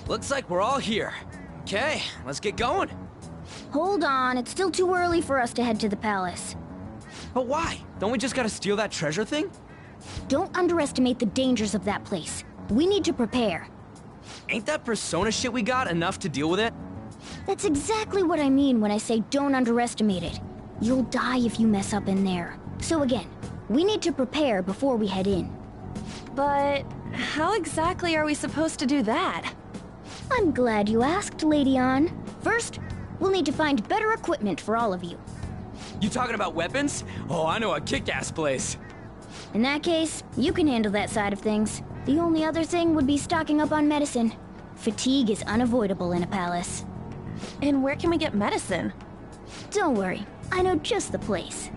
Looks like we're all here. Okay, let's get going. Hold on, it's still too early for us to head to the palace. But why? Don't we just gotta steal that treasure thing? Don't underestimate the dangers of that place. We need to prepare. Ain't that persona shit we got enough to deal with it? That's exactly what I mean when I say don't underestimate it. You'll die if you mess up in there. So again, we need to prepare before we head in. But how exactly are we supposed to do that? I'm glad you asked, Lady Ann. First, we'll need to find better equipment for all of you. You talking about weapons? Oh, I know a kick-ass place. In that case, you can handle that side of things. The only other thing would be stocking up on medicine. Fatigue is unavoidable in a palace. And where can we get medicine? Don't worry, I know just the place.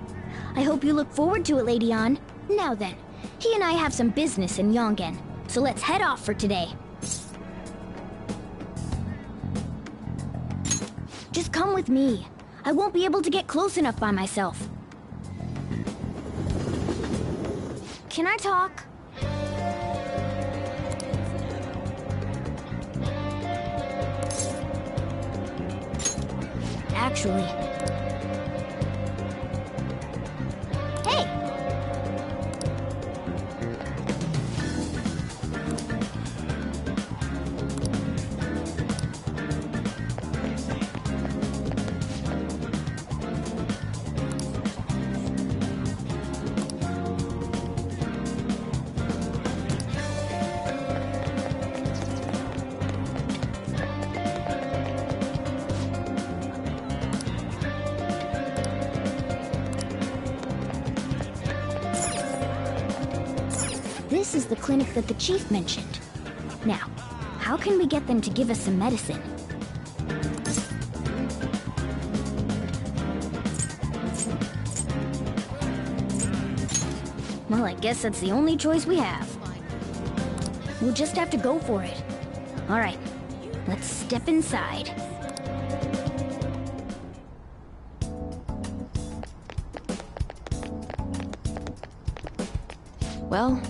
I hope you look forward to it, Lady Ann. Now then, he and I have some business in Yongen, so let's head off for today. Just come with me. I won't be able to get close enough by myself. Can I talk? Actually... Hey! This is the clinic that the chief mentioned. Now, how can we get them to give us some medicine? Well, I guess that's the only choice we have. We'll just have to go for it. All right, let's step inside. Well...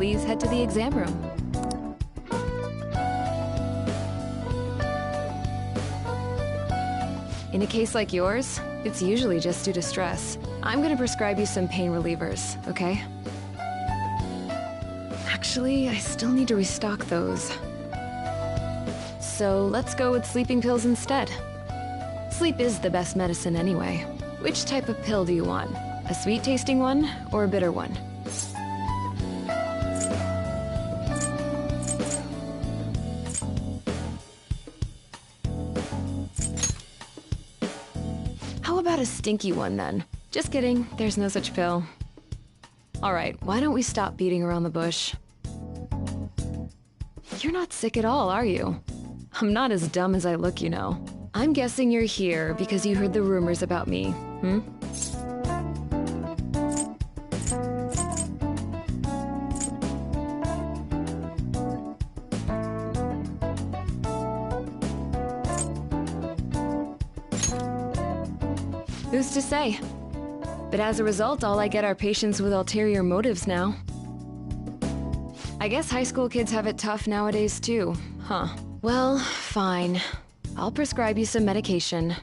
please head to the exam room. In a case like yours, it's usually just due to stress. I'm gonna prescribe you some pain relievers, okay? Actually, I still need to restock those. So let's go with sleeping pills instead. Sleep is the best medicine anyway. Which type of pill do you want? A sweet-tasting one or a bitter one? How about a stinky one then? Just kidding, there's no such pill. Alright, why don't we stop beating around the bush? You're not sick at all, are you? I'm not as dumb as I look, you know. I'm guessing you're here because you heard the rumors about me, hmm? Who's to say? But as a result, all I get are patients with ulterior motives now. I guess high school kids have it tough nowadays too, huh? Well, fine. I'll prescribe you some medication.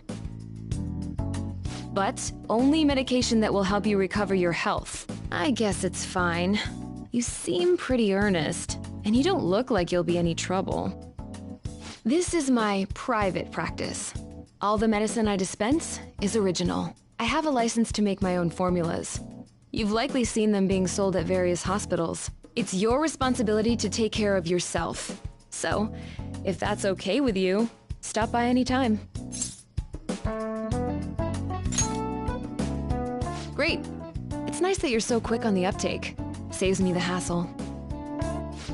But only medication that will help you recover your health. I guess it's fine. You seem pretty earnest, and you don't look like you'll be any trouble. This is my private practice. All the medicine I dispense is original. I have a license to make my own formulas. You've likely seen them being sold at various hospitals. It's your responsibility to take care of yourself. So, if that's okay with you, stop by anytime. Great. It's nice that you're so quick on the uptake. Saves me the hassle.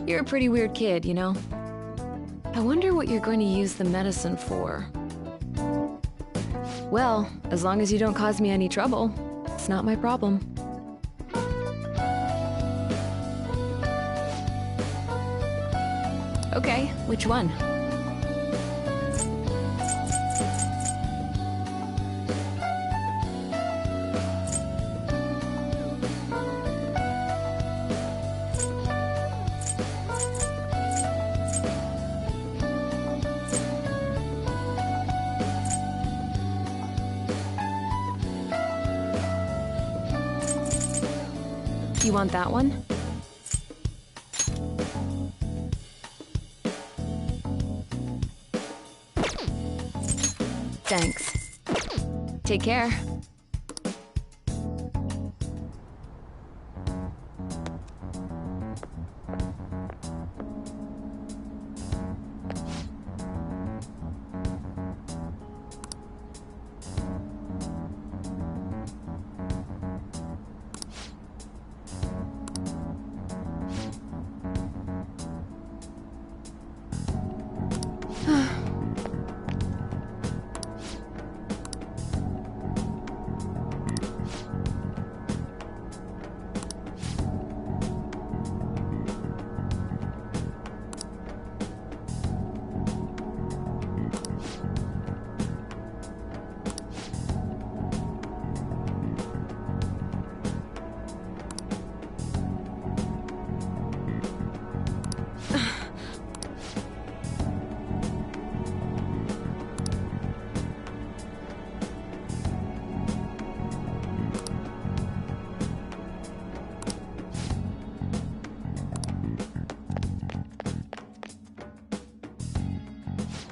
You're a pretty weird kid, you know? I wonder what you're going to use the medicine for. Well, as long as you don't cause me any trouble, it's not my problem. Okay, which one? You want that one? Thanks. Take care.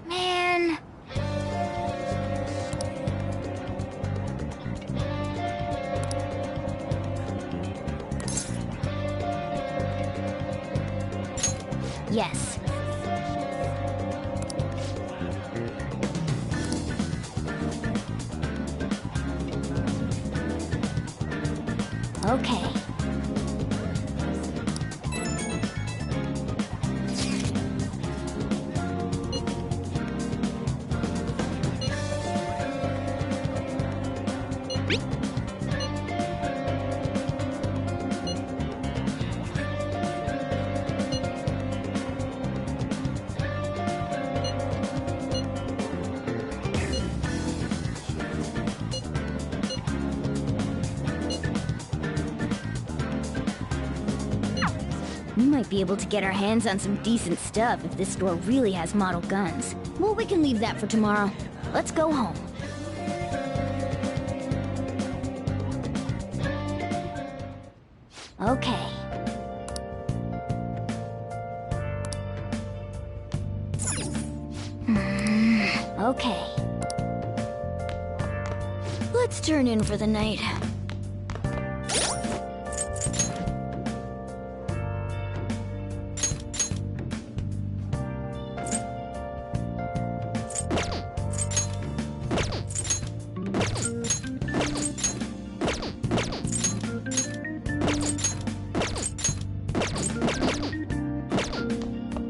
Man. Yes. Okay. We might be able to get our hands on some decent stuff if this store really has model guns. Well, we can leave that for tomorrow. Let's go home. Okay. Okay. Let's turn in for the night.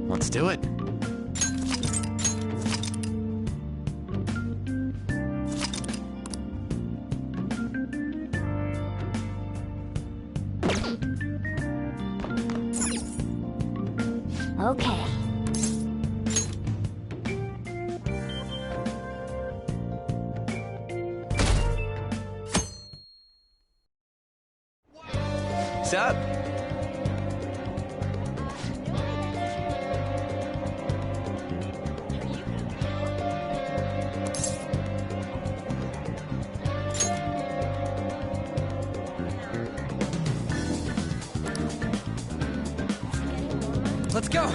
Let's do it. Okay. What's up? Let's go!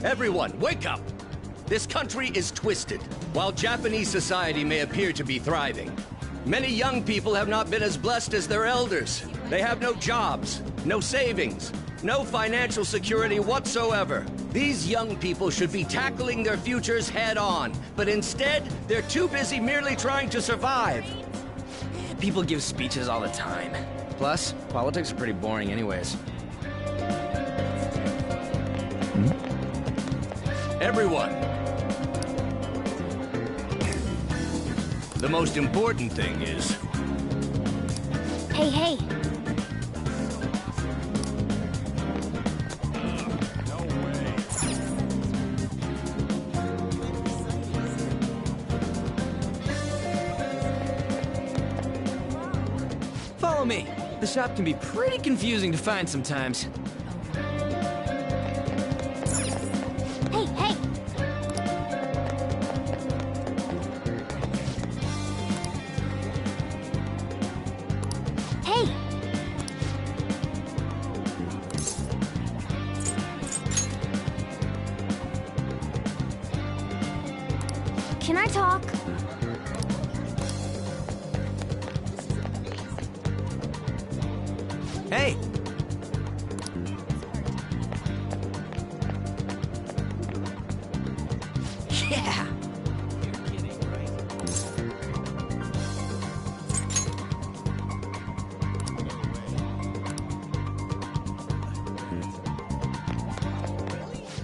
Everyone, wake up! This country is twisted. While Japanese society may appear to be thriving, many young people have not been as blessed as their elders. They have no jobs, no savings, no financial security whatsoever. These young people should be tackling their futures head-on, but instead, they're too busy merely trying to survive. People give speeches all the time. Plus, politics are pretty boring anyways. Everyone. The most important thing is... Hey, hey! Follow me. The shop can be pretty confusing to find sometimes. Hey, hey! Hey! Can I talk? Hey! Yeah!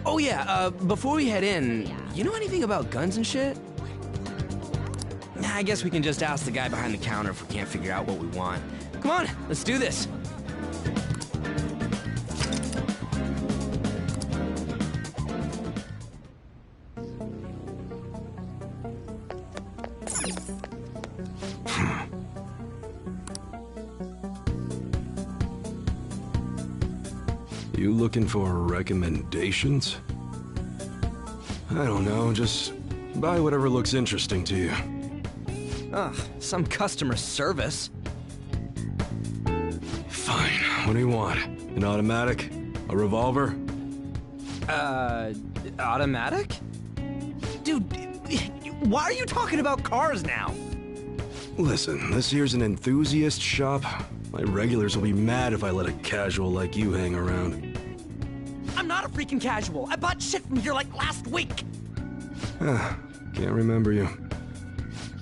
Oh yeah, before we head in, you know anything about guns and shit? I guess we can just ask the guy behind the counter if we can't figure out what we want. Come on, let's do this. You looking for recommendations? I don't know, just buy whatever looks interesting to you. Ugh, some customer service. Fine, what do you want? An automatic? A revolver? Automatic? Dude, why are you talking about cars now? Listen, this here's an enthusiast shop. My regulars will be mad if I let a casual like you hang around. I'm not a freaking casual. I bought shit from here like last week. Can't remember you.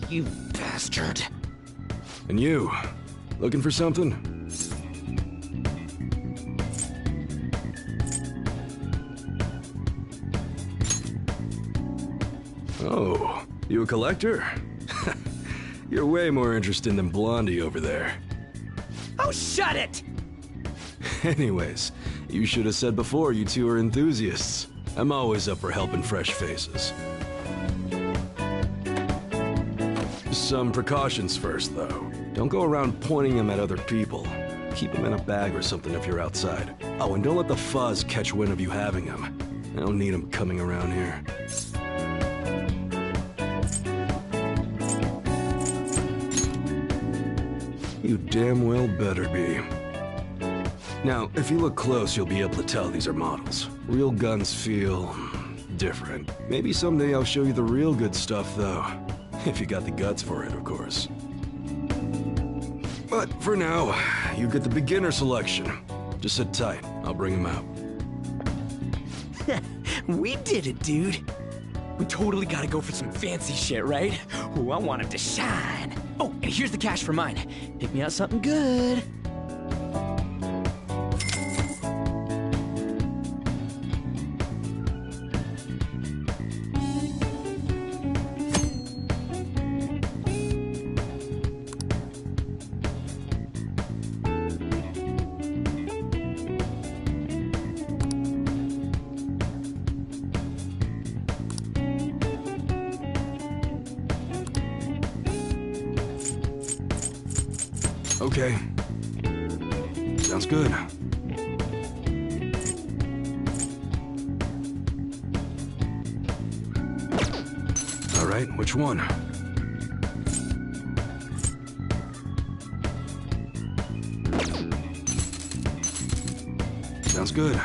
You bastard. And you, looking for something? Oh, you a collector? You're way more interesting than Blondie over there. Oh, shut it! Anyways, you should have said before you two are enthusiasts. I'm always up for helping fresh faces. Some precautions first, though. Don't go around pointing them at other people. Keep them in a bag or something if you're outside. Oh, and don't let the fuzz catch wind of you having them. I don't need them coming around here. You damn well better be. Now, if you look close, you'll be able to tell these are models. Real guns feel different. Maybe someday I'll show you the real good stuff, though. If you got the guts for it, of course. But for now, you get the beginner selection. Just sit tight. I'll bring him out. We did it, dude. We totally gotta go for some fancy shit, right? Ooh, I want it to shine. Oh, and here's the cash for mine. Pick me out something good. Okay. Sounds good. All right, which one? Sounds good.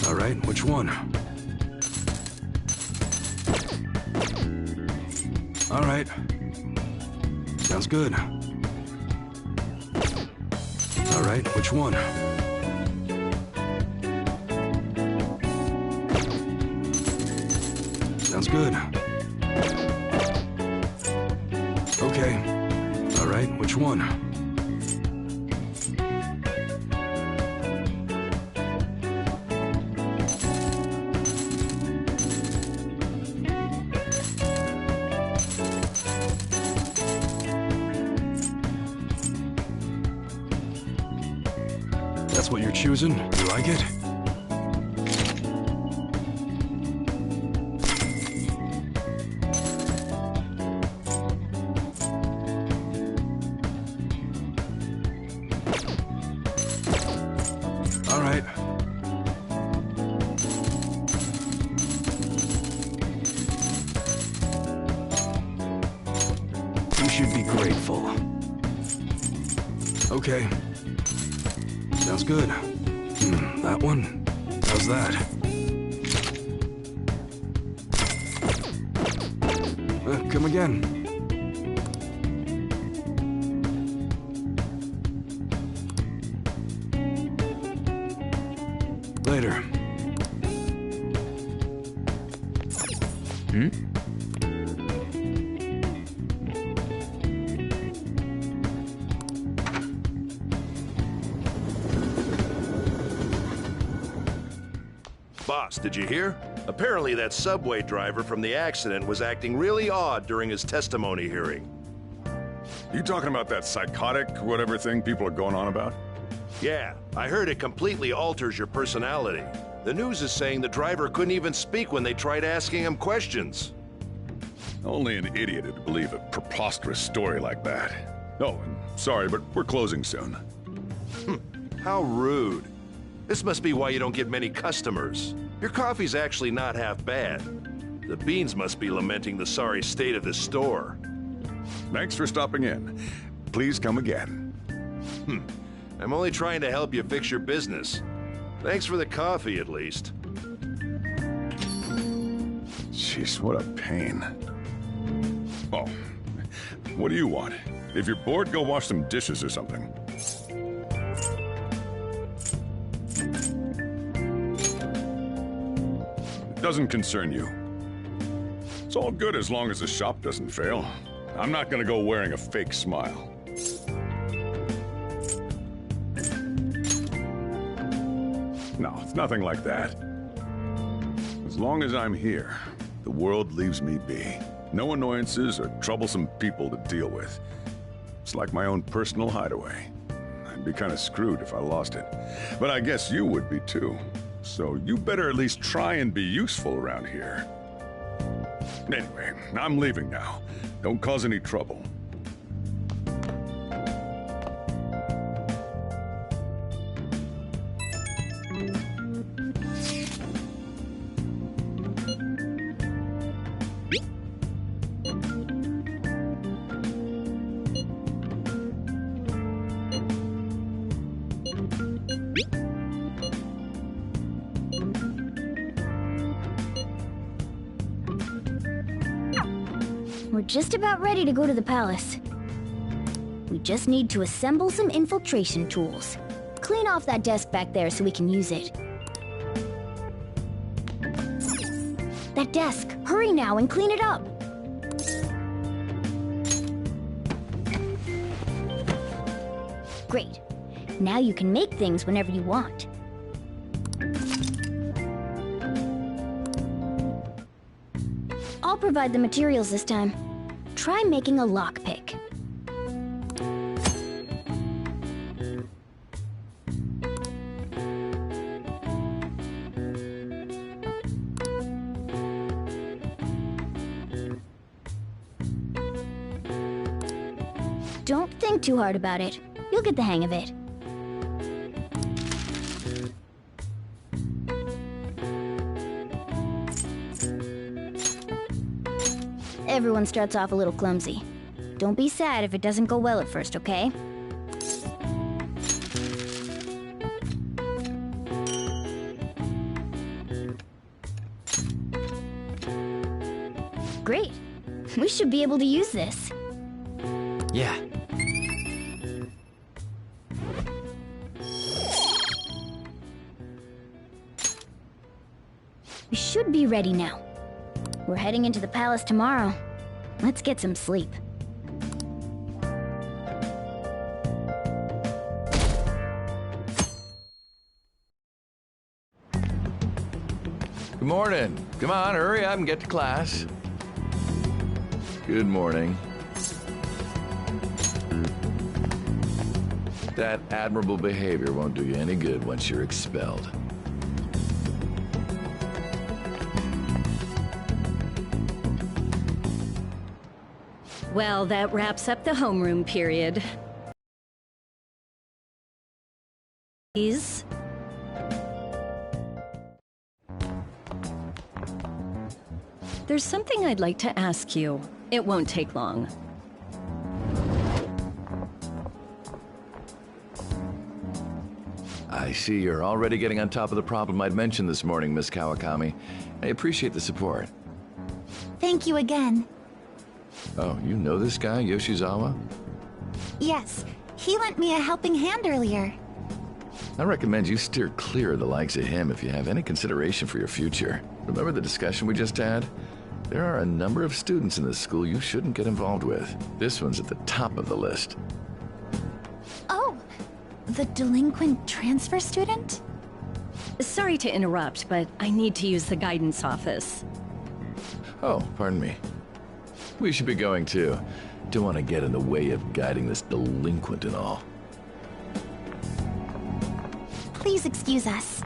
All right, which one? All right. Sounds good. All right, which one? Sounds good. Okay. All right, which one? That's what you're choosing? You like it? All right. You should be grateful. Okay. Sounds good. That one? How's that? Come again. Later. Hmm? Boss, did you hear? Apparently that subway driver from the accident was acting really odd during his testimony hearing. You talking about that psychotic whatever thing people are going on about? Yeah, I heard it completely alters your personality. The news is saying the driver couldn't even speak when they tried asking him questions. Only an idiot would believe a preposterous story like that. Oh, and sorry, but we're closing soon. How rude. This must be why you don't get many customers. Your coffee's actually not half bad. The beans must be lamenting the sorry state of this store. Thanks for stopping in. Please come again. I'm only trying to help you fix your business. Thanks for the coffee, at least. Jeez, what a pain. Oh, what do you want? If you're bored, go wash some dishes or something. It doesn't concern you. It's all good as long as the shop doesn't fail. I'm not gonna go wearing a fake smile. No, it's nothing like that. As long as I'm here, the world leaves me be. No annoyances or troublesome people to deal with. It's like my own personal hideaway. I'd be kind of screwed if I lost it. But I guess you would be too. So you better at least try and be useful around here. Anyway, I'm leaving now. Don't cause any trouble. We're just about ready to go to the palace. We just need to assemble some infiltration tools. Clean off that desk back there so we can use it. That desk! Hurry now and clean it up! Great. Now you can make things whenever you want. I'll provide the materials this time. Try making a lockpick. Don't think too hard about it. You'll get the hang of it. Everyone starts off a little clumsy. Don't be sad if it doesn't go well at first, okay? Great. We should be able to use this. Yeah. We should be ready now. We're heading into the palace tomorrow. Let's get some sleep. Good morning. Come on, hurry up and get to class. Good morning. That admirable behavior won't do you any good once you're expelled. Well, that wraps up the homeroom period. Please. There's something I'd like to ask you. It won't take long. I see you're already getting on top of the problem I'd mentioned this morning, Miss Kawakami. I appreciate the support. Thank you again. Oh, you know this guy, Yoshizawa? Yes, he lent me a helping hand earlier. I recommend you steer clear of the likes of him if you have any consideration for your future. Remember the discussion we just had? There are a number of students in this school you shouldn't get involved with. This one's at the top of the list. Oh, the delinquent transfer student? Sorry to interrupt, but I need to use the guidance office. Oh, pardon me. We should be going too. Don't want to get in the way of guiding this delinquent and all. Please excuse us.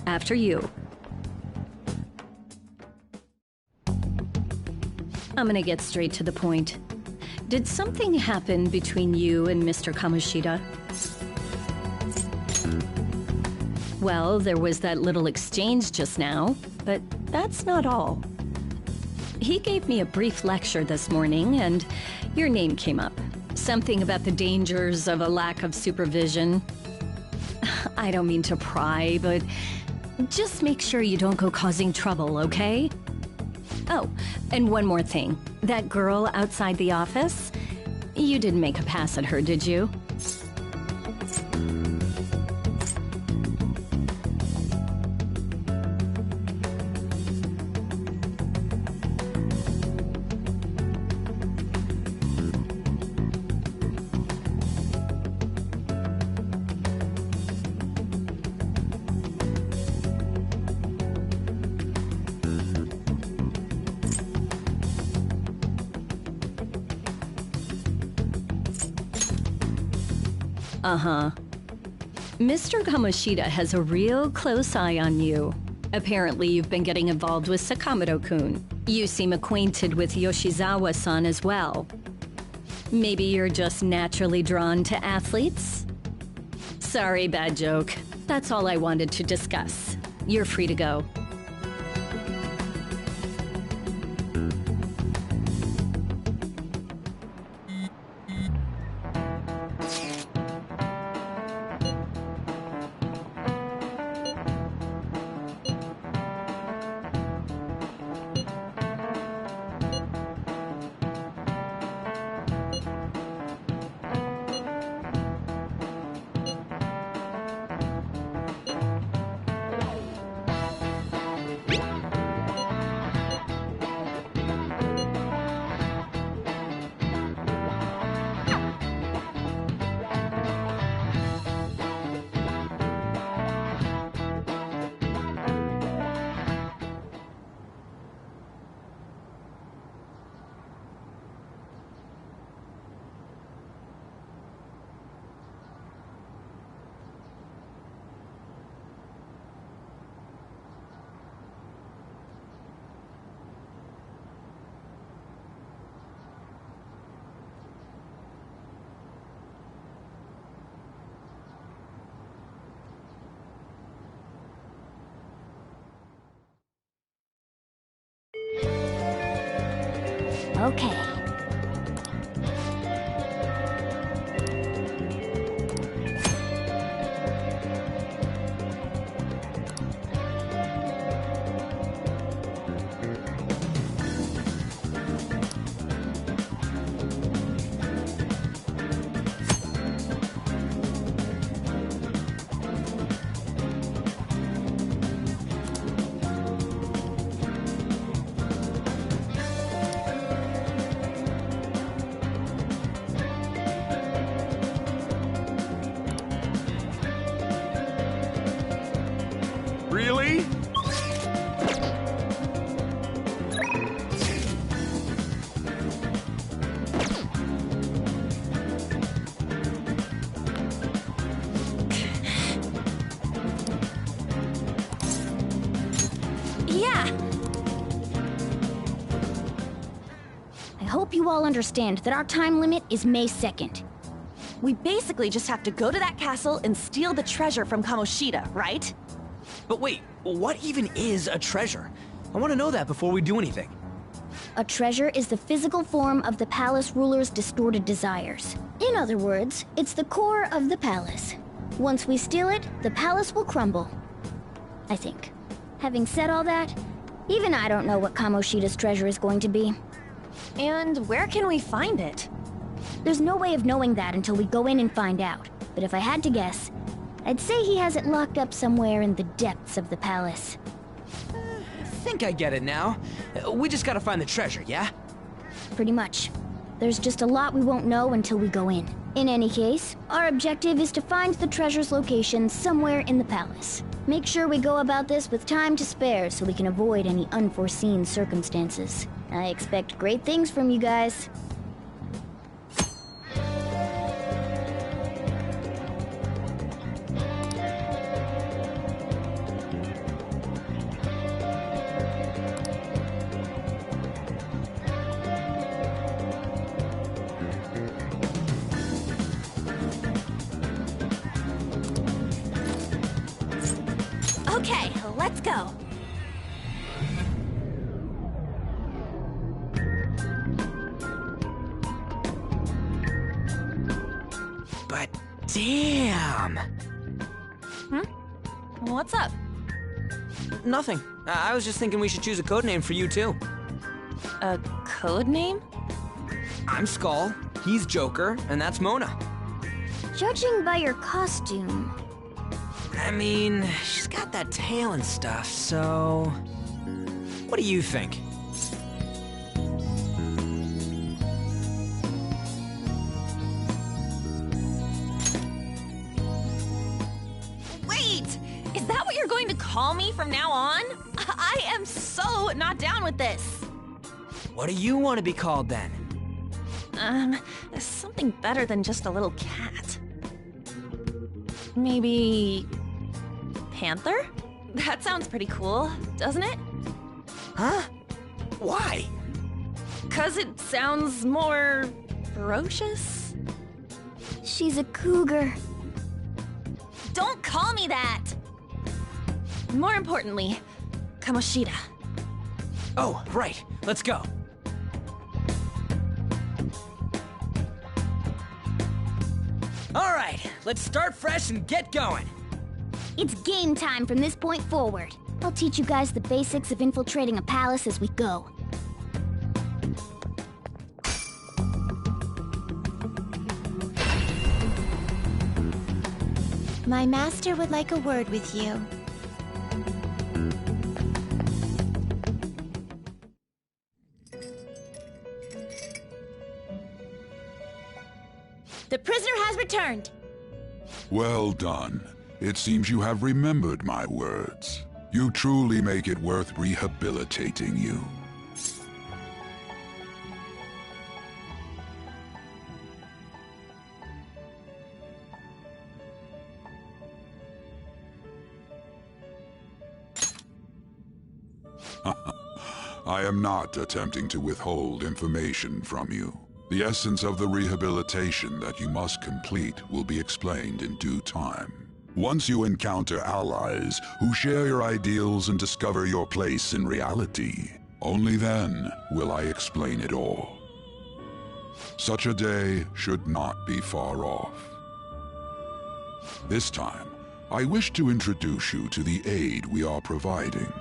After you. I'm gonna get straight to the point. Did something happen between you and Mr. Kamoshida? Well, there was that little exchange just now, but that's not all. He gave me a brief lecture this morning, and your name came up. Something about the dangers of a lack of supervision. I don't mean to pry, but just make sure you don't go causing trouble, okay? Oh, and one more thing. That girl outside the office? You didn't make a pass at her, did you? Uh-huh. Mr. Kamoshida has a real close eye on you. Apparently, you've been getting involved with Sakamoto-kun. You seem acquainted with Yoshizawa-san as well. Maybe you're just naturally drawn to athletes? Sorry, bad joke. That's all I wanted to discuss. You're free to go. Okay. Really? Yeah. I hope you all understand that our time limit is May 2nd. We basically just have to go to that castle and steal the treasure from Kamoshida, right? But wait, what even is a treasure? I want to know that before we do anything. A treasure is the physical form of the palace ruler's distorted desires. In other words, it's the core of the palace. Once we steal it, the palace will crumble. I think. Having said all that, even I don't know what Kamoshida's treasure is going to be. And where can we find it? There's no way of knowing that until we go in and find out. But if I had to guess, I'd say he has it locked up somewhere in the depths of the palace. I think I get it now. We just gotta find the treasure, yeah? Pretty much. There's just a lot we won't know until we go in. In any case, our objective is to find the treasure's location somewhere in the palace. Make sure we go about this with time to spare so we can avoid any unforeseen circumstances. I expect great things from you guys. Okay, let's go. But damn! What's up? Nothing. I was just thinking we should choose a code name for you too. A code name? I'm Skull, he's Joker, and that's Mona. Judging by your costume... I mean, she's got that tail and stuff, so... What do you think? Wait! Is that what you're going to call me from now on? I am so not down with this. What do you want to be called then? Something better than just a little cat. Maybe... Panther? That sounds pretty cool, doesn't it? Huh? Why? 'Cause it sounds more... ferocious? She's a cougar. Don't call me that! More importantly, Kamoshida. Oh, right. Let's go. All right, let's start fresh and get going. It's game time from this point forward. I'll teach you guys the basics of infiltrating a palace as we go. My master would like a word with you. The prisoner has returned. Well done. It seems you have remembered my words. You truly make it worth rehabilitating you. I am not attempting to withhold information from you. The essence of the rehabilitation that you must complete will be explained in due time. Once you encounter allies who share your ideals and discover your place in reality, only then will I explain it all. Such a day should not be far off. This time, I wish to introduce you to the aid we are providing.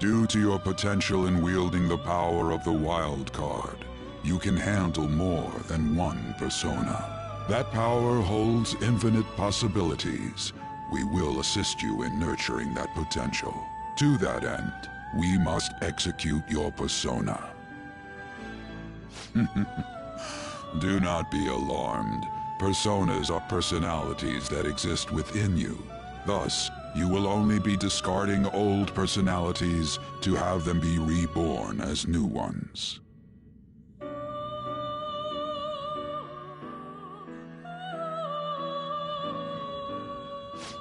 Due to your potential in wielding the power of the wild card, you can handle more than one persona. That power holds infinite possibilities. We will assist you in nurturing that potential. To that end, we must execute your persona. Do not be alarmed. Personas are personalities that exist within you. Thus, you will only be discarding old personalities to have them be reborn as new ones.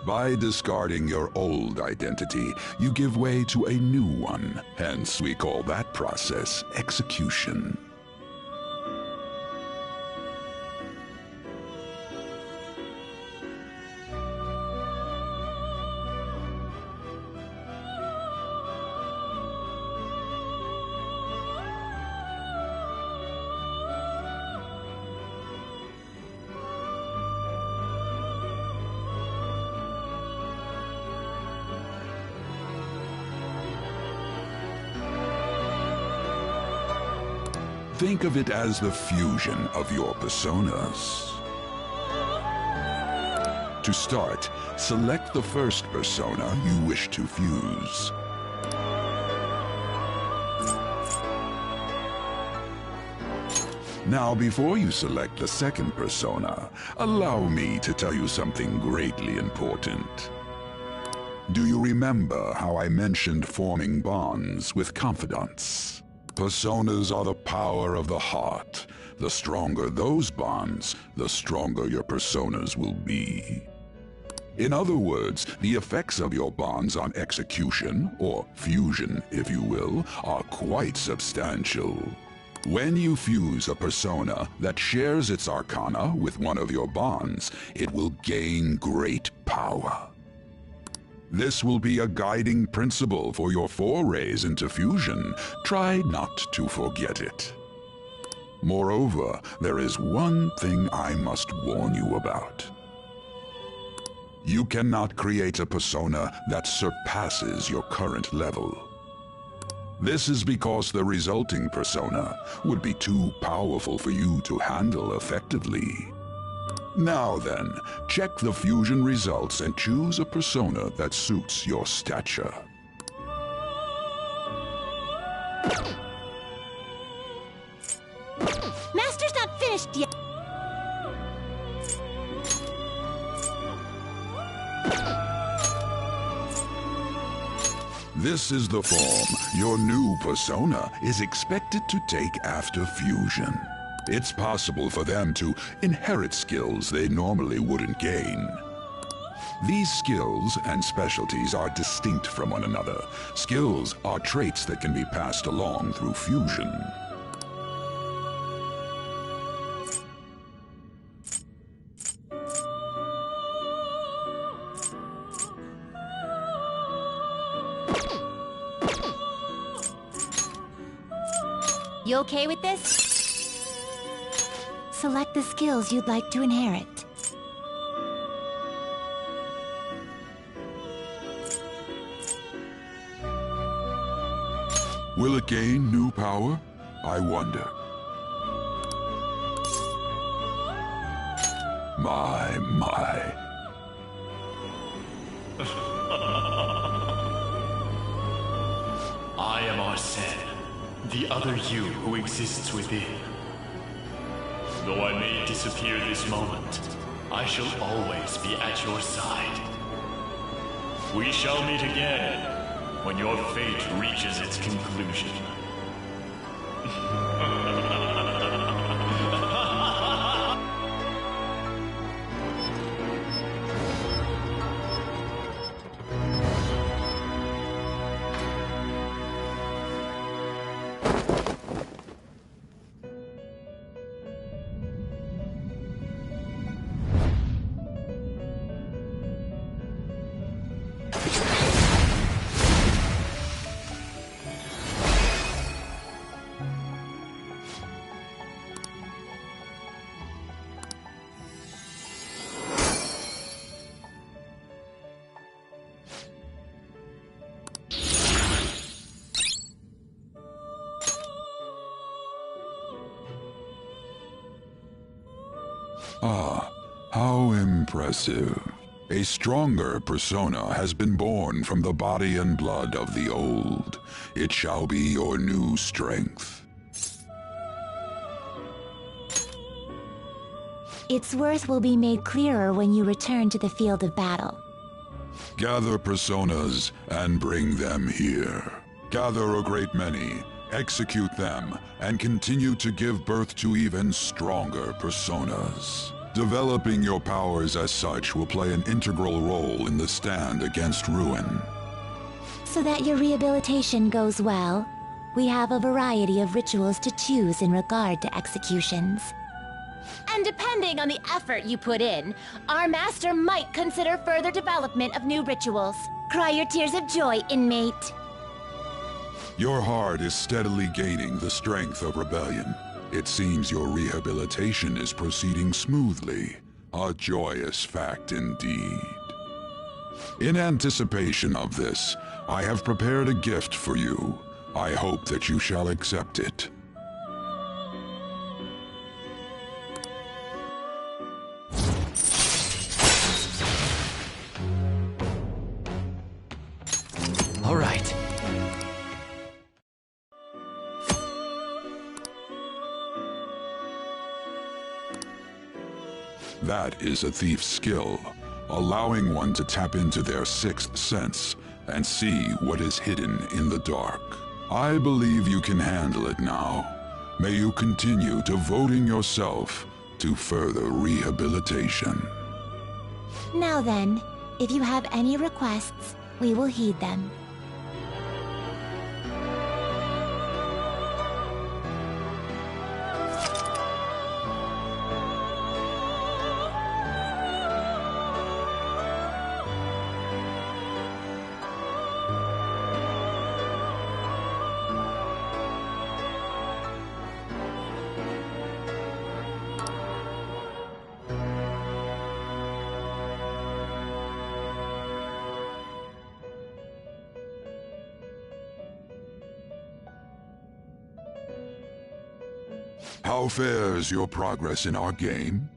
By discarding your old identity, you give way to a new one. Hence, we call that process execution. Think of it as the fusion of your personas. To start, select the first persona you wish to fuse. Now, before you select the second persona, allow me to tell you something greatly important. Do you remember how I mentioned forming bonds with confidants? Personas are the power of the heart. The stronger those bonds, the stronger your personas will be. In other words, the effects of your bonds on execution, or fusion if you will, are quite substantial. When you fuse a persona that shares its arcana with one of your bonds, it will gain great power. This will be a guiding principle for your forays into fusion. Try not to forget it. Moreover, there is one thing I must warn you about. You cannot create a persona that surpasses your current level. This is because the resulting persona would be too powerful for you to handle effectively. Now then, check the fusion results and choose a persona that suits your stature. Master's not finished yet. This is the form your new persona is expected to take after fusion. It's possible for them to inherit skills they normally wouldn't gain. These skills and specialties are distinct from one another. Skills are traits that can be passed along through fusion. You okay with this? Select the skills you'd like to inherit. Will it gain new power? I wonder. My. I am Arsene, the other you who exists within. Though I may disappear this moment, I shall always be at your side. We shall meet again when your fate reaches its conclusion. Ah, how impressive. A stronger persona has been born from the body and blood of the old. It shall be your new strength. Its worth will be made clearer when you return to the field of battle. Gather personas and bring them here. Gather a great many, execute them, and continue to give birth to even stronger personas. Developing your powers as such will play an integral role in the stand against ruin. So that your rehabilitation goes well, we have a variety of rituals to choose in regard to executions. And depending on the effort you put in, our master might consider further development of new rituals. Cry your tears of joy, inmate. Your heart is steadily gaining the strength of rebellion. It seems your rehabilitation is proceeding smoothly. A joyous fact indeed. In anticipation of this, I have prepared a gift for you. I hope that you shall accept it. All right. That is a thief's skill, allowing one to tap into their sixth sense and see what is hidden in the dark. I believe you can handle it now. May you continue devoting yourself to further rehabilitation. Now then, if you have any requests, we will heed them. How fares your progress in our game?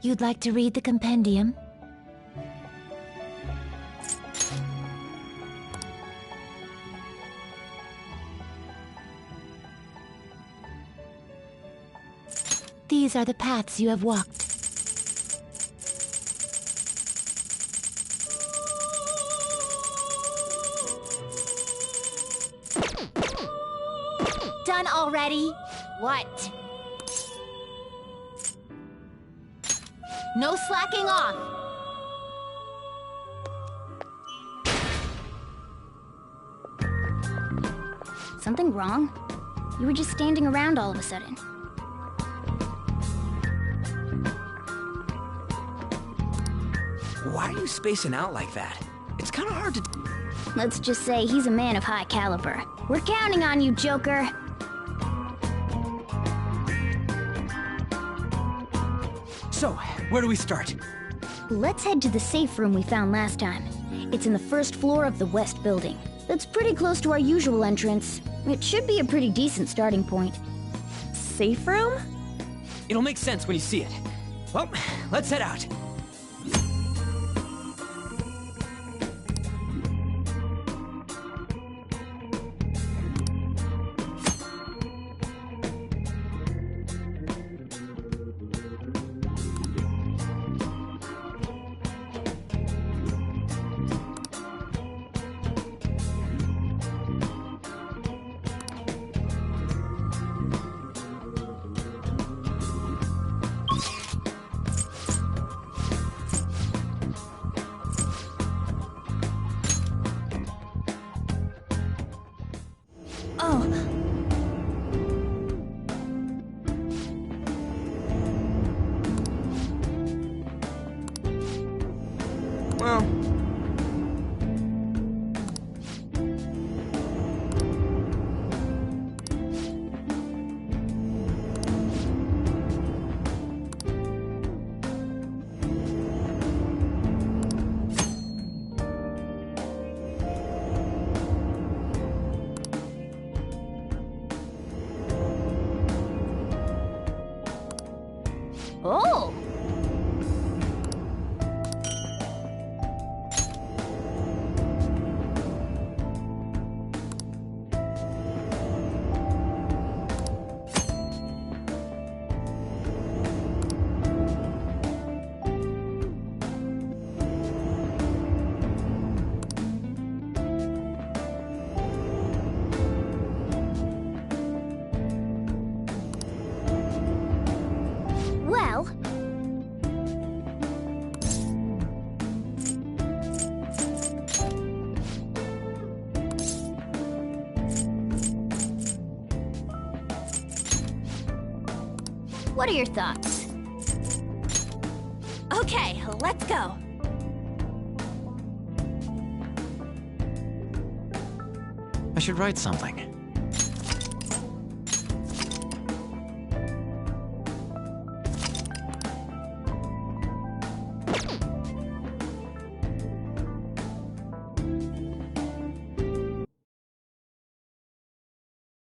You'd like to read the compendium? These are the paths you have walked. Done already? What? No slacking off! Something wrong? You were just standing around all of a sudden. Why are you spacing out like that? It's kind of hard to... Let's just say he's a man of high caliber. We're counting on you, Joker! So, where do we start? Let's head to the safe room we found last time. It's in the first floor of the west building. That's pretty close to our usual entrance. It should be a pretty decent starting point. Safe room? It'll make sense when you see it. Well, let's head out. Oh! Well... What are your thoughts? Okay, let's go. I should write something.